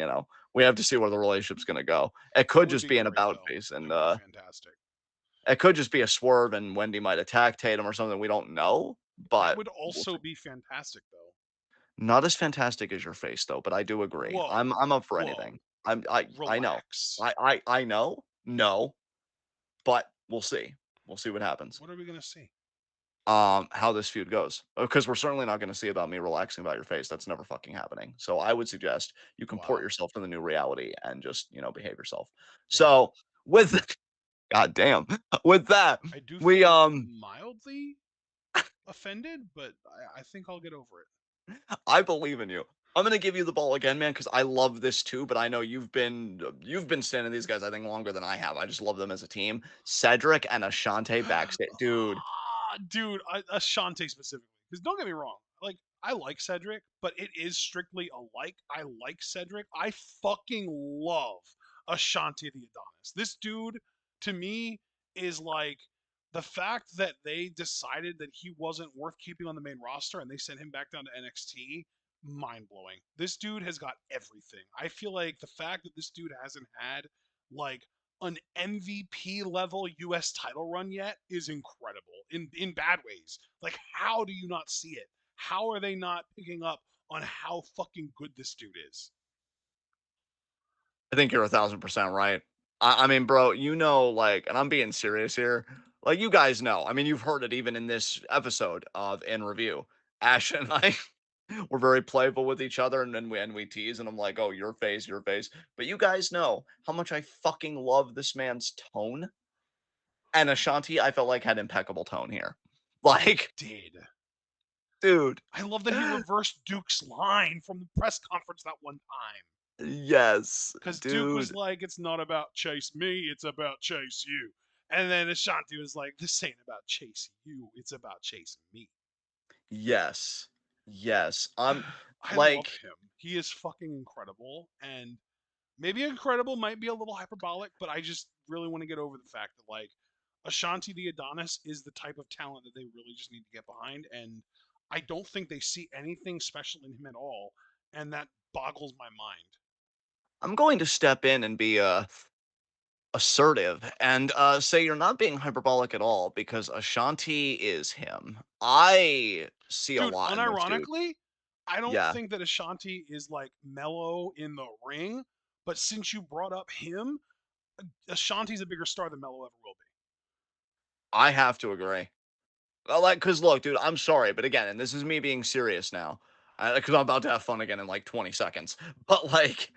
we have to see where the relationship's gonna go. It It could would just be be an great about though. face, and It would be fantastic. it could just be a swerve, and Wendy might attack Tatum or something we don't know, That but would we'll see. also be fantastic though. Not as fantastic as your face though, but I do agree. Whoa, I'm up for whoa, anything. I know. relax. I know. No, but we'll see. We'll see what happens. What are we gonna see? How this feud goes. Because we're certainly not going to see about me relaxing about your face. That's never fucking happening. So I would suggest you comport Wow. yourself to the new reality and just, behave yourself. Damn. So with god damn, with that, I do we feel mildly offended, but I think I'll get over it. I believe in you. I'm gonna give you the ball again, man, because I love this too. But I know you've been standing these guys, I think, longer than I have. I just love them as a team. Cedric and Ashante backstage, dude. Dude, Ashante specifically. Because don't get me wrong, like I like Cedric, but it is strictly a like. I like Cedric. I fucking love Ashante the Adonis. This dude, to me, is like the fact that they decided that he wasn't worth keeping on the main roster and they sent him back down to NXT. Mind blowing. This dude has got everything. I feel like the fact that this dude hasn't had like an MVP level US title run yet is incredible in bad ways. Like, how do you not see it? How are they not picking up on how fucking good this dude is? I think you're 1,000% right. I mean, bro, like, and I'm being serious here. Like, you guys know. I mean, you've heard it even in this episode of In Review. Ash and I, we're very playful with each other, and then we tease, and I'm like, oh, your face, your face. But you guys know how much I fucking love this man's tone. And Ashanti, I felt like had impeccable tone here. It Like, did. dude, I love that he reversed Duke's line from the press conference that one time. yes, Because Duke was dude, like, it's not about chase me, it's about chase you. And then Ashanti was like, this ain't about chasing you, it's about chasing me. yes, yes. I'm I love like, him. He is fucking incredible. And maybe incredible might be a little hyperbolic, but I just really want to get over the fact that like Ashanti the Adonis is the type of talent that they really just need to get behind, and I don't think they see anything special in him at all, and that boggles my mind. I'm going to step in and be assertive and say you're not being hyperbolic at all because Ashanti is him. I see a Dude, lot in this dude. unironically, I don't Yeah, think that Ashanti is like mellow in the ring, but since you brought up him, Ashanti's a bigger star than Melo ever will be. I have to agree. Like, cause look, dude, I'm sorry, but again, and this is me being serious now, because I'm about to have fun again in like 20 seconds. But like,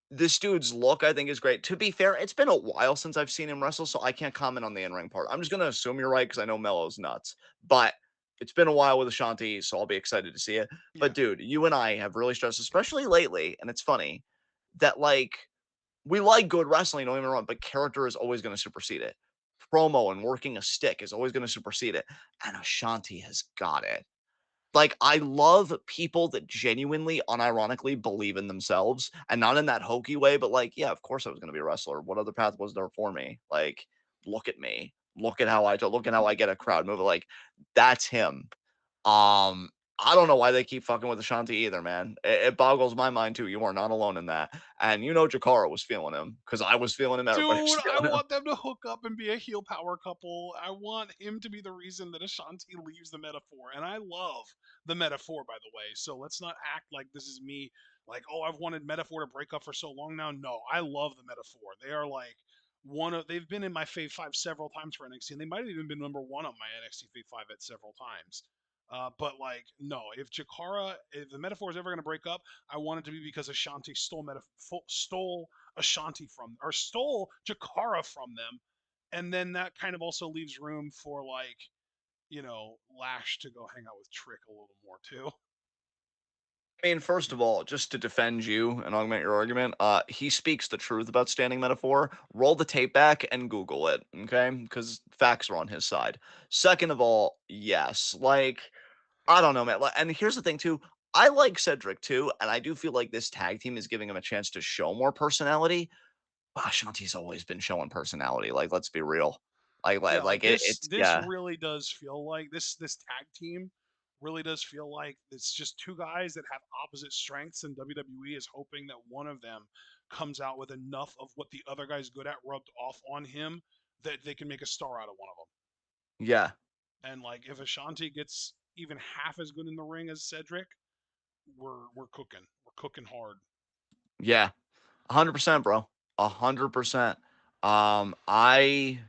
this dude's look, I think, is great. To be fair, it's been a while since I've seen him wrestle, so I can't comment on the in-ring part. I'm just gonna assume you're right because I know Melo's nuts. But it's been a while with Ashanti, so I'll be excited to see it. But Yeah, dude, you and I have really stressed, especially lately, and it's funny that like we like good wrestling, don't get me wrong, but character is always going to supersede it. Promo and working a stick is always going to supersede it. And Ashanti has got it. Like, I love people that genuinely, unironically believe in themselves and not in that hokey way, but like, yeah, of course I was going to be a wrestler. What other path was there for me? Like, look at me. Look at how I get a crowd moving. Like, that's him. Um, I don't know why they keep fucking with Ashanti either, man. It boggles my mind too. You are not alone in that. And you know Jakara was feeling him because I was feeling him. Everybody was dude, I feeling him. want them to hook up and be a heel power couple. I want him to be the reason that Ashanti leaves the metaphor, and I love the metaphor, by the way. So let's not act like this is me, like, oh, I've wanted metaphor to break up for so long now. No, I love the metaphor. They are like they've been in my Fave Five several times for NXT, and they might have even been number one on my NXT Fave Five at several times. But like, no, if the metaphor is ever going to break up, I want it to be because Ashanti stole Ashanti from, or stole Jakara from them, and then that kind of also leaves room for, like, Lash to go hang out with Trick a little more too. I mean, first of all, just to defend you and augment your argument, he speaks the truth about standing metaphor. Roll the tape back and Google it, okay? Because facts are on his side. Second of all, yes, like I don't know, man. And here's the thing too. I like Cedric too, and I do feel like this tag team is giving him a chance to show more personality. But Ashanti's always been showing personality. Like, let's be real. Yeah, like It's this yeah, really does feel like this tag team really does feel like it's just two guys that have opposite strengths, and WWE is hoping that one of them comes out with enough of what the other guy's good at rubbed off on him that they can make a star out of one of them. yeah, And like, if Ashanti gets even half as good in the ring as Cedric, we're cooking. We're cooking hard. yeah. 100%, bro. 100%. Um, I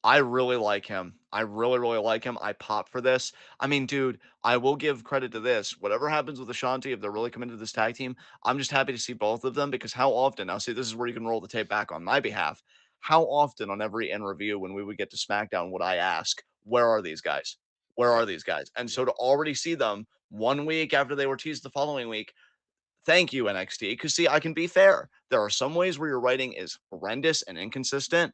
I really like him. I really, really like him. I pop for this. I mean, dude, I will give credit to this. Whatever happens with Ashanti, if they're really committed to this tag team, I'm just happy to see both of them because how often, now see, this is where you can roll the tape back on my behalf. How often on every in review when we would get to SmackDown would I ask, where are these guys? Where are Yep. these guys? And so Yep. to already see them 1 week after they were teased the following week, thank you, NXT. Because see, I can be fair. There are some ways where your writing is horrendous and inconsistent.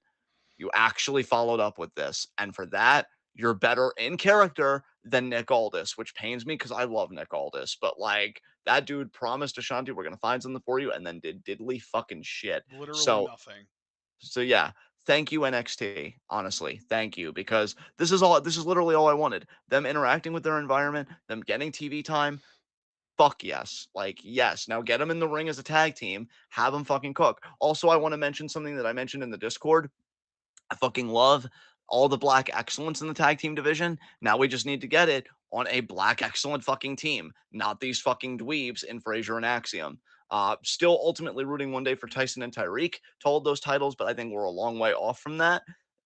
You actually followed up with this. And for that, you're better in character than Nick Aldis, which pains me because I love Nick Aldis. But like that dude promised Ashanti, we're gonna find something for you, and then did diddly fucking shit. Literally So nothing. yeah, thank you, NXT. Honestly, thank you. Because this is literally all I wanted. Them interacting with their environment, them getting TV time. Fuck yes. Like, yes. Now get them in the ring as a tag team, have them fucking cook. Also, I want to mention something that I mentioned in the Discord. I fucking love all the black excellence in the tag team division. Now we just need to get it on a black excellent fucking team, not these fucking dweebs in Frazier and Axiom. Still ultimately rooting one day for Tyson and Tyreek to hold those titles, but I think we're a long way off from that.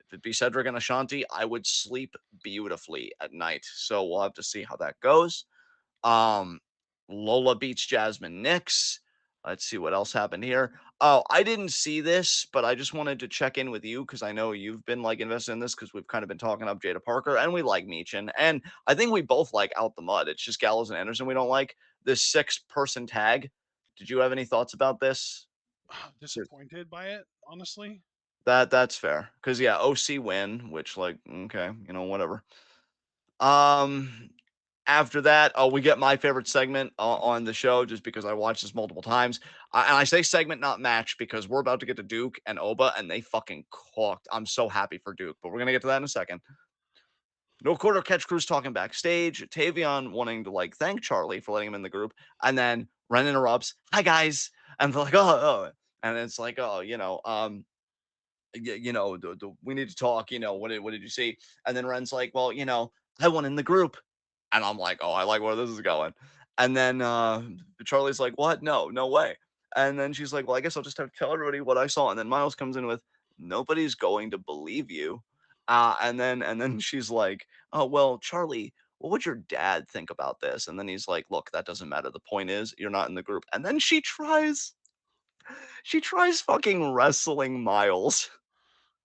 If it be Cedric and Ashanti, I would sleep beautifully at night. So we'll have to see how that goes. Um, Lola beats Jasmine Nix. Let's see what else happened here. Oh, I didn't see this, but I just wanted to check in with you because I know you've been like invested in this because we've kind of been talking up Jada Parker and we like Meechin. And I think we both like Out the Mud. It's just Gallows and Anderson we don't like. This 6-person tag. Did you have any thoughts about this? Disappointed by it, honestly. That's fair. Because yeah, OC win, which like, okay, whatever. Um, After that, oh, we get my favorite segment on the show just because I watched this multiple times. And I say segment, not match, because we're about to get to Duke and Oba, and they fucking cooked. I'm so happy for Duke, but we're gonna get to that in a second. No quarter catch crews talking backstage. Tavion wanting to like thank Charlie for letting him in the group, and then Ren interrupts. Hi guys, and they're like, oh, and it's like, oh, we need to talk. What did you see? And then Ren's like, well, I won in the group. And I'm like, oh, I like where this is going. And then Charlie's like, what? No, no way. And then she's like, well, I guess I'll just have to tell everybody what I saw. And then Miles comes in with, Nobody's going to believe you. And then she's like, "Oh, well, Charlie, what would your dad think about this?" And then he's like, "Look, that doesn't matter. The point is, you're not in the group." And then she tries fucking wrestling Miles.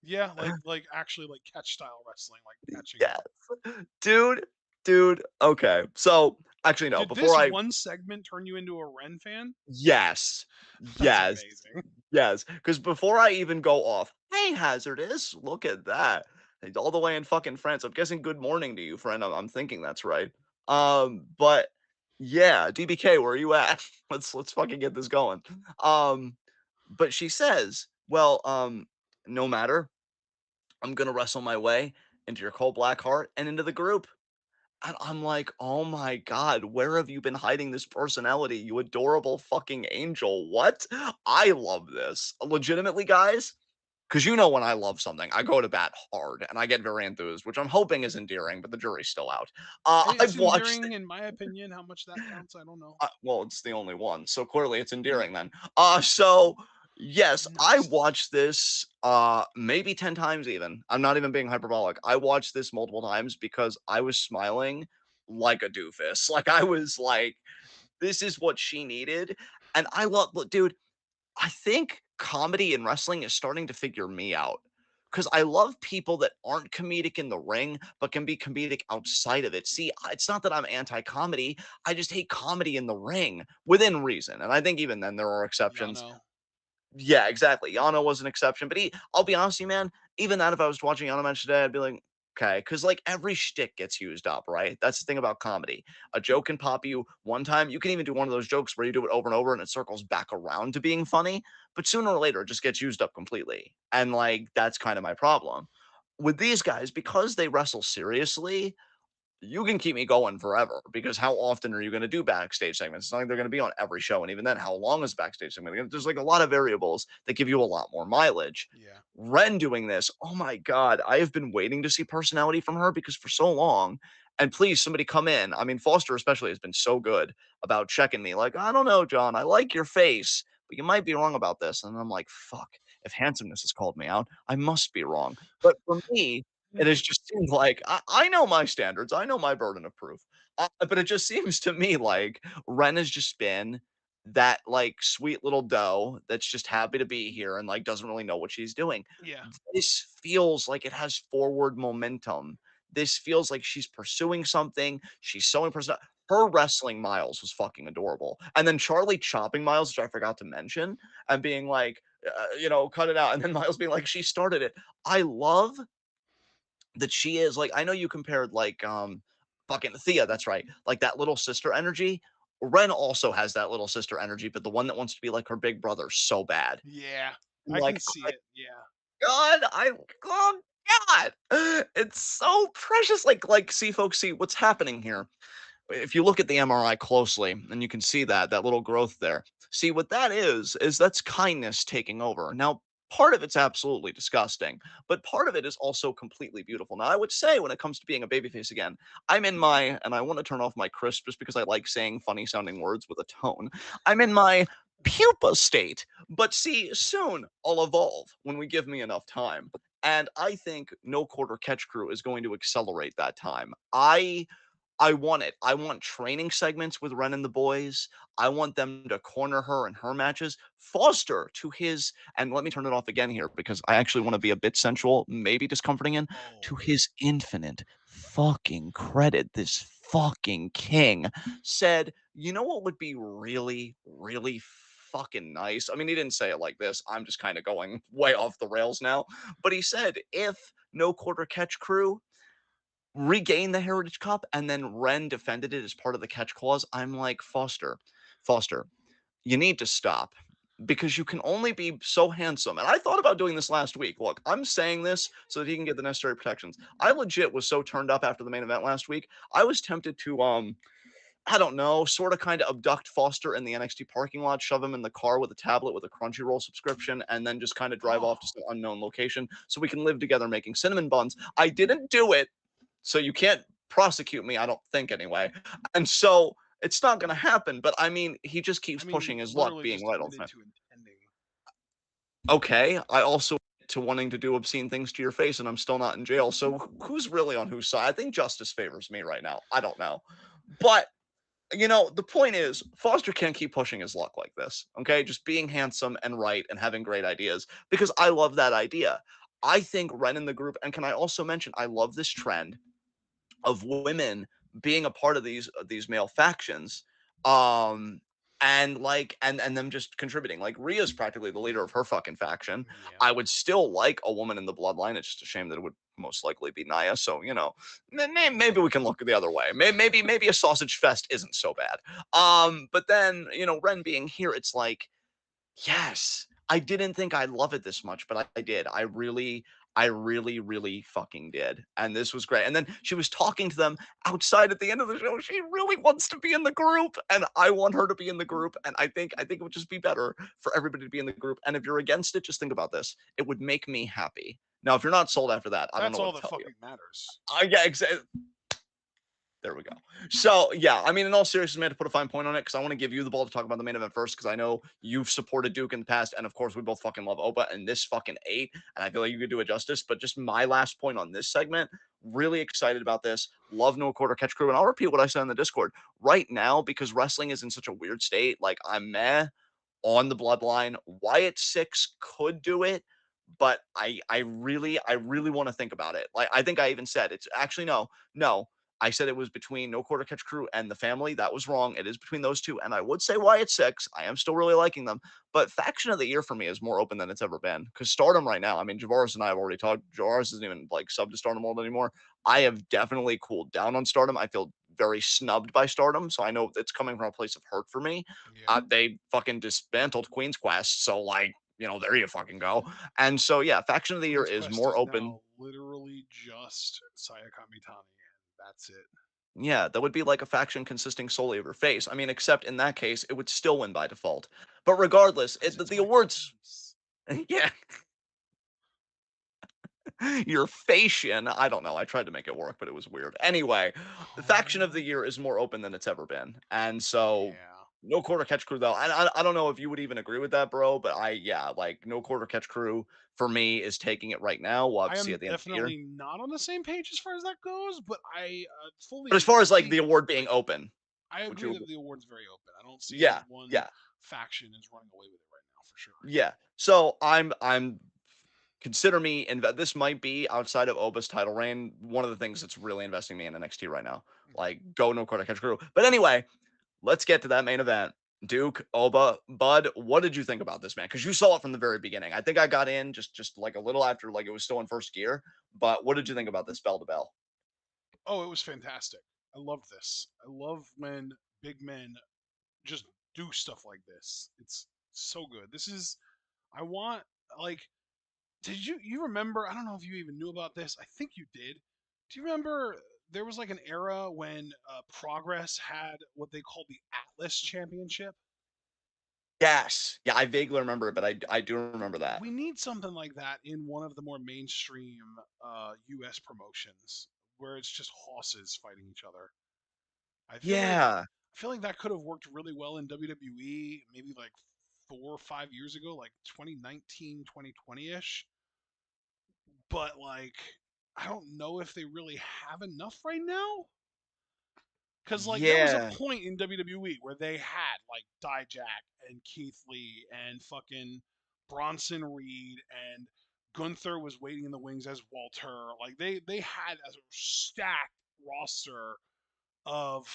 Yeah, like actually like catch style wrestling, like catching Yes. him. Dude, dude. Okay. So, actually, no, Did before this I one segment turn you into a Ren fan? yes. That's Yes. amazing. Yes. Because before I even go off, "Hey, Hazardous, look at that." He's all the way in fucking France. I'm guessing good morning to you, friend. I'm thinking that's right. But yeah, DBK, where are you at? Let's fucking get this going. But she says, "Well, no matter, I'm gonna wrestle my way into your cold black heart and into the group." And I'm like, "Oh my god, where have you been hiding this personality, you adorable fucking angel? What?" I love this. Legitimately, guys, because you know when I love something, I go to bat hard and I get very enthused, which I'm hoping is endearing, but the jury's still out. It's I've watched endearing in my opinion. How much that counts, I don't know. well, it's the only one, so clearly it's endearing then. So yes, I Nice. watched this maybe 10 times even. I'm not even being hyperbolic. I watched this multiple times because I was smiling like a doofus. Like I was like, this is what she needed. And I love look, dude, I think comedy in wrestling is starting to figure me out. Because I love people that aren't comedic in the ring, but can be comedic outside of it. See, it's not that I'm anti comedy. I just hate comedy in the ring within reason. And I think even then there are exceptions. Yano. Yeah, exactly. Yano was an exception, but I'll be honest with you, man, even that if I was watching Yano match today, I'd be like, okay, because like every shtick gets used up, right? That's the thing about comedy. A joke can pop you one time. You can even do one of those jokes where you do it over and over and it circles back around to being funny, but sooner or later it just gets used up completely. And like that's kind of my problem. With these guys, because they wrestle seriously, you can keep me going forever because how often are you going to do backstage segments? It's not like they're going to be on every show. And even then, how long is backstage segment? There's like a lot of variables that give you a lot more mileage. Yeah. Ren doing this, oh my God, I have been waiting to see personality from her because for so long, and please, somebody come in. I mean, Foster especially has been so good about checking me. Like, I don't know, John, I like your face, but you might be wrong about this. And I'm like, fuck, if handsomeness has called me out, I must be wrong. But for me, it has just seemed like I know my standards. I know my burden of proof. But it just seems to me like Ren has just been that like sweet little doe that's just happy to be here and like doesn't really know what she's doing. Yeah. This feels like it has forward momentum. This feels like she's pursuing something. She's so impressed. Her wrestling Miles was fucking adorable. And then Charlie chopping Miles, which I forgot to mention, and being like, cut it out. And then Miles being like, she started it. I love that she is like I know you compared like fucking Thea, that's right. Like that little sister energy. Ren also has that little sister energy, but the one that wants to be like her big brother so bad. Yeah. I can Like, see oh it. Yeah. God, oh God, it's so precious. Like, see, folks, see what's happening here if you look at the MRI closely, and you can see that little growth there. See what that is that's kindness taking over. Now, part of it's absolutely disgusting, but part of it is also completely beautiful. Now, I would say when it comes to being a babyface again, I'm in my, and I want to turn off my crisp just because I like saying funny sounding words with a tone. I'm in my pupa state, but see, soon I'll evolve when we give me enough time. And I think No Quarter Catch Crew is going to accelerate that time. I want it. I want training segments with Ren and the boys. I want them to corner her in her matches. Foster to his, and let me turn it off again here because I actually want to be a bit sensual, maybe discomforting in, to Oh. his infinite fucking credit. This fucking king said, you know what would be really, really fucking nice? I mean, he didn't say it like this. I'm just kind of going way off the rails now. But he said, if No Quarter Catch Crew regained the Heritage Cup, and then Ren defended it as part of the catch clause. I'm like, Foster, you need to stop because you can only be so handsome. And I thought about doing this last week. Look, I'm saying this so that he can get the necessary protections. I legit was so turned up after the main event last week. I was tempted to I don't know, sort of kind of abduct Foster in the NXT parking lot, shove him in the car with a tablet with a Crunchyroll subscription, and then just kind of drive off to Oh. some unknown location so we can live together making cinnamon buns. I didn't do it so you can't prosecute me, I don't think anyway. And so it's not going to happen. But I mean, he just keeps I mean, pushing his luck literally being just right all the admitted time. to intending. Okay. I also to wanting to do obscene things to your face and I'm still not in jail. So who's really on whose side? I think justice favors me right now. I don't know. But the point is, Foster can't keep pushing his luck like this. Okay, just being handsome and right and having great ideas because I love that idea. I think Ren in the group, and can I also mention, I love this trend of women being a part of these male factions, um and them just contributing. Like Rhea's practically the leader of her fucking faction. Yeah. I would still like a woman in the bloodline. It's just a shame that it would most likely be Naya. So maybe we can look the other way. Maybe a sausage fest isn't so bad. But then Ren being here, it's like, yes, I didn't think I'd love it this much, but I did. I really, really fucking did. And this was great. And then she was talking to them outside at the end of the show. She really wants to be in the group, and I want her to be in the group. And I think it would just be better for everybody to be in the group. And if you're against it, just think about this. It would make me happy. Now, if you're not sold after that, I don't That's know all what that to tell you. fucking matters. Yeah, exactly. There we go. So yeah, I mean, in all seriousness, man, to put a fine point on it, because I want to give you the ball to talk about the main event first, because I know you've supported Duke in the past, and of course, we both fucking love Oba, and this fucking ate, and I feel like you could do it justice. But just my last point on this segment, really excited about this. Love No Quarter Catch Crew, and I'll repeat what I said in the Discord right now because wrestling is in such a weird state. Like I'm meh on the bloodline. Wyatt Six could do it, but I really want to think about it. Like I think I even said it's actually no. I said it was between No Quarter Catch Crew and the family. That was wrong. It is between those two. And I would say Wyatt Six. I am still really liking them. But Faction of the Year for me is more open than it's ever been. Because Stardom right now, I mean, Javaris and I have already talked. Javaris isn't even like sub to Stardom world anymore. I have definitely cooled down on Stardom. I feel very snubbed by Stardom. So I know it's coming from a place of hurt for me. Yeah. They fucking dismantled Queen's Quest. So, like, there you fucking go. And so, yeah, Faction of the Year Queen's is Quest more is open. now literally just Sayaka Mitani, and that's it. Yeah, that would be like a faction consisting solely of her face. I mean, except in that case, it would still win by default. But regardless, Because the, it's the my awards, face. yeah, your fashion. I don't know. I tried to make it work, but it was weird. Anyway, the faction of the Oh, year is more open than it's ever been, and so yeah. no quarter catch crew though. I don't know if you would even agree with that, bro. But yeah, like no quarter catch crew for me is taking it right now. We'll have I to see am at the end of the year. definitely not on the same page as far as that goes, but I But as fully far as like the see. award being open, I would agree you? that the award's very open. I don't see Yeah, one yeah. faction is running away with it right now for sure. Yeah. So I'm consider me this might be outside of Oba's title reign, one of the things that's really investing me in NXT right now. Mhm. Like go no quarter catch crew. But anyway, let's get to that main event. Duke, Oba, Bud, what did you think about this, man? Because you saw it from the very beginning. I think I got in just like a little after, like it was still in first gear. But what did you think about this bell to bell? Oh, it was fantastic. I love this. I love when big men just do stuff like this. It's so good. This is I want like did you remember? I don't know if you even knew about this. I think you did. Do you remember there was like an era when Progress had what they called the Atlas Championship? Yes. Yeah, I vaguely remember it, but I do remember that. We need something like that in one of the more mainstream U.S. promotions where it's just horses fighting each other. I feel like Yeah. that could have worked really well in WWE maybe like 4 or 5 years ago, like 2019, 2020ish. But like I don't know if they really have enough right now. Cause like there was a Yeah. point in WWE where they had like Dijak and Keith Lee and fucking Bronson Reed and Gunther was waiting in the wings as Walter. Like they had a stacked roster of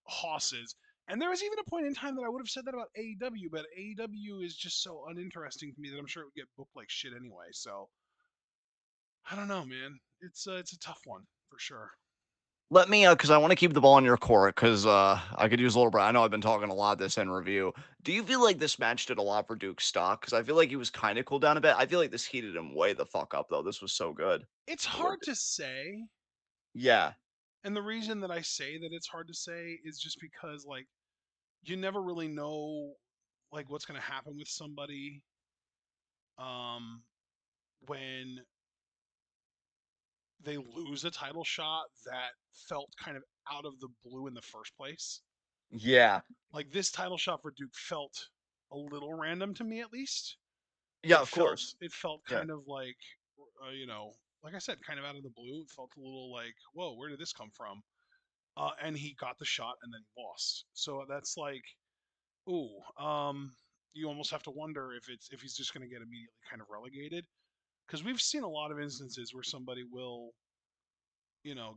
hosses. And there was even a point in time that I would have said that about AEW, but AEW is just so uninteresting to me that I'm sure it would get booked like shit anyway. So I don't know, man. It's a tough one for sure. Let me, because I want to keep the ball in your court, because I could use a little bit. I know I've been talking a lot this in review. Do you feel like this match did a lot for Duke's stock? Because I feel like he was kind of cooled down a bit. I feel like this heated him way the fuck up, though. This was so good. It's The work. hard to say. Yeah. And the reason that I say that it's hard to say is just because like you never really know like what's going to happen with somebody um when they lose a title shot that felt kind of out of the blue in the first place. Yeah. Like this title shot for Duke felt a little random to me at least. Yeah, of course. It felt Yeah. kind of like, you know, like I said, kind of out of the blue. It felt a little like, whoa, where did this come from? And he got the shot and then lost. So that's like, ooh, you almost have to wonder if he's just going to get immediately kind of relegated, because we've seen a lot of instances where somebody will,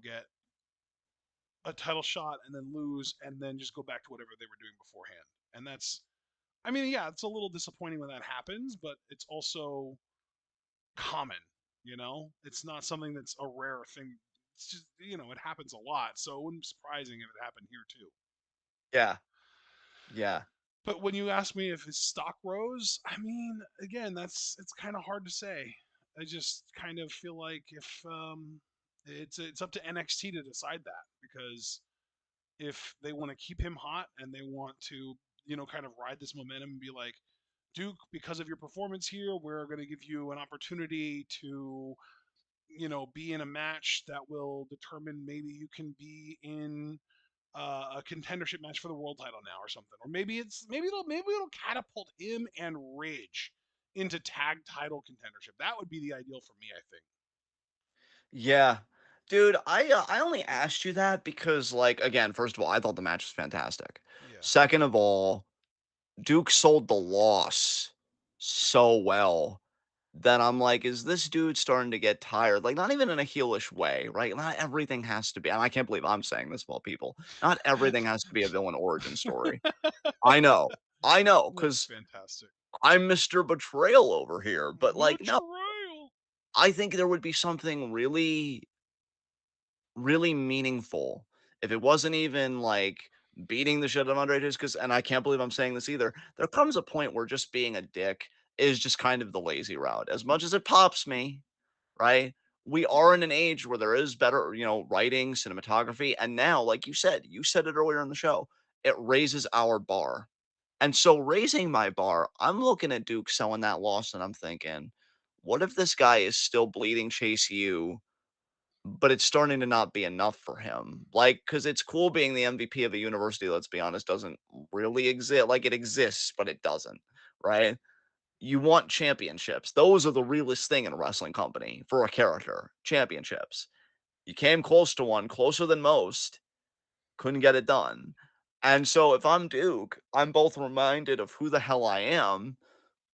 get a title shot and then lose and then just go back to whatever they were doing beforehand. And that's, I mean, yeah, it's a little disappointing when that happens, but it's also common. It's not something that's a rare thing. It's just, it happens a lot. So it wouldn't be surprising if it happened here too. Yeah. Yeah. But when you ask me if his stock rose, I mean, again, it's kind of hard to say. I just kind of feel like if it's up to NXT to decide that, because if they want to keep him hot and they want to, kind of ride this momentum and be like, Duke, because of your performance here, we're going to give you an opportunity to, be in a match that will determine maybe you can be in a contendership match for the world title now or something, or maybe it'll catapult him and Ridge into tag title contendership. That would be the ideal for me, I think. Yeah. Dude, I only asked you that because, like, again, first of all, I thought the match was fantastic. Yeah. Second of all, Duke sold the loss so well that I'm like, is this dude starting to get tired? Like, not even in a heelish way, right? Not everything has to be, and I can't believe I'm saying this of all people. Not everything has to be a villain origin story. I know, That's because fantastic. I'm Mr. Betrayal over here. But like, no, Betrayal. I think there would be something really really meaningful if it wasn't even like beating the shit out of Andre because and I can't believe I'm saying this either. There comes a point where just being a dick is just kind of the lazy route. As much as it pops me, right? We are in an age where there is better, writing, cinematography, and now, like you said it earlier in the show, it raises our bar. And so raising my bar, I'm looking at Duke selling that loss and I'm thinking, what if this guy is still bleeding Chase U but it's starting to not be enough for him. Like, because it's cool being the MVP of a university, let's be honest, doesn't really exist. Like, it exists, but it doesn't, right? You want championships. Those are the realest thing in a wrestling company for a character. Championships. You came close to one, closer than most, couldn't get it done. And so if I'm Duke, I'm both reminded of who the hell I am,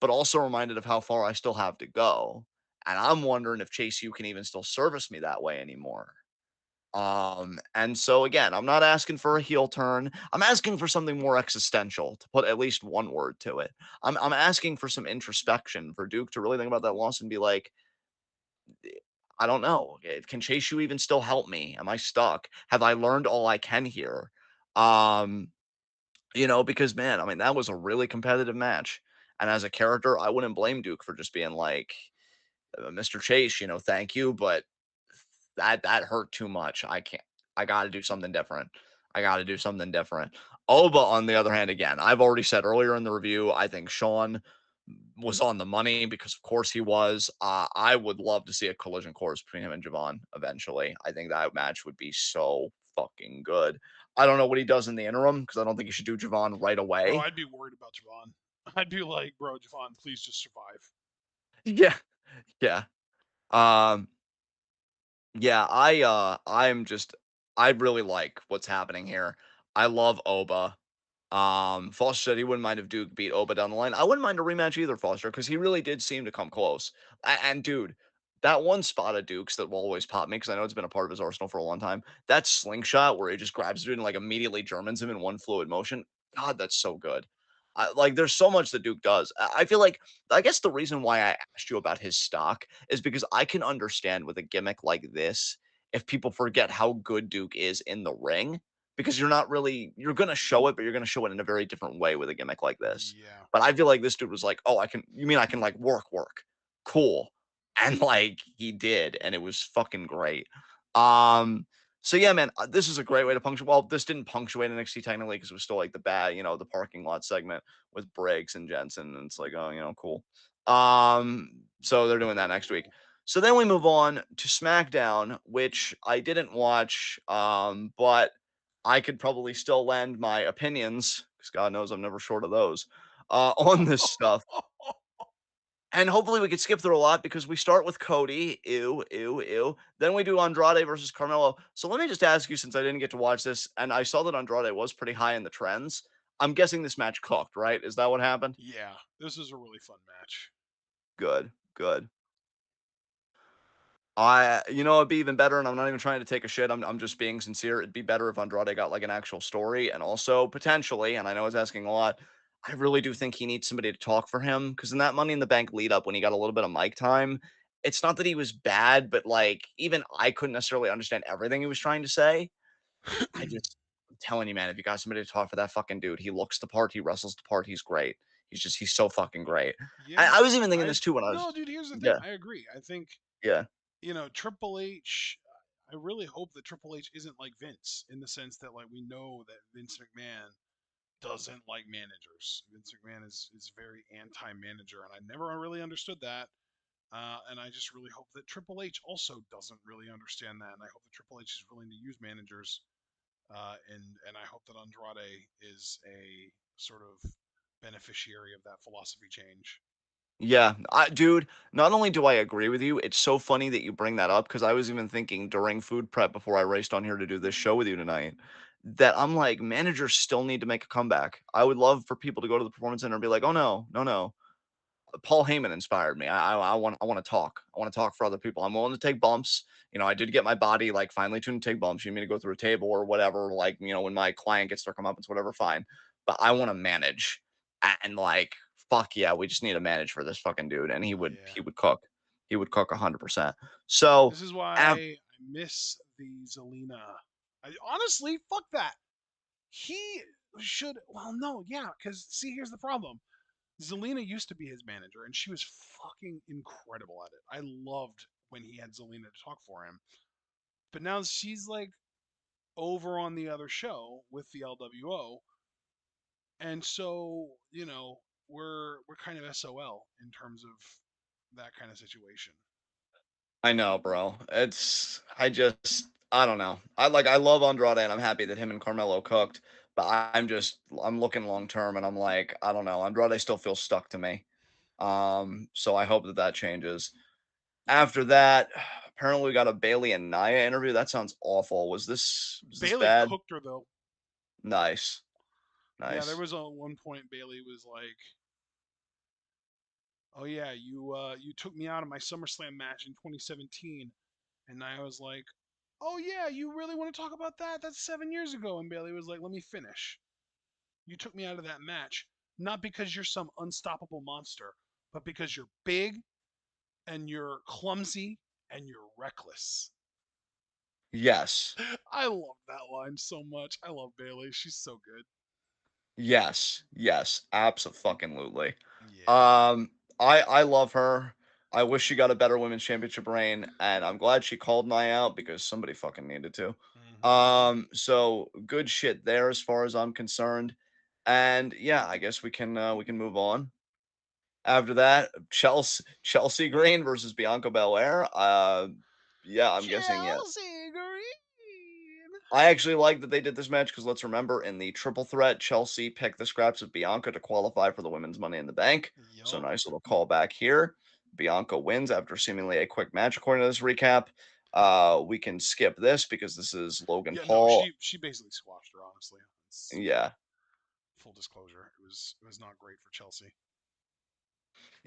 but also reminded of how far I still have to go. And I'm wondering if Chase U can even still service me that way anymore. And so again, I'm not asking for a heel turn. I'm asking for something more existential, to put at least one word to it. I'm asking for some introspection for Duke to really think about that loss and be like, I don't know. Can Chase U even still help me? Am I stuck? Have I learned all I can here? Um, because man, I mean, that was a really competitive match. And as a character, I wouldn't blame Duke for just being like, Mr. Chase, thank you, but that hurt too much. I can't. I got to do something different. I got to do something different. Oba, on the other hand, again, I've already said earlier in the review, I think Sean was on the money because, of course, he was. I would love to see a collision course between him and Javon eventually. I think that match would be so fucking good. I don't know what he does in the interim because I don't think he should do Javon right Bro, away. I'd be worried about Javon. I'd be like, bro, Javon, please just survive. Yeah, yeah. Um, Yeah, I really like what's happening here. I love Oba. Foster said he wouldn't mind if Duke beat Oba down the line. I wouldn't mind a rematch either, Foster, because he really did seem to come close. And dude, that one spot of Duke's that will always pop me because I know it's been a part of his arsenal for a long time. That slingshot where he just grabs the dude and like immediately Germans him in one fluid motion. God, that's so good. Like, there's so much that Duke does. I feel like I guess the reason why I asked you about his stock is because I can understand with a gimmick like this if people forget how good Duke is in the ring because you're gonna show it, but you're gonna show it in a very different way with a gimmick like this. Yeah. But I feel like this dude was like, "Oh, you mean I can like work? Cool," and like he did, and it was fucking great. Um, so yeah, man, this is a great way to punctuate. Well, this didn't punctuate NXT technically because it was still like the bad, the parking lot segment with Briggs and Jensen, and it's like, oh, cool. So they're doing that next week. So then we move on to SmackDown, which I didn't watch, but I could probably still lend my opinions because God knows I'm never short of those on this stuff. And hopefully we could skip through a lot because we start with Cody. Ew, ew, ew. Then we do Andrade versus Carmelo. So let me just ask you, since I didn't get to watch this, and I saw that Andrade was pretty high in the trends. I'm guessing this match cooked, right? Is that what happened? Yeah, this is a really fun match. Good, good. It'd be even better, and I'm not even trying to take a shit. I'm just being sincere. It'd be better if Andrade got like an actual story, and also potentially, and I know it's asking a lot. I really do think he needs somebody to talk for him because in that Money in the Bank lead up, when he got a little bit of mic time, it's not that he was bad, but like even I couldn't necessarily understand everything he was trying to say. I'm telling you, man, if you got somebody to talk for that fucking dude, he looks the part, he wrestles the part, he's great. He's so fucking great. Yeah, I was even thinking I this too when I no, was, dude. Here's the thing. yeah, I agree. I think yeah, Triple H. I really hope that Triple H isn't like Vince in the sense that like we know that Vince McMahon doesn't like managers. Vince McMahon is very anti-manager, and I never really understood that. And I just really hope that Triple H also doesn't really understand that, and I hope that Triple H is willing to use managers. And I hope that Andrade is a sort of beneficiary of that philosophy change. yeah. Dude, not only do I agree with you, it's so funny that you bring that up because I was even thinking during food prep before I raced on here to do this show with you tonight that I'm like, managers still need to make a comeback. I would love for people to go to the performance center and be like, oh no, no, no. Paul Heyman inspired me. I want to talk. I want to talk for other people. I'm willing to take bumps. I did get my body like finely tuned to take bumps. You need me to go through a table or whatever, like when my client gets their comeuppance, whatever, fine. But I want to manage. And like, fuck yeah, we just need to manage for this fucking dude. And he would Yeah. he would cook. He would cook 100%. So This is af- why I miss the Zelina. Honestly, fuck that. He should. Well, no, yeah, because see, here's the problem. Zelina used to be his manager, and she was fucking incredible at it. I loved when he had Zelina to talk for him. But now she's like over on the other show with the LWO, and so we're kind of SOL in terms of that kind of situation. I know, bro. I don't know. I love Andrade and I'm happy that him and Carmelo cooked, but I'm looking long term and I'm like, I don't know. Andrade still feels stuck to me. So I hope that that changes. After that, apparently we got a Bailey and Nia interview. That sounds awful. Was this Bailey bad? cooked her though. Nice. Yeah, there Nice. was a one point Bailey was like, "Oh yeah, you took me out of my SummerSlam match in 2017," and I was like, "Oh yeah, you really want to talk about that? That's 7 years ago." And Bailey was like, "Let me finish. You took me out of that match not because you're some unstoppable monster, but because you're big and you're clumsy and you're reckless." Yes. I love that line so much. I love Bailey. She's so good. Yes, yes, absolutely. Yeah. I love her. I wish she got a better women's championship reign, and I'm glad she called Nia out because somebody fucking needed to. Hmm. So good shit there as far as I'm concerned. And yeah, I guess we can move on. After that, Chelsea Green versus Bianca Belair. Yeah, I'm guessing yeah. Chelsea Green. I actually like that they did this match because let's remember in the triple threat, Chelsea picked the scraps of Bianca to qualify for the women's Money in the Bank. So Yup. nice little callback here. Bianca wins after seemingly a quick match, according to this recap. We can skip this because this is Logan Yeah, no, Paul. she basically squashed her. Honestly, it's Yeah, full disclosure. It was not great for Chelsea.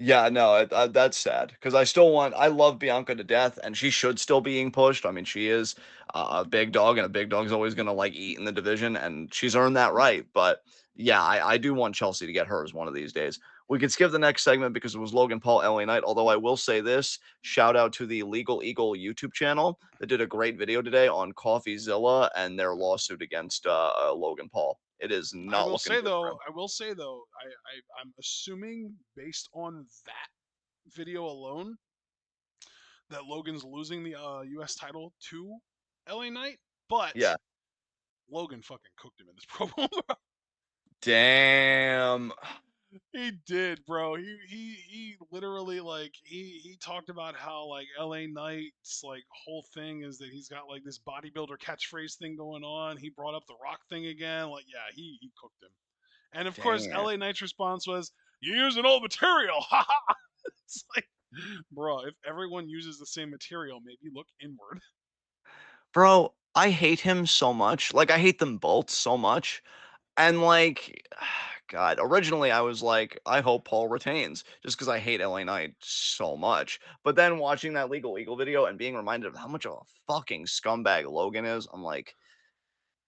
yeah, no, that's sad because I love Bianca to death, and she should still be being pushed. I mean, she is a big dog, and a big dog's always gonna like eat in the division, and she's earned that right. But yeah, I do want Chelsea to get hers one of these days. We could skip the next segment because it was Logan Paul LA Knight. Although I will say this, shout out to the Legal Eagle YouTube channel that did a great video today on CoffeeZilla and their lawsuit against Logan Paul. It is not looking good for him. I will say though, I'm assuming based on that video alone that Logan's losing the U.S. title to LA Knight, but Yeah, Logan fucking cooked him in this promo. damn. He did, bro. He literally like he talked about how like LA Knight's like whole thing is that he's got like this bodybuilder catchphrase thing going on. He brought up the Rock thing again. Like yeah, he cooked him. And of course, Damn. LA Knight's response was, "You're using old material." Ha ha. It's like, bro, if everyone uses the same material, maybe look inward. Bro, I hate him so much. Like, I hate them both so much. And like, God, originally I was like, I hope Paul retains, just because I hate LA Knight so much. But then watching that Legal Eagle video and being reminded of how much of a fucking scumbag Logan is, I'm like,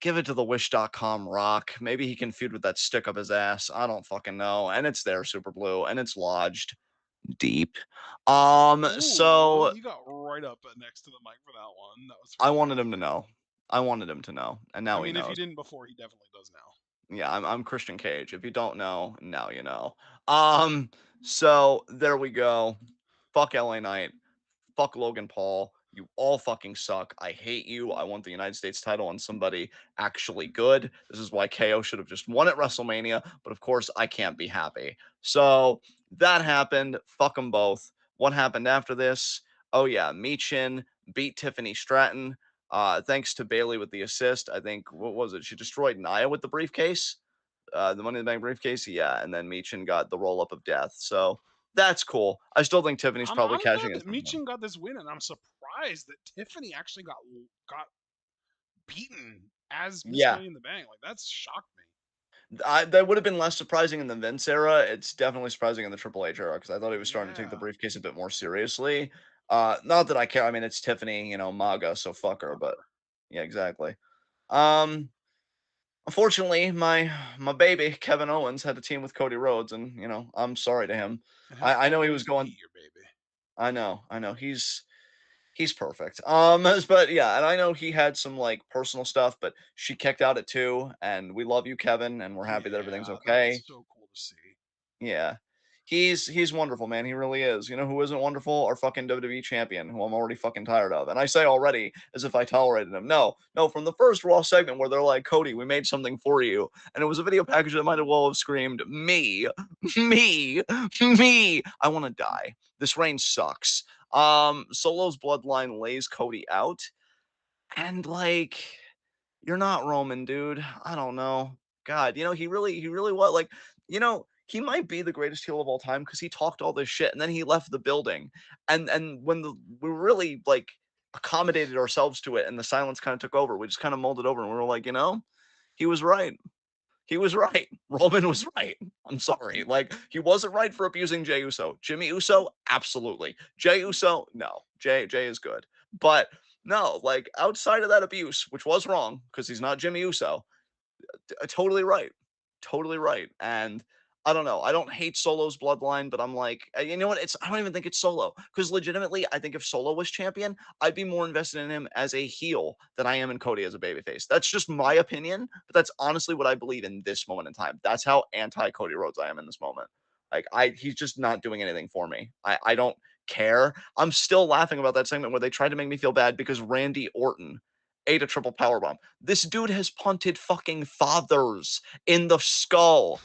give it to the Wish.com Rock. Maybe he can feud with that stick up his ass. I don't fucking know. And it's there, Super Blue, and it's lodged deep. Ooh, So he got right up next to the mic for that one. That was I very wanted him to confident. know. I wanted him to know, and I now he mean, if he knows. didn't before, he definitely does now. Yeah, I'm Christian Cage. If you don't know, now you know. Um, so there we go. Fuck LA Knight. Fuck Logan Paul. You all fucking suck. I hate you. I want the United States title on somebody actually good. This is why KO should have just won at WrestleMania, but of course I can't be happy. So that happened. Fuck them both. What happened after this? Oh yeah, Meechin beat Tiffany Stratton. Thanks to Bailey with the assist. I think what was it? She destroyed Nia with the briefcase. The Money in the Bank briefcase. Yeah, and then Meechin got the roll up of death. So that's cool. I still think Tiffany's probably I'm cashing glad in that sometime. Michin got this win, and I'm surprised that Tiffany actually got beaten as Miss Yeah, Money in the Bank. Like that's shocked me. that would have been less surprising in the Vince era. It's definitely surprising in the Triple H era because I thought he was starting to take the Yeah, briefcase a bit more seriously. Not that I care. I mean, it's Tiffany, MAGA, so fuck her. fuck But her. yeah, exactly. Um, Unfortunately, my baby Kevin Owens had a team with Cody Rhodes, and I'm sorry to him. It has I know he was always going. be your baby. I know. He's perfect. But yeah, and I know he had some like personal stuff, but she kicked out at 2, and we love you, Kevin, and we're happy that everything's Yeah, that was okay. so cool to see. Yeah. He's wonderful, man. He really is. You know who isn't wonderful? Our fucking WWE champion, who I'm already fucking tired of. And I say already as if I tolerated him. No, no, from the first Raw segment where they're like, Cody, we made something for you. And it was a video package that might as well have screamed, me, me, me. I want to die. This reign sucks. Solo's bloodline lays Cody out. And like, you're not Roman, dude. I don't know. God, he really what he might be the greatest heel of all time because he talked all this shit and then he left the building. And when we really like accommodated ourselves to it and the silence kind of took over, we just kind of molded over and we were like, he was right. He was right. Roman was right. I'm sorry. Like, he wasn't right for abusing Jey Uso. Jimmy Uso, absolutely. Jey Uso, no. Jay is good. But no, like outside of that abuse, which was wrong because he's not Jimmy Uso, totally right. Totally right. And I don't know. I don't hate Solo's bloodline, but I'm like, you know what? I don't even think it's Solo because legitimately, I think if Solo was champion, I'd be more invested in him as a heel than I am in Cody as a babyface. That's just my opinion, but that's honestly what I believe in this moment in time. That's how anti Cody Rhodes I am in this moment. Like he's just not doing anything for me. I don't care. I'm still laughing about that segment where they tried to make me feel bad because Randy Orton ate a triple powerbomb. This dude has punted fucking fathers in the skull.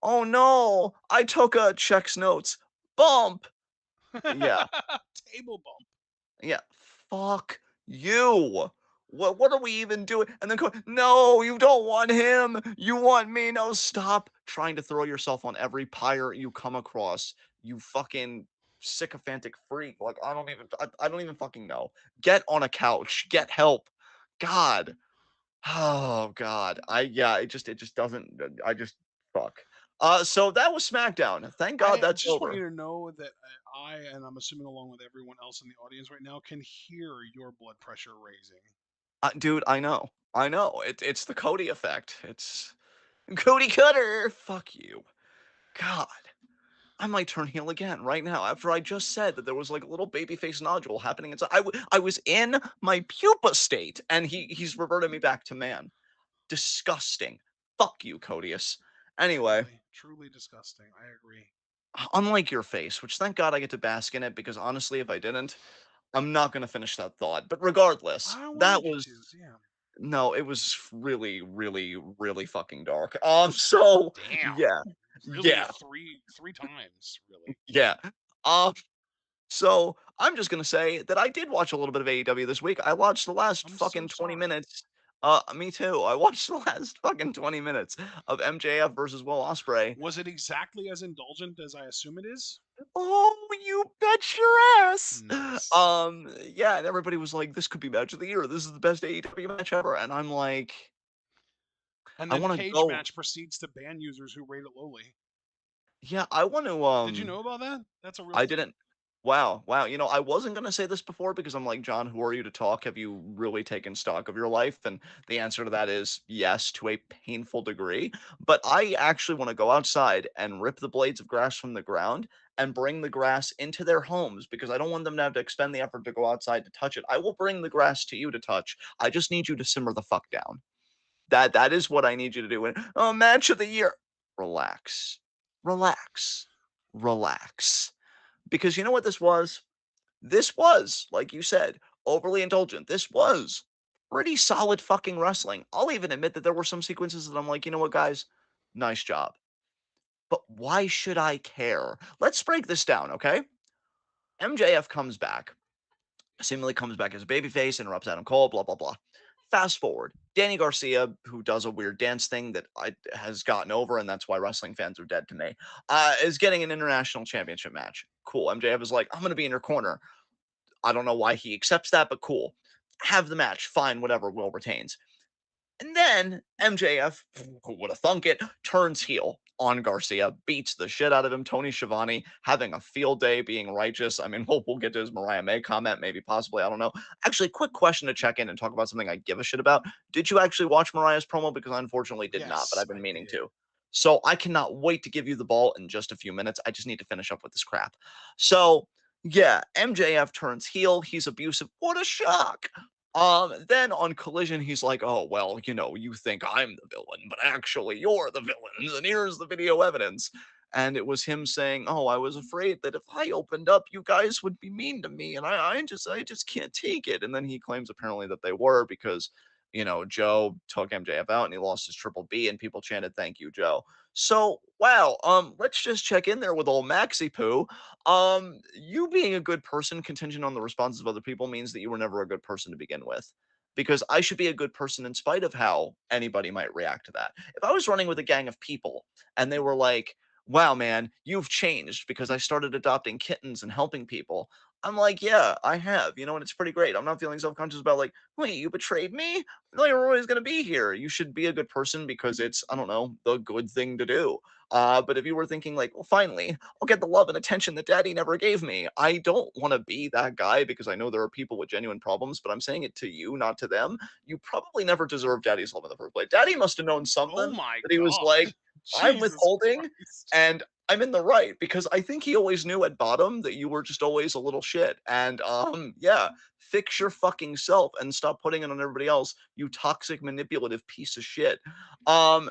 Oh no, I took a checks notes. Bump. Yeah, Table bump. yeah. Fuck you. What are we even doing? And then go, no, you don't want him. You want me. No, stop trying to throw yourself on every pyre you come across. You fucking sycophantic freak. Like I don't even fucking know. Get on a couch. Get help. God. Oh God. It just doesn't I just fuck. So that was SmackDown. Thank God I that's just want over. you to know that and I'm assuming along with everyone else in the audience right now, can hear your blood pressure raising. Dude, I know. I know. It's the Cody effect. It's Cody Cutter. Fuck you. God. I might turn heel again right now after I just said that there was like a little babyface nodule happening inside. I was in my pupa state and he's reverted me back to man. Disgusting. Fuck you, Codius. Anyway, Truly, truly disgusting. I agree. unlike your face, which thank God I get to bask in it because honestly, if I didn't, I'm not going to finish that thought. But regardless, I that wanted you was to. Damn. no, it was really, really, really fucking dark. So Damn. yeah, Really, yeah, three times. Really. yeah. Um, so I'm just gonna say that I did watch a little bit of AEW this week. I watched the last I'm so fucking 20 sorry. minutes. Me too. I watched the last fucking 20 minutes of MJF versus Will Ospreay. Was it exactly as indulgent as I assume it is? Oh, you bet your ass. Nice. Yeah, and everybody was like, "This could be match of the year. This is the best AEW match ever." And I'm like, And I then want to Page go. Match proceeds to ban users who rate it lowly. Yeah, I want to. Did you know about that? That's a real I thing. didn't. Wow, wow. I wasn't gonna say this before because I'm like, John, who are you to talk? Have you really taken stock of your life? And the answer to that is yes, to a painful degree. But I actually want to go outside and rip the blades of grass from the ground and bring the grass into their homes because I don't want them to have to expend the effort to go outside to touch it. I will bring the grass to you to touch. I just need you to simmer the fuck down. That is what I need you to do. And oh, match of the year. Relax. Relax. Relax. Because you know what this was? This was, like you said, overly indulgent. This was pretty solid fucking wrestling. I'll even admit that there were some sequences that I'm like, you know what, guys? Nice job. But why should I care? Let's break this down, okay? MJF comes back, seemingly comes back as a babyface, interrupts Adam Cole, blah, blah, blah. Fast forward, Danny Garcia, who does a weird dance thing that has gotten over, and that's why wrestling fans are dead to me, is getting an international championship match. Cool. MJF is like, I'm going to be in your corner. I don't know why he accepts that, but cool. Have the match. Fine, whatever. Will retains. And then MJF, who would have thunk it, turns heel on Garcia, beats the shit out of him. Tony Schiavone having a field day, being righteous. I mean, we'll get to his Mariah May comment, maybe, possibly. I don't know. Actually, quick question to check in and talk about something I give a shit about. Did you actually watch Mariah's promo? Because I unfortunately did not, but Yes, I've been I meaning did. to. So I cannot wait to give you the ball in just a few minutes. I just need to finish up with this crap. So, yeah, MJF turns heel. He's abusive. What a shock. Then on Collision, he's like, "Oh well, you think I'm the villain, but actually you're the villains, and here's the video evidence." And it was him saying, "Oh, I was afraid that if I opened up, you guys would be mean to me, and I just can't take it." And then he claims apparently that they were because, Joe took MJF out and he lost his triple B, and people chanted, "Thank you, Joe." So wow, let's just check in there with old Maxi Poo. You being a good person contingent on the responses of other people means that you were never a good person to begin with. Because I should be a good person in spite of how anybody might react to that. If I was running with a gang of people and they were like, wow, man, you've changed because I started adopting kittens and helping people. I'm like, yeah, I have, and it's pretty great. I'm not feeling self conscious about, like, wait, you betrayed me? No, you're always going to be here. You should be a good person because it's, I don't know, the good thing to do. But if you were thinking, like, well, finally, I'll get the love and attention that daddy never gave me. I don't want to be that guy because I know there are people with genuine problems, but I'm saying it to you, not to them. You probably never deserved daddy's love in the first place. Daddy must have known Oh something my that he was god. like, I'm Jesus withholding Christ. and I'm in the right because I think he always knew at bottom that you were just always a little shit. And yeah, fix your fucking self and stop putting it on everybody else, you toxic manipulative piece of shit.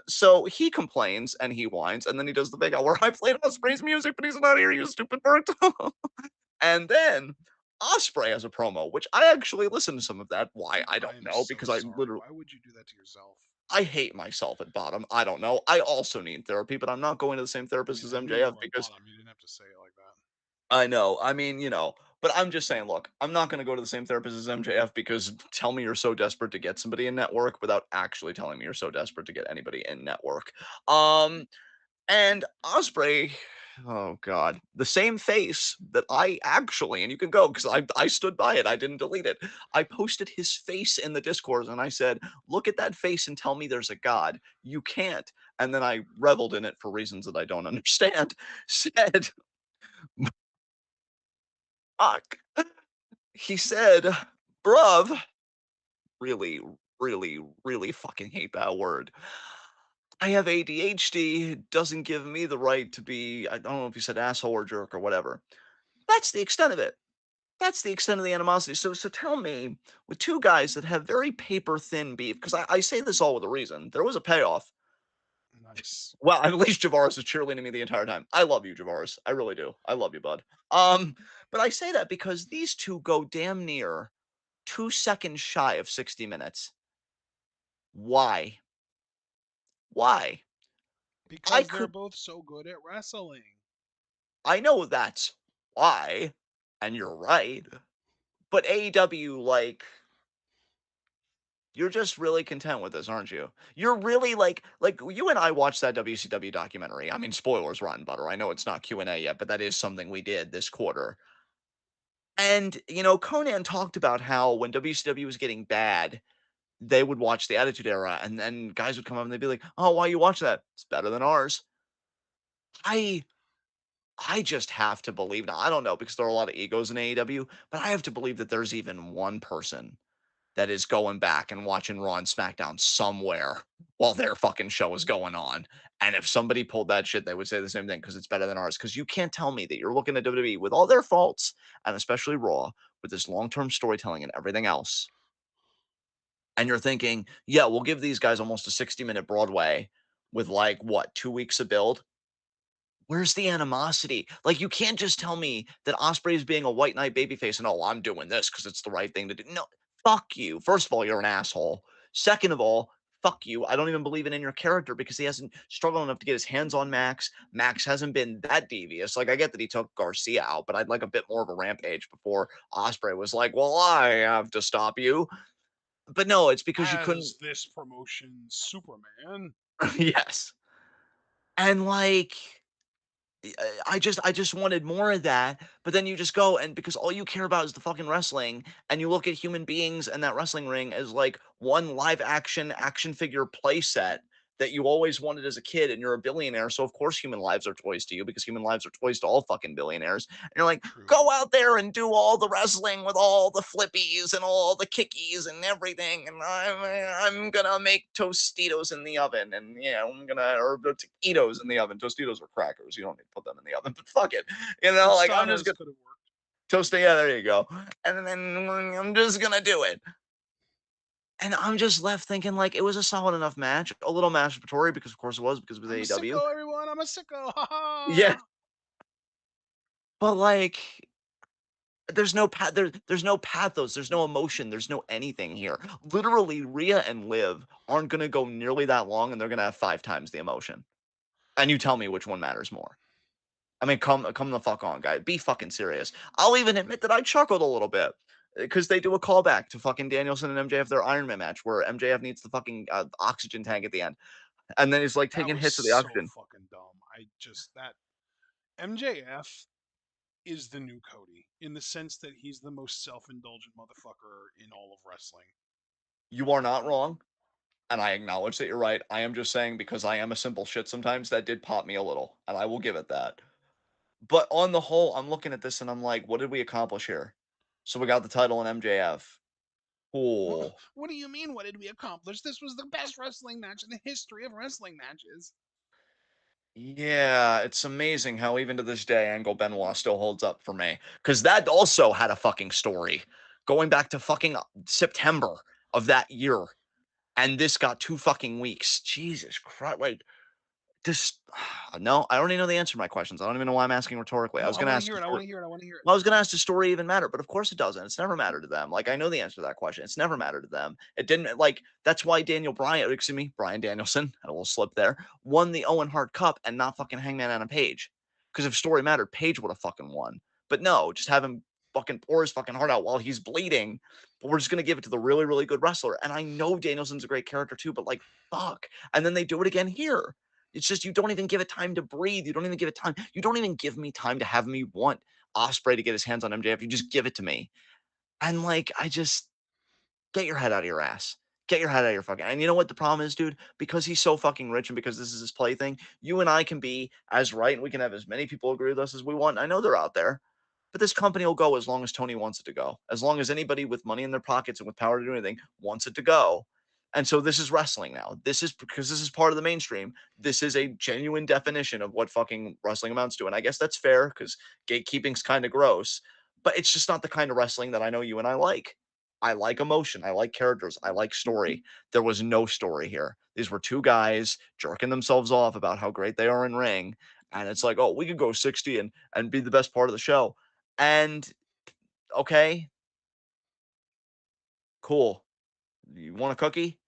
So he complains and he whines, and then he does the big out where I played Osprey's music, but he's not here, you stupid bird. And then Osprey has a promo, which I actually listened to some of that. Why? I I don't am know, so because I sorry. literally Why would you do that to yourself? I hate myself at bottom. I don't know. I also need therapy, but I'm not going to the same I therapist mean, as I knew you MJF were at because bottom. You didn't have to say it like that. I know. I mean, but I'm just saying, look, I'm not going to go to the same therapist as MJF because tell me you're so desperate to get somebody in network without actually telling me you're so desperate to get anybody in network. Um, And Osprey, oh god, the same face that I actually, and you can go because I stood by it, I didn't delete it. I posted his face in the Discord and I said, "Look at that face and tell me there's a god." You can't. And then I reveled in it for reasons that I don't understand. Said, "Fuck." He said, "Bruv," really, really, really fucking hate that word. I have ADHD. It doesn't give me the right to be, I don't know if you said asshole or jerk or whatever. That's the extent of it. That's the extent of the animosity. So tell me, with two guys that have very paper thin beef, because I say this all with a reason. There was a payoff. Nice. Well, at least Javaris was cheerleading me the entire time. I love you, Javaris. I really do. I love you, bud. But I say that because these two go damn near 2 seconds shy of 60 minutes. Why? Why? I Because they're could both so good at wrestling. I know that's why, and you're right. But AEW, like, You're just really content with this, aren't you? You're really like you and I watched that WCW documentary. I mean, spoilers, rotten butter. I know it's not Q&A yet, but that is something we did this quarter. And, Conan talked about how when WCW was getting bad, they would watch the Attitude Era, and then guys would come up and they'd be like, "Oh, why you watch that? It's better than ours." I I just have to believe now. I don't know because there are a lot of egos in AEW, but I have to believe that there's even one person that is going back and watching Raw and SmackDown somewhere while their fucking show is going on. And if somebody pulled that shit, they would say the same thing because it's better than ours. Because you can't tell me that you're looking at WWE with all their faults, and especially Raw, with this long term storytelling and everything else. And you're thinking, yeah, we'll give these guys almost a 60-minute Broadway with like what, 2 weeks of build? Where's the animosity? Like, you can't just tell me that Osprey is being a white knight babyface and, oh, I'm doing this because it's the right thing to do. No, fuck you. First of all, you're an asshole. Second of all, fuck you. I don't even believe it in your character because he hasn't struggled enough to get his hands on Max. Max hasn't been that devious. Like, I get that he took Garcia out, but I'd like a bit more of a rampage before Osprey was like, well, I have to stop you. But no, it's because you couldn't. As this promotion's Superman. Yes. And like, I just wanted more of that, but then you just go and because all you care about is the fucking wrestling, and you look at human beings and that wrestling ring as like one live action figure play set that you always wanted as a kid, and you're a billionaire, so of course human lives are toys to you because human lives are toys to all fucking billionaires. And you're like, True. go out there and do all the wrestling with all the flippies and all the kickies and everything, and I'm gonna make Tostitos in the oven, and I'm gonna or the taquitos in the oven. Tostitos are crackers. You don't need to put them in the oven, but fuck it. Like I'm just Tostadas gonna could have worked. toast. Yeah, there you go. And then I'm just gonna do it. And I'm just left thinking like it was a solid enough match, a little masturbatory because it was I'm a AEW. sicko, everyone. I'm a sicko. Ha Yeah, ha. but like there's no pathos, there's no emotion, there's no anything here. Literally, Rhea and Liv aren't gonna go nearly that long, and they're gonna have 5 times the emotion. And you tell me which one matters more. I mean, come the fuck on, guy. Be fucking serious. I'll even admit that I chuckled a little bit because they do a callback to fucking Danielson and MJF their Iron Man match where MJF needs the fucking oxygen tank at the end, and then he's like That taking was hits of the so oxygen. fucking dumb. I just that MJF is the new Cody in the sense that he's the most self-indulgent motherfucker in all of wrestling. You are not wrong, and I acknowledge that you're right. I am just saying because I am a simple shit sometimes that did pop me a little, and I will give it that. But on the whole, I'm looking at this and I'm like, what did we accomplish here? So we got the title in MJF. Cool. What do you mean? What did we accomplish? This was the best wrestling match in the history of wrestling matches. Yeah, it's amazing how even to this day, Angle Benoit still holds up for me. Because that also had a fucking story going back to fucking September of that year. And this got 2 fucking weeks. Jesus Christ. Like, just, no, I don't even know the answer to my questions. I don't even know why I'm asking rhetorically. I No, was I going to want to ask hear the it. I story. want to hear it. I want to hear it. Well, I was gonna ask, does story even matter? But of course it doesn't. It's never mattered to them. Like I know the answer to that question. It's never mattered to them. It didn't like that's why Brian Danielson, had a little slip there, won the Owen Hart Cup and not fucking Hangman Adam Page. Because if story mattered, Page would have fucking won. But no, just have him fucking pour his fucking heart out while he's bleeding. But we're just gonna give it to the really, really good wrestler. And I know Danielson's a great character too, but like fuck. And then they do it again here. It's just you don't even give it time to breathe. You don't even give it time. You don't even give me time to have me want Osprey to get his hands on MJF. You just give it to me. And like, I just get your head out of your ass. Get your head out of your fucking. And you know what the problem is, dude? Because he's so fucking rich and because this is his plaything, you and I can be as right and we can have as many people agree with us as we want. I know they're out there. But this company will go as long as Tony wants it to go. As long as anybody with money in their pockets and with power to do anything wants it to go. And so this is wrestling now. This is because this is part of the mainstream. This is a genuine definition of what fucking wrestling amounts to. And I guess that's fair because gatekeeping's kind of gross, but it's just not the kind of wrestling that I know you and I like. I like emotion. I like characters. I like story. There was no story here. These were two guys jerking themselves off about how great they are in ring. And it's like, oh, we could go 60 and be the best part of the show. And okay, cool. You want a cookie?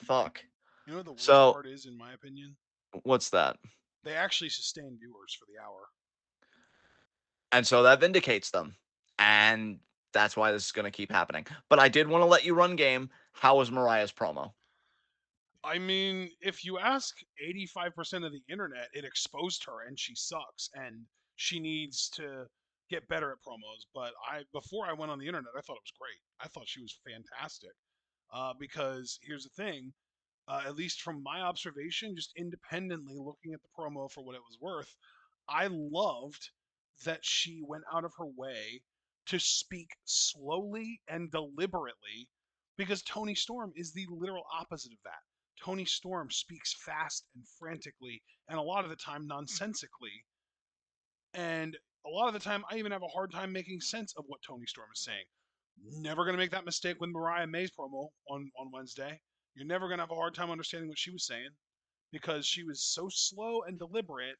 Fuck. You know what the worst So part is, in my opinion? what's that? They actually sustained viewers for the hour. And so that vindicates them. And That's why this is going to keep happening. But I did want to let you run game. How was Mariah's promo? I mean, if you ask 85% of the internet, it exposed her and she sucks and she needs to get better at promos. But before I went on the internet, I thought it was great. I thought she was fantastic. Because here's the thing, at least from my observation, just independently looking at the promo for what it was worth, I loved that she went out of her way to speak slowly and deliberately because Tony Storm is the literal opposite of that. Tony Storm speaks fast and frantically and a lot of the time nonsensically. And a lot of the time, I even have a hard time making sense of what Tony Storm is saying. Never going to make that mistake with Mariah May's promo on Wednesday. You're never going to have a hard time understanding what she was saying because she was so slow and deliberate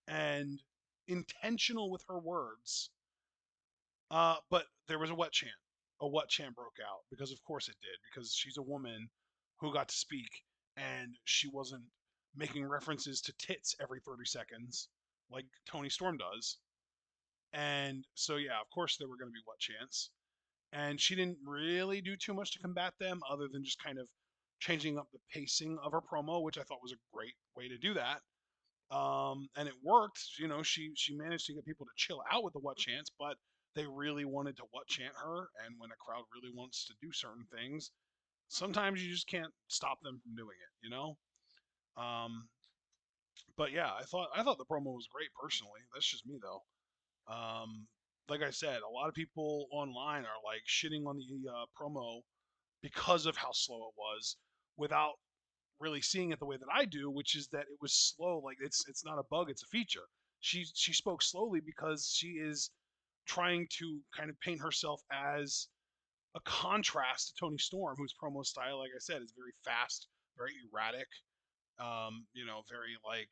and intentional with her words. But there was a what chant. A what chant broke out because, of course, it did. Because she's a woman who got to speak and she wasn't making references to tits every 30 seconds like Tony Storm does. And so, yeah, of course, there were going to be what chants. And she didn't really do too much to combat them other than just kind of changing up the pacing of her promo, which I thought was a great way to do that. And it worked. You know, she managed to get people to chill out with the what chants, but they really wanted to what chant her. And when a crowd really wants to do certain things, sometimes you just can't stop them from doing it. You know. Um, but yeah, I thought the promo was great personally. That's just me though. Um, like I said, a lot of people online are like shitting on the promo because of how slow it was, without really seeing it the way that I do, which is that it was slow. Like it's not a bug, it's a feature. She spoke slowly because she is trying to kind of paint herself as a contrast to Tony Storm, whose promo style, like I said, is very fast, very erratic, very like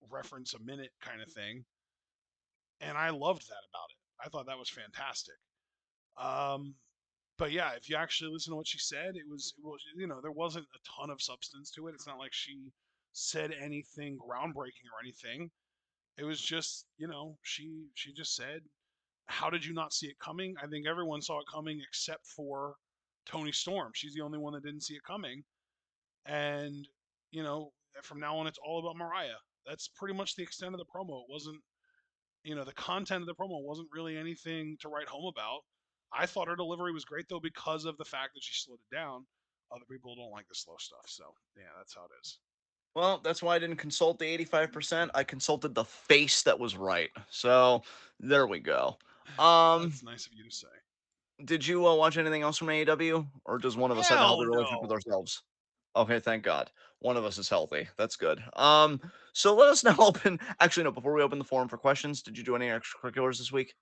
reference a minute kind of thing. And I loved that about it. I thought that was fantastic. Um, but yeah, if you actually listen to what she said, it was there wasn't a ton of substance to it. It's not like she said anything groundbreaking or anything. It was just she just said, "How did you not see it coming?" I think everyone saw it coming except for Tony Storm. She's the only one that didn't see it coming, and you know from now on it's all about Mariah. That's pretty much the extent of the promo. It wasn't the content of the promo wasn't really anything to write home about. I thought her delivery was great though because of the fact that she slowed it down. Other people don't like the slow stuff, so yeah, that's how it is. Well, that's why I didn't consult the 85%. I consulted the face that was right. So there we go. That's nice of you to say. Did you watch anything else from AEW, or does one of us have a healthy Hell relationship with no. ourselves? Okay, thank God. One of us is healthy. That's good. So let us now open. Actually, no. Before we open the forum for questions, did you do any extracurriculars this week?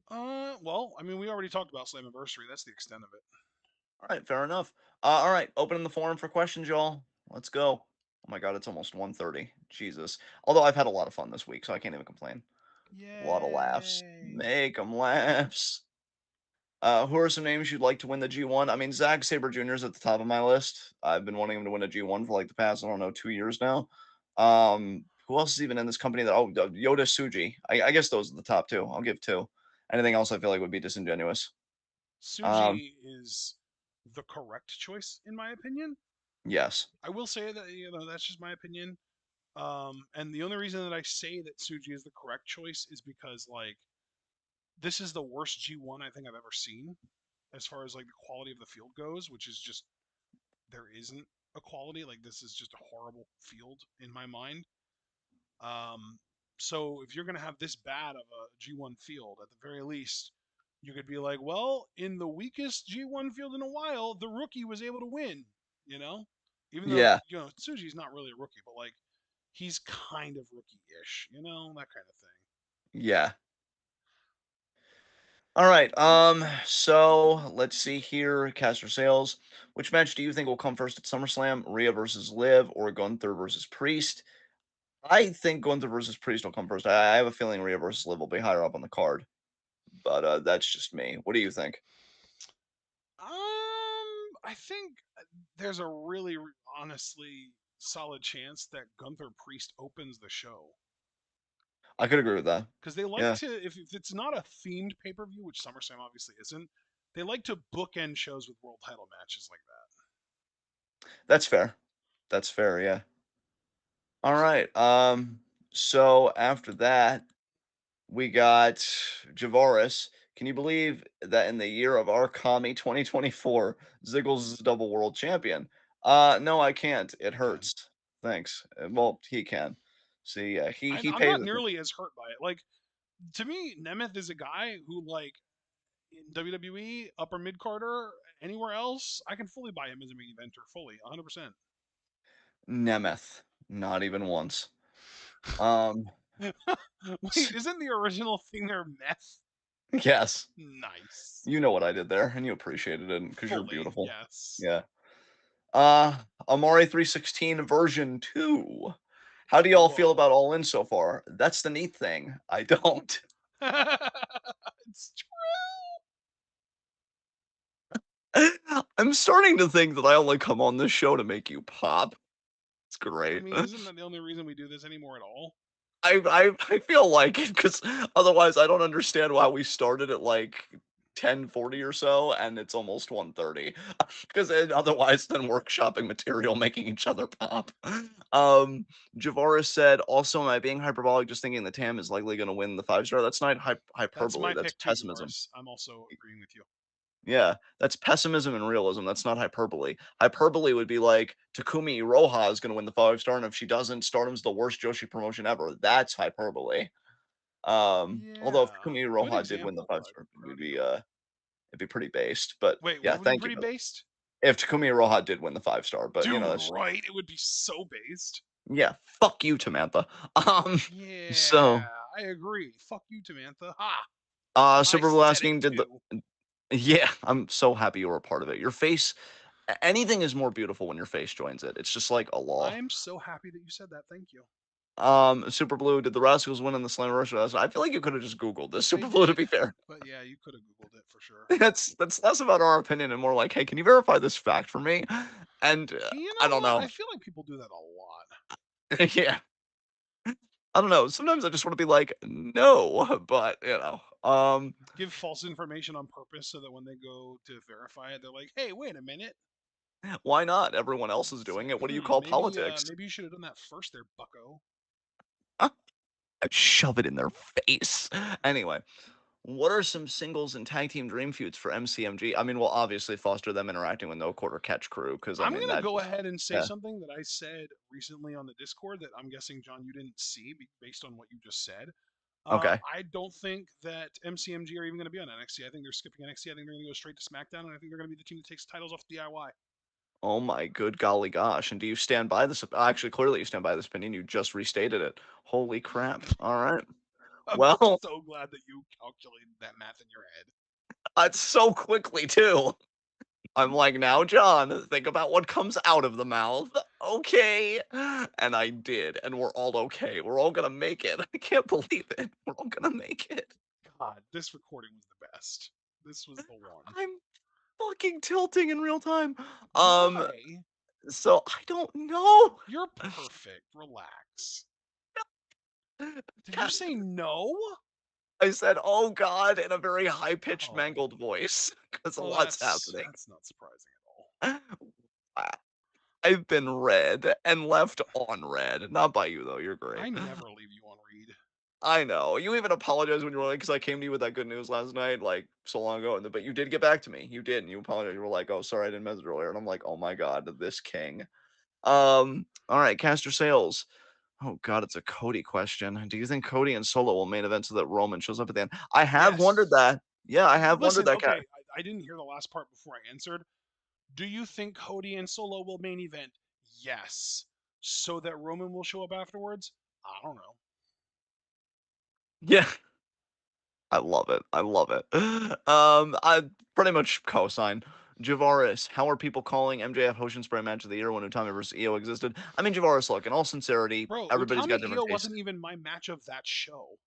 Well, I mean, we already talked about Slammiversary. That's the extent of it. All right, fair enough. All right, opening the forum for questions, y'all. Let's go. Oh my God, it's almost 1:30. Jesus. Although I've had a lot of fun this week, so I can't even complain. A lot of laughs. Yay. Make them laughs. Who are some names you'd like to win the G1? I mean, Zack Sabre Jr. is at the top of my list. I've been wanting him to win a G1 for like the past, I don't know, 2 years now. Who else is even in this company that, Yoda Suji. I guess those are the top two. I'll give two. Anything else I feel like would be disingenuous. Um, Suji is the correct choice in my opinion. yes. I will say that that's just my opinion. And the only reason that I say that Suji is the correct choice is because like this is the worst G1 I think I've ever seen as far as like the quality of the field goes, which is just there isn't a quality. Like this is just a horrible field in my mind. Um, so if you're gonna have this bad of a G1 field, at the very least, you could be like, well, in the weakest G1 field in a while, the rookie was able to win. You know, even though Yeah. Tsuji's not really a rookie, but like he's kind of rookie-ish. That kind of thing. Yeah. All right. So let's see here. Caster Sales. Which match do you think will come first at SummerSlam? Rhea versus Liv or Gunther versus Priest? I think Gunther versus Priest will come first. I have a feeling Rhea versus Liv will be higher up on the card, but that's just me. What do you think? I think there's a really honestly solid chance that Gunther Priest opens the show. I could agree with that. because they like Yeah, to, if it's not a themed pay per view, which SummerSlam obviously isn't, they like to bookend shows with world title matches like that. that's fair. That's fair, yeah. Alright, so after that, we got Javaris. Can you believe that in the year of our commie 2024, Ziggles is double world champion? No, I can't. It I can. hurts. Thanks. Well, he can. See, he I'm pays not atten nearly as hurt by it. Like, to me, Nemeth is a guy who, like, in WWE, upper mid Carter, anywhere else, I can fully buy him as a main eventer, fully, 100%. Nemeth. Not even once. Um, Wait, isn't the original thing there meth? yes. Nice. You know what I did there, and you appreciated it because 'cause you're Fully, beautiful. yes. Yeah. Amari 316 version 2. How do y'all feel about Whoa. All In so far? That's the neat thing. I don't. It's I'm starting to think that I only come on this show to make you pop. It's I great. mean, isn't that the only reason we do this anymore at all? I feel like it because otherwise I don't understand why we started at like 10:40 or so and it's almost 1:30 because otherwise then workshopping material making each other pop. Um, Javaris said, "Also, am I being hyperbolic? Just thinking the Tam is likely going to win the 5 star. That's not That's hyperbole. my That's pick too, pessimism. Javaris. I'm also agreeing with you. Yeah, that's pessimism and realism. That's not hyperbole. Hyperbole would be like Takumi Iroha is going to win the 5 star, and if she doesn't, Stardom's the worst Joshi promotion ever. That's hyperbole. Although if Yeah. Takumi Good Iroha did win the example, 5 but star, proud of you. it'd be pretty based. But Wait, yeah, what would be thank you pretty for that. based? If Takumi Iroha did win the 5 star, but Dude, that's right? It would be so based. yeah, fuck you, Tamantha. Um, so Yeah, I agree. Fuck you, Tamantha. Ha! I Super Bowl said it asking, did the too. yeah, I'm so happy you were a part of it. Your face, anything is more beautiful when your face joins it. It's just like a law. I'm so happy that you said that. Thank you. Super Blue, did the Rascals win in the Slammiversary? I feel like you could have just Googled this, They Super Blue, to did. be fair. But yeah, you could have Googled it for sure. That's less about our opinion and more like, hey, can you verify this fact for me? And You I know don't what? know. I feel like people do that a lot. Yeah, I don't know. Sometimes I just want to be like, no, but Give false information on purpose so that when they go to verify it, they're like, hey, wait a minute. why not? Everyone else is It's doing like, it. What do you call politics? maybe you should have done that first there, bucko. I'd shove it in their face. Anyway, what are some singles and tag team dream feuds for MCMG? I mean, well, obviously foster them interacting with No Quarter Catch Crew because I I'm mean gonna that go just ahead and say yeah. something that I said recently on the Discord that I'm guessing John you didn't see based on what you just said. Okay. I don't think that MCMG are even going to be on NXT. I think they're skipping NXT. I think they're going to go straight to SmackDown, and I think they're going to be the team that takes titles off DIY. Oh my good golly gosh. And do you stand by this? Actually, clearly you stand by this opinion. You just restated it. Holy crap. All right. I'm Well, so glad that you calculated that math in your head. it's so quickly too. I'm like, now, John, think about what comes out of the mouth. Okay. And I did. And we're all okay. We're all going to make it. I can't believe it. We're all going to make it. God, this recording was the best. This was the one. I'm fucking tilting in real time. Um, Why? so I don't know. You're perfect. Relax. Did you say no? I said, "Oh God," in a very high-pitched, Oh, mangled voice, because a well, lot's happening. that's not surprising at all. I I've been read and left on red. Not by you, though, you're great. I never leave you on read. I know. You even apologized when you were like, because I came to you with that good news last night, like, so long ago, but you did get back to me. You did, and you apologized. You were like, "Oh, sorry, I didn't message earlier," and I'm like, "Oh my God, this king." Alright, caster sales. Oh god, it's a Cody question. Do you think Cody and Solo will main event so that Roman shows up at the end? I have Yes. wondered that. Yeah, I have wondered Listen, that. okay, I didn't hear the last part before I answered. Do you think Cody and Solo will main event? Yes. So that Roman will show up afterwards? I don't know. Yeah, I love it. I love it. I pretty much co-sign. Javaris, how are people calling MJF Ocean Spray match of the year when Utami versus EO existed? I mean, Javaris, look, in all sincerity, Bro, everybody's got Utami different Io tastes. wasn't even my match of that show.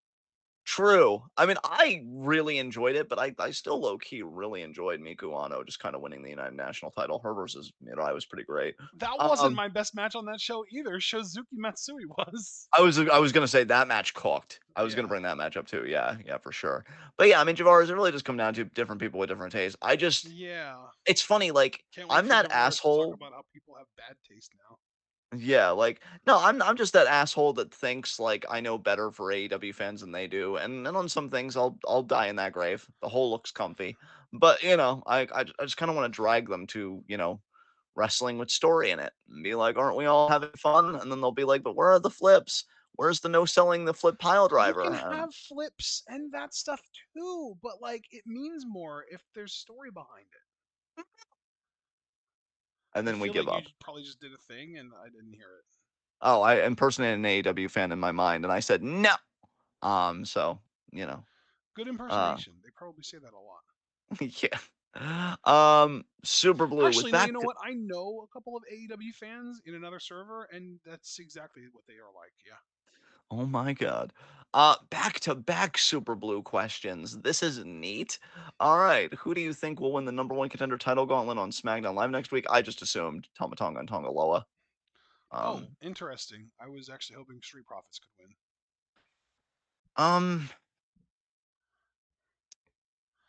True. I mean, I really enjoyed it, but I still low key really enjoyed Miku Ano just kind of winning the United National title. Her versus Mirai was pretty great. That wasn't Um, my best match on that show either. Shozuki Matsui was. I was gonna say that match cooked. I was gonna Yeah. bring that match up too. Yeah, yeah, for sure. But yeah, I mean, Javaris, it really just come down to different people with different tastes. Yeah. It's funny, like Can't wait I'm for that Javaris to talk asshole. about how people have bad taste now. Yeah, like no, I'm just that asshole that thinks like I know better for AEW fans than they do, and on some things I'll die in that grave. The hole looks comfy, but I just kind of want to drag them to wrestling with story in it and be like, aren't we all having fun? And then they'll be like, but where are the flips? Where's the no selling the flip pile You driver? can have flips and that stuff too, but like it means more if there's story behind it. And I then we feel give like you up. probably just did a thing and I didn't hear it. Oh, I impersonated an AEW fan in my mind, and I said no. So you know, Good uh, impersonation. They probably say that a lot. yeah. Super Blue was Actually, no, you back know to what? I know a couple of AEW fans in another server, and that's exactly what they are like. Yeah. oh my god. Back to back Super Blue questions. This is neat. All right, who do you think will win the number one contender title gauntlet on SmackDown Live next week? I just assumed Tama Tonga and Tonga Loa. Oh, Um, interesting. I was actually hoping Street Profits could um,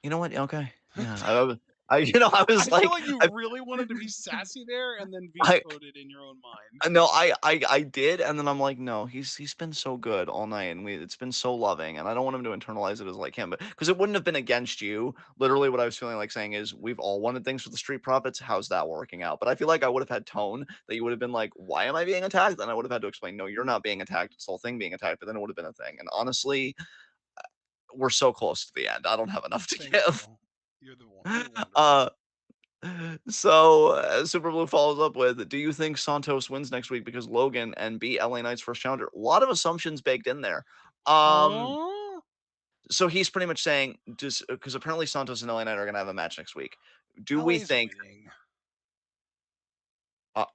you know what? Okay, win. yeah. I was I feel like, like you really wanted to be sassy there and then I, vetoed it in your own mind. No, I did, and then I'm like, no, he's been so good all night, and it's been so loving, and I don't want him to internalize it as like him, but because it wouldn't have been against you. Literally, what I was feeling like saying is, we've all wanted things for the Street Profits. How's that working out? But I feel like I would have had tone that you would have been like, why am I being attacked? Then I would have had to explain, no, you're not being attacked. It's the whole thing being attacked. But then it would have been a thing. And honestly, we're so close to the end. I don't have enough to Thank give. you. You're the one. You're wonderful. Uh, So, Super Blue follows up with, "Do you think Santos wins next week because Logan and beat LA Knight's first challenger?" A lot of assumptions baked in there. Um, Huh? so he's pretty much saying, just because apparently Santos and LA Knight are gonna have a match next week. Do we LA's think? winning. Uh,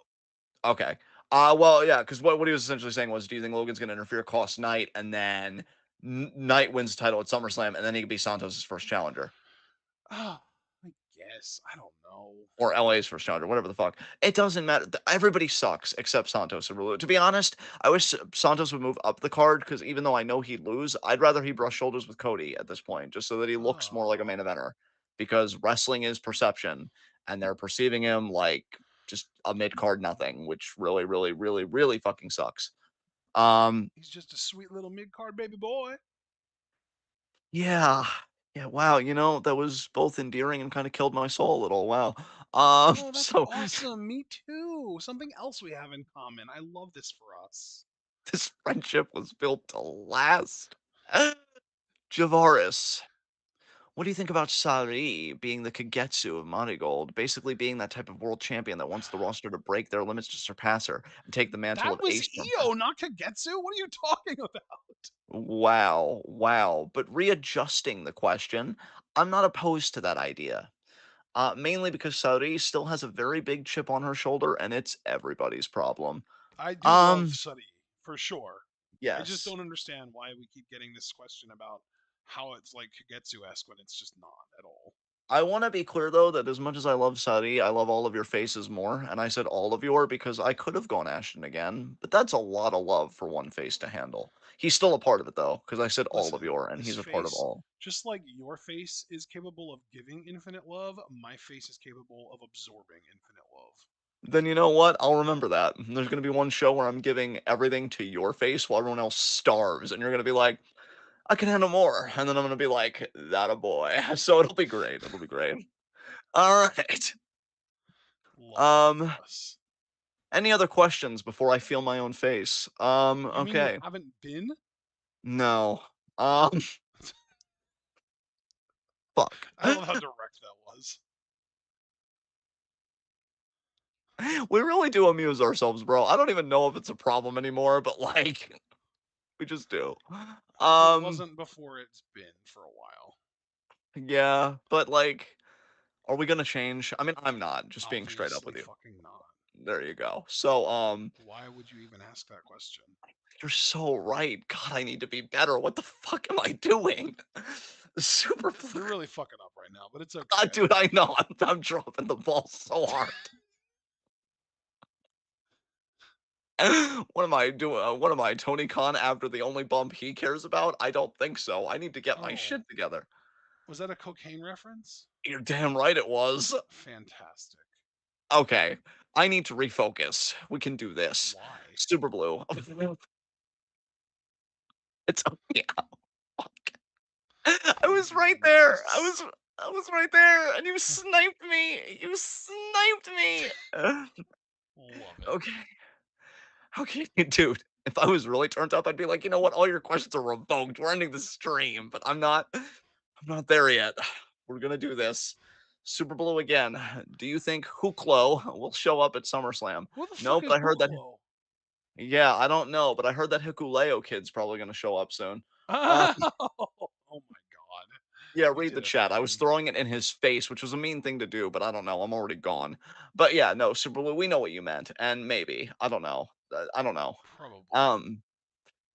okay. Well, yeah, because what he was essentially saying was, do you think Logan's gonna interfere, cost Knight, and then Knight wins the title at SummerSlam, and then he could be Santos's first challenger? Ah, I guess. I don't know. Or LA's first challenger, whatever the fuck. It doesn't matter. Everybody sucks except Santos and Rulu. To be honest, I wish Santos would move up the card because even though I know he'd lose, I'd rather he brush shoulders with Cody at this point, just so that he looks more like a main Oh, eventer. Because wrestling is perception, and they're perceiving him like just a mid card nothing, which really, really, really, really fucking sucks. Um, he's just a sweet little mid card baby boy. yeah, yeah, wow, that was both endearing and kind of killed my soul a little. Wow. Oh, that's So awesome. Me too. Something else we have in common. I love this for us. this friendship was built to last. Javaris, what do you think about Sari being the Kagetsu of Marigold, basically being that type of world champion that wants the roster to break their limits to surpass her and take the mantle That of was Ace from her? Io, not Kagetsu. What are you talking about? Wow, wow. But readjusting the question, I'm not opposed to that idea. Mainly because Saudi still has a very big chip on her shoulder, and it's everybody's problem. I do love Um, Suddy, for sure. I just yes. don't understand why we keep getting this question about how it's like Kagetsu-esque when it's just not at all. I want to be clear though that as much as I love Saudi, I love all of your faces more. And I said all of your because I could have gone Ashton again, but that's a lot of love for one face to handle. He's still a part of it though, because I said all of Listen, your, and this he's a part of face, all. just like your face is capable of giving infinite love, my face is capable of absorbing infinite love. Then you know what? I'll remember that. There's gonna be one show where I'm giving everything to your face while everyone else starves, and you're gonna be like, I can handle more. And then I'm gonna be like, that a boy. So it'll be great. It'll be great. All right. Love that Um, for us. any other questions before I feel my own face? You mean you Okay. haven't been? No. Um, fuck. I love how direct that was. We really do amuse ourselves, bro. I don't even know if it's a problem anymore, but like we just do. If it Um, wasn't before, it's been for a while. yeah, but like, are we gonna change? I mean, I'm not, just being straight up Obviously, with you. fucking not. There you go. So, Why would you even ask that question? you're so right. God, I need to be better. What the fuck am I doing? Super blue. You're really fucking up right now, but it's okay. Dude, I know. I'm dropping the ball so hard. What am I doing? What am I, Tony Khan after the only bump he cares about? I don't think so. I need to get my Oh, shit together. was that a cocaine reference? You're damn right it was. Fantastic. Okay, I need to refocus. We can do this. Why? Super Blue. It's yeah. I was right there. I was right there, and you sniped me. You sniped me. Love it. Okay, okay, dude. If I was really turned up, I'd be like, you know what? All your questions are revoked. We're ending the stream, but I'm not. I'm not there yet. We're gonna do this. Super Blue again. Do you think Hooklo will show up at SummerSlam? Who the No, fuck is but I heard that. Hooklo? Yeah, I don't know, but I heard that Hikuleo kid's probably gonna show up soon. Uh, Oh my god. yeah, You read the did it chat. for I was him. throwing it in his face, which was a mean thing to do, but I don't know. I'm already gone. But yeah, no, Super Blue, we know what you meant, and maybe I don't know. I don't know. Probably. Um,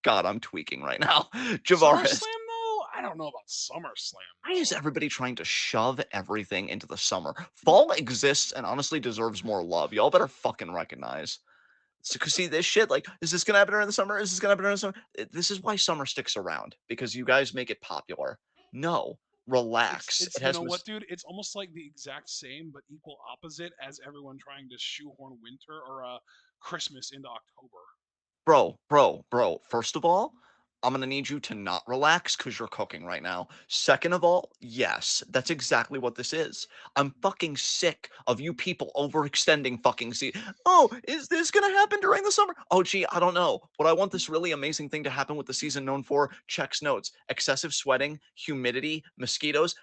God, I'm tweaking right now. Javaris, SummerSlam though? I don't know about SummerSlam why is though. everybody trying to shove everything into the summer? Fall exists and honestly deserves more love. Y'all better fucking recognize. So, cause see this shit, like, is this gonna happen during the summer? Is this gonna happen during the summer? This is why summer sticks around because you guys make it popular. No, relax. It's It you has know mis- what, dude? It's almost like the exact same but equal opposite as everyone trying to shoehorn winter or Christmas into October. bro. First of all, I'm gonna need you to not relax because you're cooking right now. Second of all, yes, that's exactly what this is. I'm fucking sick of you people overextending fucking see. Oh, is this gonna happen during the summer? Oh, gee, I don't know. But I want this really amazing thing to happen with the season known for checks notes, excessive sweating, humidity, mosquitoes.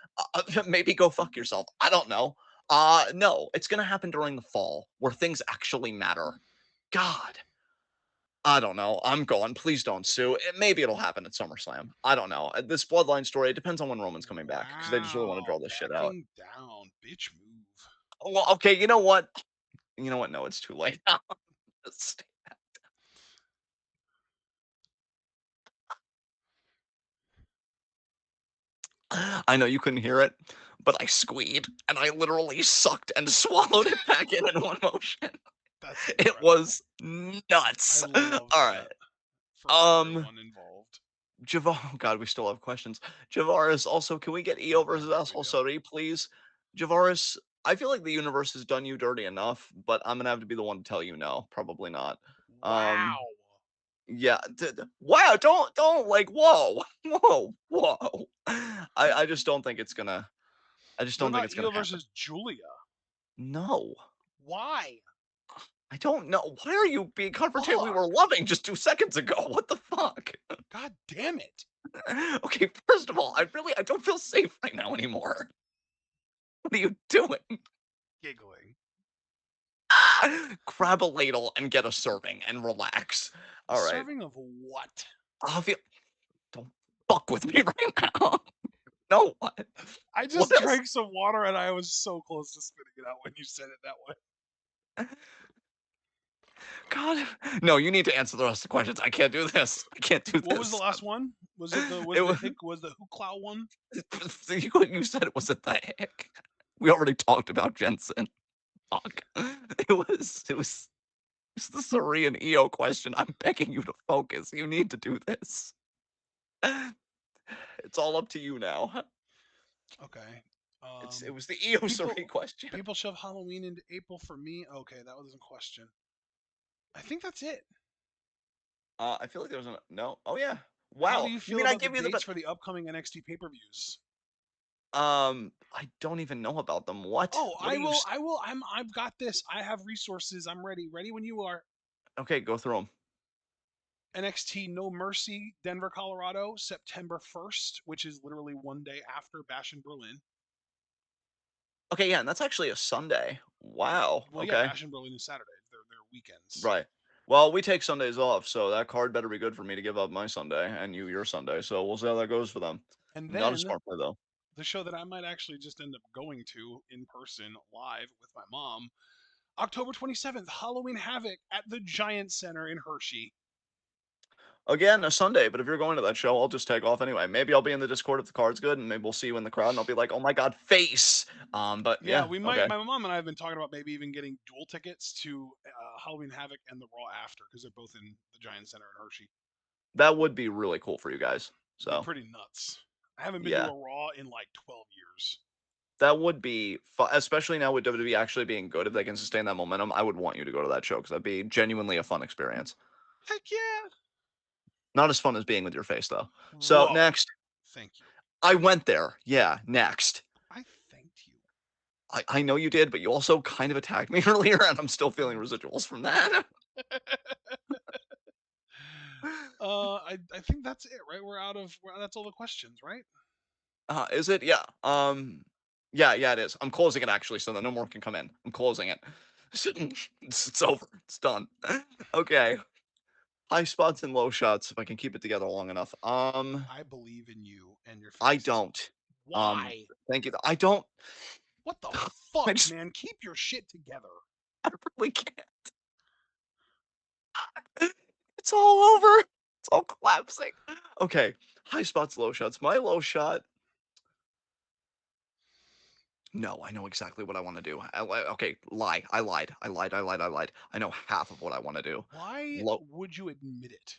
Maybe go fuck yourself. I don't know. No, it's gonna happen during the fall where things actually matter. God. I don't know. I'm going. Please don't sue. Maybe it'll happen at SummerSlam. I don't know. This Bloodline story, it depends on when Roman's coming back because they just really want to draw Wow, this shit out. backing down, bitch move. Well, okay, you know what? You know what? No, it's too late. I know you couldn't hear it, but I squeed and I literally sucked and swallowed it back in one motion. That's It incredible. was I nuts. love All right. that for Um, everyone involved. Javar, oh God, we still have questions. Javaris, also, can we get EO God damn versus right we Asshole do. Suri, please? Javaris, I feel like the universe has done you dirty enough, but I'm gonna have to be the one to tell you no. Probably not. Um, Wow. yeah. Wow, don't like, whoa, whoa. I just don't think it's gonna. I just What don't think about it's gonna Io happen. versus Julia? No, Why? I don't know. Why are you being confrontational? We Fuck. were loving just 2 seconds ago. What the fuck? God damn it. Okay, first of all, I don't feel safe right now anymore. What are you doing? Giggling. Grab a ladle and get a serving and relax. A All right. serving of what? I'll feel don't fuck with me right now. No, what? I What just else? drank some water and I was so close to spitting it out when you said it that way. God. No, you need to answer the rest of the questions. I can't do this. I can't do What was the this. last one? Was it the It was was the Hooklow one? you said it was a the heck. We already talked about Jensen. Fuck. It's the Suri and EO question. I'm begging you to focus. You need to do this. It's all up to you now. Okay. It was the EO People Suri question. people shove Halloween into April for me. Okay, that wasn't a question. I think that's it. I feel like there was a no. Oh yeah. How do Wow. you You feel mean I about the give you the dates for the upcoming NXT pay-per-views? I don't even know about them. What? Oh, What are you? I've got this. I have resources. I'm ready. Ready when you are. Okay, go through them. NXT No Mercy, Denver, Colorado, September 1st, which is literally one day after Bash in Berlin. Okay, yeah, and that's actually a Sunday. Wow. Well, yeah, Okay. Bash in Berlin is Saturday. They're weekends. Right. Well, we take Sundays off, so that card better be good for me to give up my Sunday and you your Sunday. So we'll see how that goes for them. And Not a then smart play though. the show that I might actually just end up going to in person live with my mom, October 27th, Halloween Havoc at the Giant Center in Hershey. Again, a Sunday, but if you're going to that show, I'll just take off anyway. Maybe I'll be in the Discord if the card's good, and maybe we'll see you in the crowd, and I'll be like, "Oh my god, face!" But Yeah, yeah, we might. okay, My mom and I have been talking about maybe even getting dual tickets to Halloween Havoc and the Raw after because they're both in the Giant Center in Hershey. that would be really cool for you guys. It'd be So pretty nuts. I haven't been to yeah, a Raw in like 12 years. that would be especially now with WWE actually being good. If they can sustain that momentum, I would want you to go to that show because that'd be genuinely a fun experience. Heck yeah! Not as fun as being with your face though. So Whoa! next, Thank you. I went there. Yeah, next. I thanked you. I know you did, but you also kind of attacked me earlier, and I'm still feeling residuals from that. I think that's it, right? That's all the questions, right? Is it? Yeah. Yeah, it is. I'm closing it actually, so that no more can come in. I'm closing it. It's over. It's done. Okay. High spots and low shots. If I can keep it together long enough. I believe in you and your I face. don't. Why? Thank you. I don't. What the I fuck, just. man? Keep your shit together. I really can't. It's all over. It's all collapsing. Okay. High spots, low shots. My low shot. No, I know exactly what I want to do. Okay, lie. I lied. I lied. I lied. I lied. I know half of what I want to do. Why Low. would you admit it?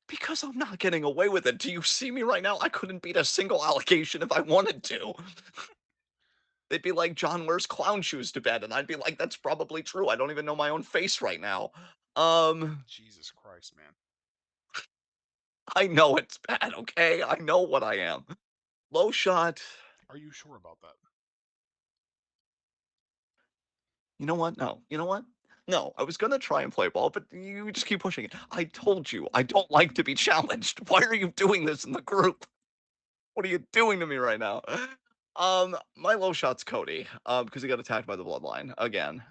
Because I'm not getting away with it. Do you see me right now? I couldn't beat a single allegation if I wanted to. They'd be like, John wears clown shoes to bed, and I'd be like, that's probably true. I don't even know my own face right now. Um, Jesus Christ, man. I know it's bad, okay? I know what I am. Low shot. Are you sure about that? You know what? No. You know what? No, I was gonna try and play ball, but you just keep pushing it. I told you I don't like to be challenged. Why are you doing this in the group? What are you doing to me right now? My low shot's Cody, because he got attacked by the bloodline again.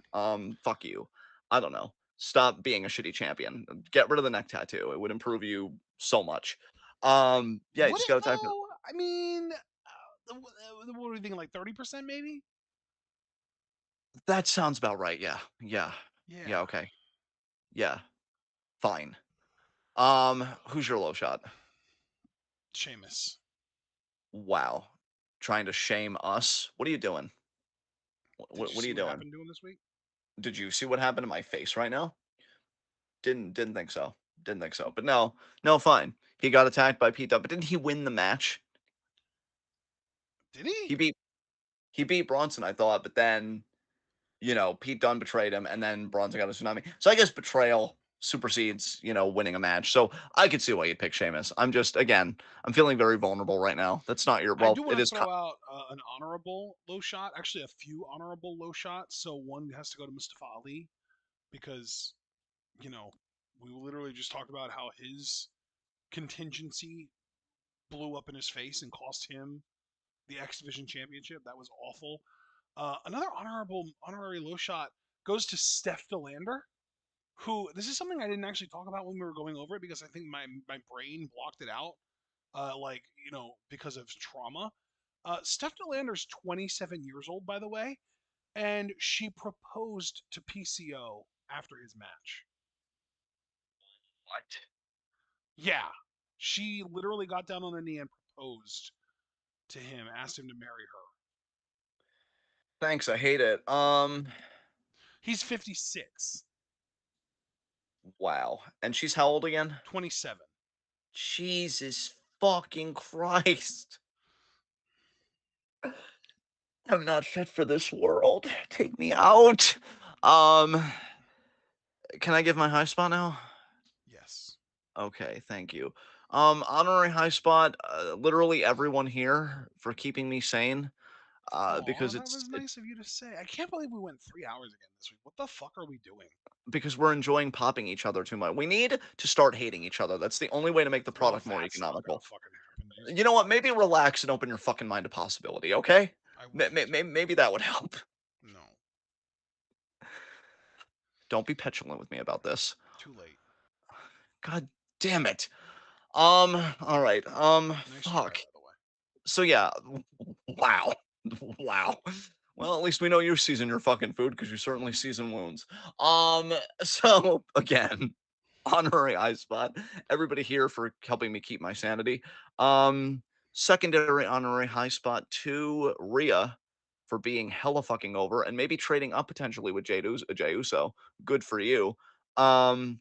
Fuck you. I don't know. Stop being a shitty champion. Get rid of the neck tattoo. It would improve you so much. Yeah, he Would just it got attacked. though? I mean, what are we thinking? Like 30% maybe? That sounds about right. Yeah, yeah, yeah. Yeah. Okay, yeah, fine. Who's your low shot? Sheamus. Wow, trying to shame us. What are you doing? Did you What are see you what doing? happened to him this week? Did you see what happened to my face right now? Didn't think so. Didn't think so. But no, no, fine. He got attacked by Pete Dunne, but didn't he win the match? Did he? He beat he beat Bronson, I thought, but then Pete Dunne betrayed him, and then Bronson got a tsunami. So I guess betrayal supersedes winning a match. So I could see why you'd pick Sheamus. I'm feeling very vulnerable right now. That's not your I do well. want It to is. throw out an honorable low shot. Actually, a few honorable low shots. So one has to go to Mustafa Ali because you know we literally just talked about how his contingency blew up in his face and cost him the X Division Championship. That was awful. Another honorary low shot goes to Steph Delander, who this is something I didn't actually talk about when we were going over it because I think my brain blocked it out, because of trauma. Steph Delander's 27 years old, by the way, and she proposed to PCO after his match. What? Yeah, she literally got down on her knee and proposed to him, asked him to marry her. Thanks. I hate it. He's 56, Wow. And she's how old again? 27. Jesus fucking Christ. I'm not fit for this world. Take me out. Um, can I give my high spot now? Yes. Okay, thank you. Honorary high spot, literally everyone here for keeping me sane. Oh, Because that was it nice of you to say. I can't believe we went 3 hours again this week. What the fuck are we doing? because we're enjoying popping each other too much. We need to start hating each other. That's the only way to make the Well, product more that's not gonna economical. fucking happen. You Jesus know what? Maybe Christ. relax and open your fucking mind to possibility. Okay? I won't. Maybe that would help. No. Don't be petulant with me about this. Too late. God damn it. All right. Nice try, Fuck. by the way. So yeah, wow. Wow. Well, at least we know you season your fucking food because you certainly season wounds. Um, so again, honorary high spot. Everybody here for helping me keep my sanity. Um, Secondary honorary high spot to Rhea for being hella fucking over and maybe trading up potentially with Jey Uso. Good for you. Um,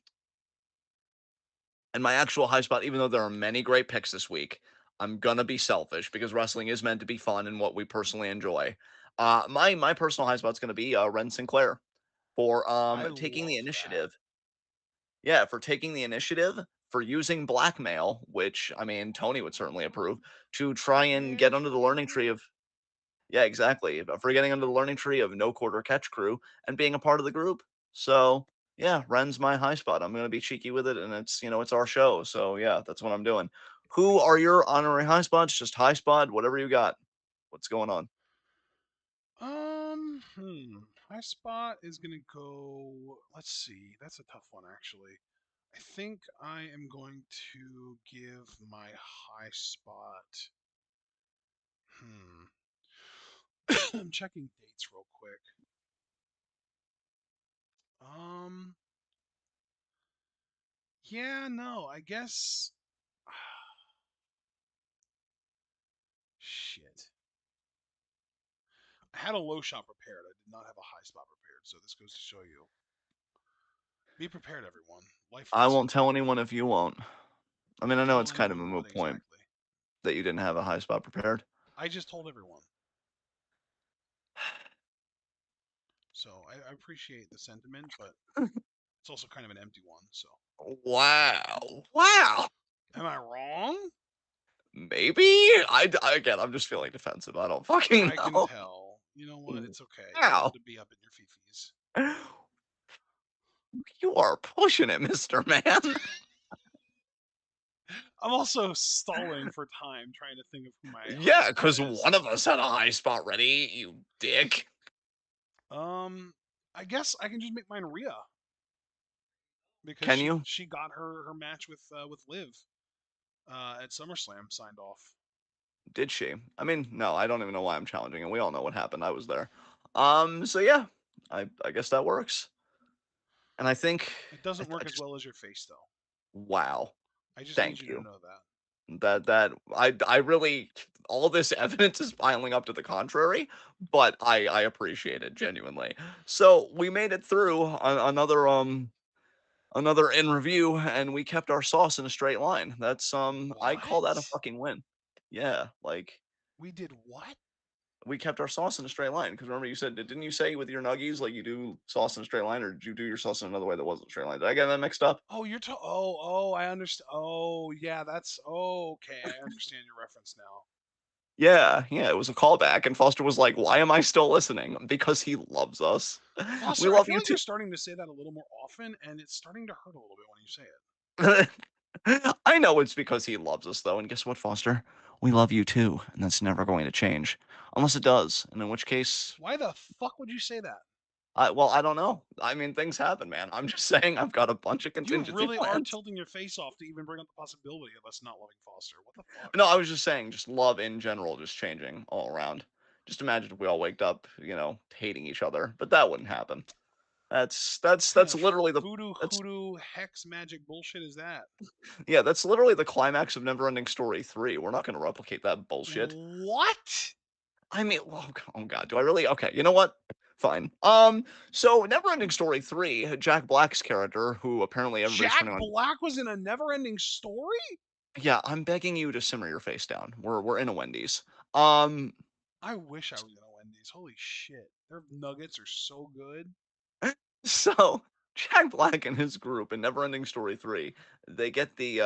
and my actual high spot, even though there are many great picks this week, I'm gonna be selfish because wrestling is meant to be fun and what we personally enjoy. My personal high spot's gonna be Ren Sinclair for I taking the love that. initiative. Yeah, for taking the initiative, for using blackmail, which I mean Tony would certainly approve, to try and get under the learning tree Blackmail. of yeah, exactly. For getting under the learning tree of no quarter catch crew and being a part of the group. So yeah, Ren's my high spot. I'm gonna be cheeky with it, and it's our show. So yeah, that's what I'm doing. Who are your honorary high spots? Just high spot, whatever you got. What's going on? My spot is gonna go. Let's see. That's a tough one, actually. I think I am going to give my high spot. Hmm. I'm checking dates real quick. Um. Yeah. No. I guess. Shit. I had a low shot prepared. I did not have a high spot prepared. So this goes to show you. Be prepared, everyone. Life I lesson. won't tell anyone if you won't. I mean, I know it's Tell kind of a anyone what moot point exactly? that you didn't have a high spot prepared. I just told everyone. So I appreciate the sentiment, but it's also kind of an empty one. So Wow. Wow. am I wrong? Maybe? Again, I'm just feeling defensive. I don't fucking I can know. tell. You know what? It's okay. You're allowed Wow. to be up in your fifis. You are pushing it, Mr. Man. I'm also stalling for time, trying to think of who my high Yeah, spot because is. one of us had a high spot ready, you dick. Um, I guess I can just make mine Rhea because Can she you? she got her match with Liv at SummerSlam signed off. Did she? I mean, no, I don't even know why I'm challenging it. We all know what happened. I was there. So yeah, I guess that works. And I think It doesn't I work as just well as your face though. wow. I just need Thank you to you. know that. I really all this evidence is piling up to the contrary, but I appreciate it genuinely. So we made it through another in review, and we kept our sauce in a straight line. That's I call that a What? fucking win. Yeah, like We did what? we kept our sauce in a straight line. Because remember, you said didn't you say with your nuggies like you do sauce in a straight line, or did you do your sauce in another way that wasn't a straight line? Did I get that mixed up? Oh, I understand. Oh, yeah, that's okay. I understand your reference now. Yeah, yeah, it was a callback, and Foster was like, "Why am I still listening?" Because he loves us. We Foster, I love feel you like too. you're starting to say that a little more often, and it's starting to hurt a little bit when you say it. I know it's because he loves us, though, and guess what, Foster? We love you too, and that's never going to change, unless it does, and in which case, Why the fuck would you say that? I don't know. I mean, things happen, man. I'm just saying, I've got a bunch of You contingency really are plans. tilting your face off to even bring up the possibility of us not loving Foster. What the fuck? No, I was just saying, just love in general, just changing all around. Just imagine if we all waked up, hating each other, but that wouldn't happen. That's What that's kind that's of literally the voodoo that's hoodoo hex magic bullshit is that? yeah, that's literally the climax of Neverending Story 3. We're not going to replicate that bullshit. What? I mean, oh god, do I really? Okay, you know what? Fine. So Neverending Story 3, Jack Black's character, who apparently everybody's Jack turning on. Black was in a never ending story? Yeah, I'm begging you to simmer your face down. We're in a Wendy's. Um, I wish I was in a Wendy's. Holy shit. Their nuggets are so good. so Jack Black and his group in Neverending Story 3, they get the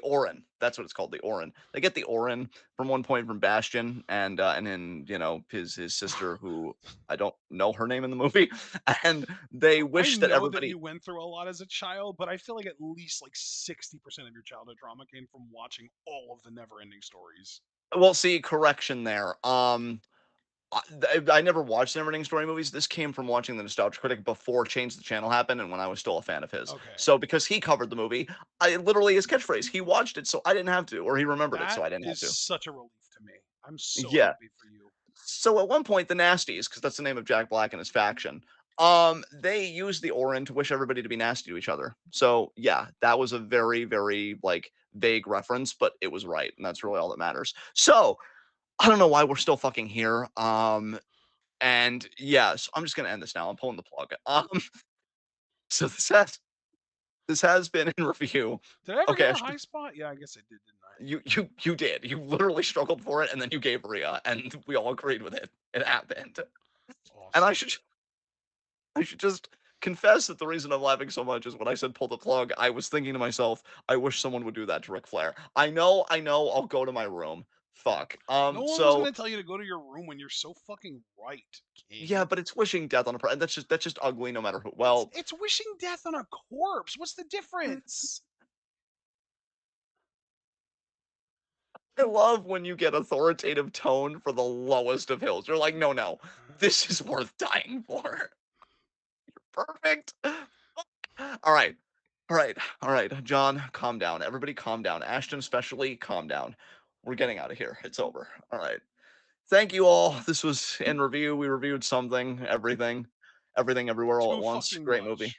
Orin. That's what it's called, the Orin. They get the Orin from one point from Bastion, and then his sister, who I don't know her name in the movie, and they I wish that know that everybody. you went through a lot as a child, but I feel like at least like 60% of your childhood trauma came from watching all of the never ending stories. Well, see, correction there. I never watched the Neverending Story movies. This came from watching the Nostalgia Critic before Change the Channel happened, and when I was still a fan of his. Okay. So because he covered the movie, I literally his catchphrase. He watched it, so I didn't have to, or he remembered it, That so I didn't have is to. such a relief to me. I'm so Yeah, happy for you. So at one point, the Nasties, because that's the name of Jack Black and his faction, they used the Orin to wish everybody to be nasty to each other. So yeah, that was a very, very like vague reference, but it was right, and that's really all that matters. So I don't know why we're still fucking here. And yes, I'm just gonna end this now. I'm pulling the plug. So this has been in review. Did I ever Okay, get I a should high spot? Yeah, I guess I did, didn't I? you did. You literally struggled for it, and then you gave Rhea, and we all agreed with it. It happened. And Awesome. I should just confess that the reason I'm laughing so much is when I said pull the plug, I was thinking to myself, I wish someone would do that to Ric Flair. I know, I'll go to my room. Fuck. No one was So gonna tell you to go to your room when you're so fucking right, yeah, King. but it's wishing death on a and that's just ugly no matter who. It's Well, it's wishing death on a corpse. What's the difference? I love when you get authoritative tone for the lowest of hills. You're like, no, no, this is worth dying for. Perfect. All right. All right. All right. John, calm down. Everybody calm down. Ashton, especially, calm down. We're getting out of here. It's over. All right. Thank you all. This was in review. We reviewed something, everything, everywhere, all at Too once. fucking Great movie. much.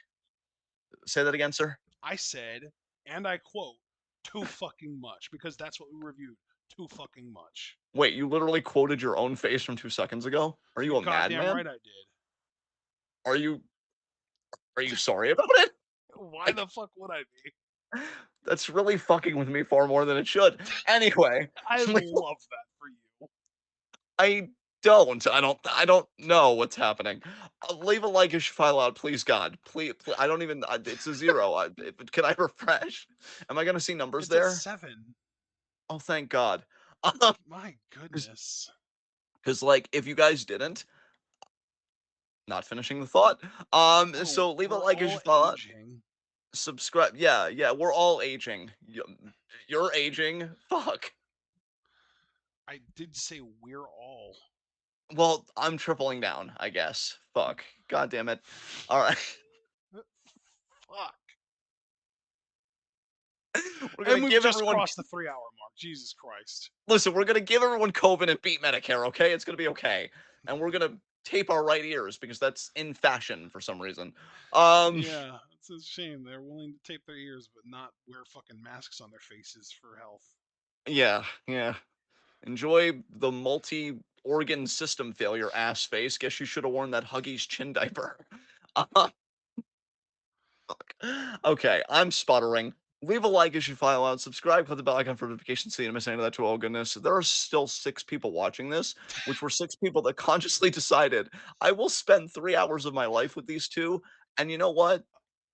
Say that again, sir. I said, and I quote, too fucking much, because that's what we reviewed. Too fucking much. Wait, you literally quoted your own face from 2 seconds ago? Are you You're a goddamn madman? right I did. Are you are you sorry about it? Why Like, the fuck would I be? that's really fucking with me far more than it should. Anyway, I love that for you. I I don't know what's happening. Leave a like if you file out, please God. Please, I don't even it's a 0. Can I refresh? Am I gonna see numbers It's at there? 7. Oh, thank God. Um, My 'cause goodness. 'cause, like, if you guys didn't not finishing the thought. Oh, So leave a we're like if you all file out. aging. Subscribe. Yeah, yeah, we're all aging. You're aging. Fuck. I did say we're all. Well, I'm tripling down, I guess. Fuck. God damn it. All right. Fuck. We're gonna And we've give just everyone crossed the 3 hour mark. Jesus Christ. listen, we're gonna give everyone COVID and beat Medicare, okay? It's gonna be okay. And we're gonna tape our right ears because that's in fashion for some reason. Um, Yeah, it's a shame. They're willing to tape their ears but not wear fucking masks on their faces for health. yeah, yeah. Enjoy the multi-organ system failure ass face. Guess you should have worn that Huggies chin diaper. Fuck. Okay, I'm sputtering. Leave a like as you file out. Subscribe, click the bell icon for notifications so you don't miss any of that to all goodness. There are still 6 people watching this, which were 6 people that consciously decided I will spend 3 hours of my life with these two. And you know what?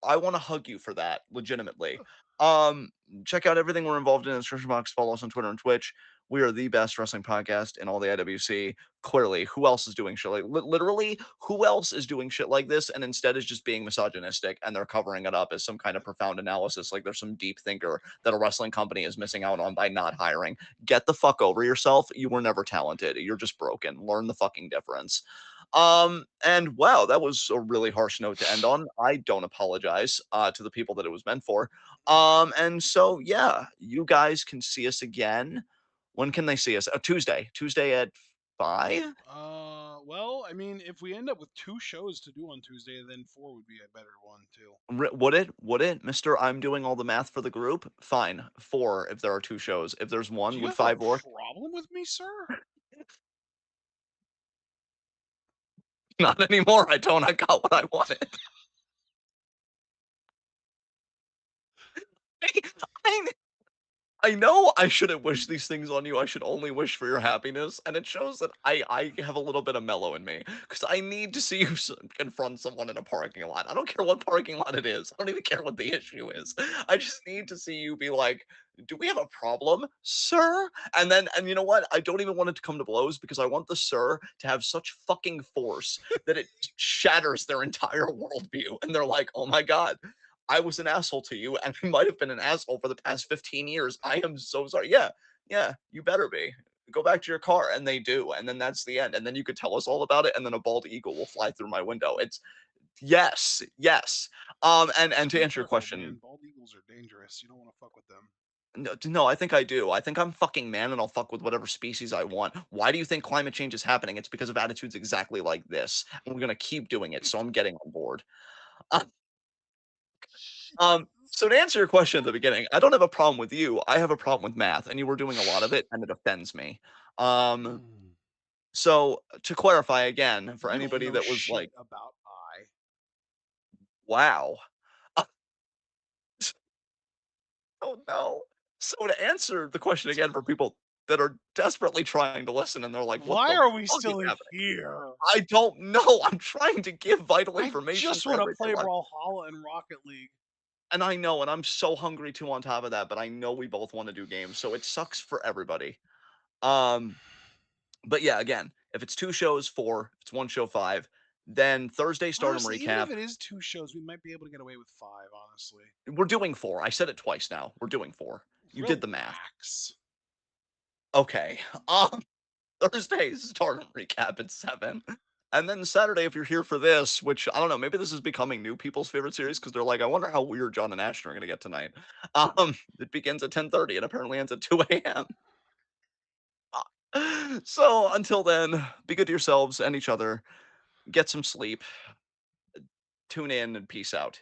I want to hug you for that, legitimately. Um, Check out everything we're involved in the description box. Follow us on Twitter and Twitch. We are the best wrestling podcast in all the IWC. Clearly, who else is doing shit like literally? Who else is doing shit like this and instead is just being misogynistic and they're covering it up as some kind of profound analysis, like there's some deep thinker that a wrestling company is missing out on by not hiring. Get the fuck over yourself. You were never talented. You're just broken. Learn the fucking difference. And wow, that was a really harsh note to end on. I don't apologize to the people that it was meant for. And so yeah, you guys can see us again. When can they see us? Tuesday. Tuesday at 5? Well, I mean, if we end up with 2 shows to do on Tuesday, then 4 would be a better one too. Would it? Would it? Mister, I'm doing all the math for the group. Fine. 4 if there are 2 shows. If there's Do 1, you would have a 5 work? problem with me, sir? Not anymore. I don't. I got what I wanted. I I know I shouldn't wish these things on you. I should only wish for your happiness, and it shows that I have a little bit of mellow in me because I need to see you confront someone in a parking lot. I don't care what parking lot it is. I don't even care what the issue is. I just need to see you be like, "Do we have a problem, sir?" And you know what? I don't even want it to come to blows because I want the sir to have such fucking force that it shatters their entire worldview, and they're like, "Oh my god." I was an asshole to you, and I might have been an asshole for the past 15 years. I am so sorry. Yeah, yeah, you better be. Go back to your car, and they do, and then that's the end. And then you could tell us all about it, and then a bald eagle will fly through my window. It's yes, yes. And Just to be answer your careful, man. question, Bald eagles are dangerous. You don't want to fuck with them. No, I think I do. I think I'm fucking man and I'll fuck with whatever species I want. Why do you think climate change is happening? It's because of attitudes exactly like this, and we're gonna keep doing it, so I'm getting on board. Uh, so to answer your question at the beginning, I don't have a problem with you. I have a problem with math, and you were doing a lot of it, and it offends me. Um, Mm. so to clarify again, for You don't anybody know that was shit like, about I. "Wow." Uh, oh no. So to answer the question again for people that are desperately trying to listen and they're like, "What Why the are we fuck is still happening?" here? I don't know. I'm trying to give vital I information just for want to everybody. play Brawlhalla and Rocket League. And I know, and I'm so hungry too on top of that, but I know we both want to do games, so it sucks for everybody. Um, but yeah, again, if it's 2 shows, 4, if it's 1 show, 5, then Thursday Stardom Honestly, even recap. if it is two shows, we might be able to get away with five, honestly. We're doing 4. I said it twice now. We're doing 4. You did the math. Relax. Okay. Um, Thursday Stardom recap at 7. And then Saturday, if you're here for this, which I don't know, maybe this is becoming new people's favorite series because they're like, I wonder how weird John and Ashton are gonna get tonight. It begins at 10:30 and apparently ends at 2 a.m. So until then, be good to yourselves and each other. Get some sleep. Tune in and peace out.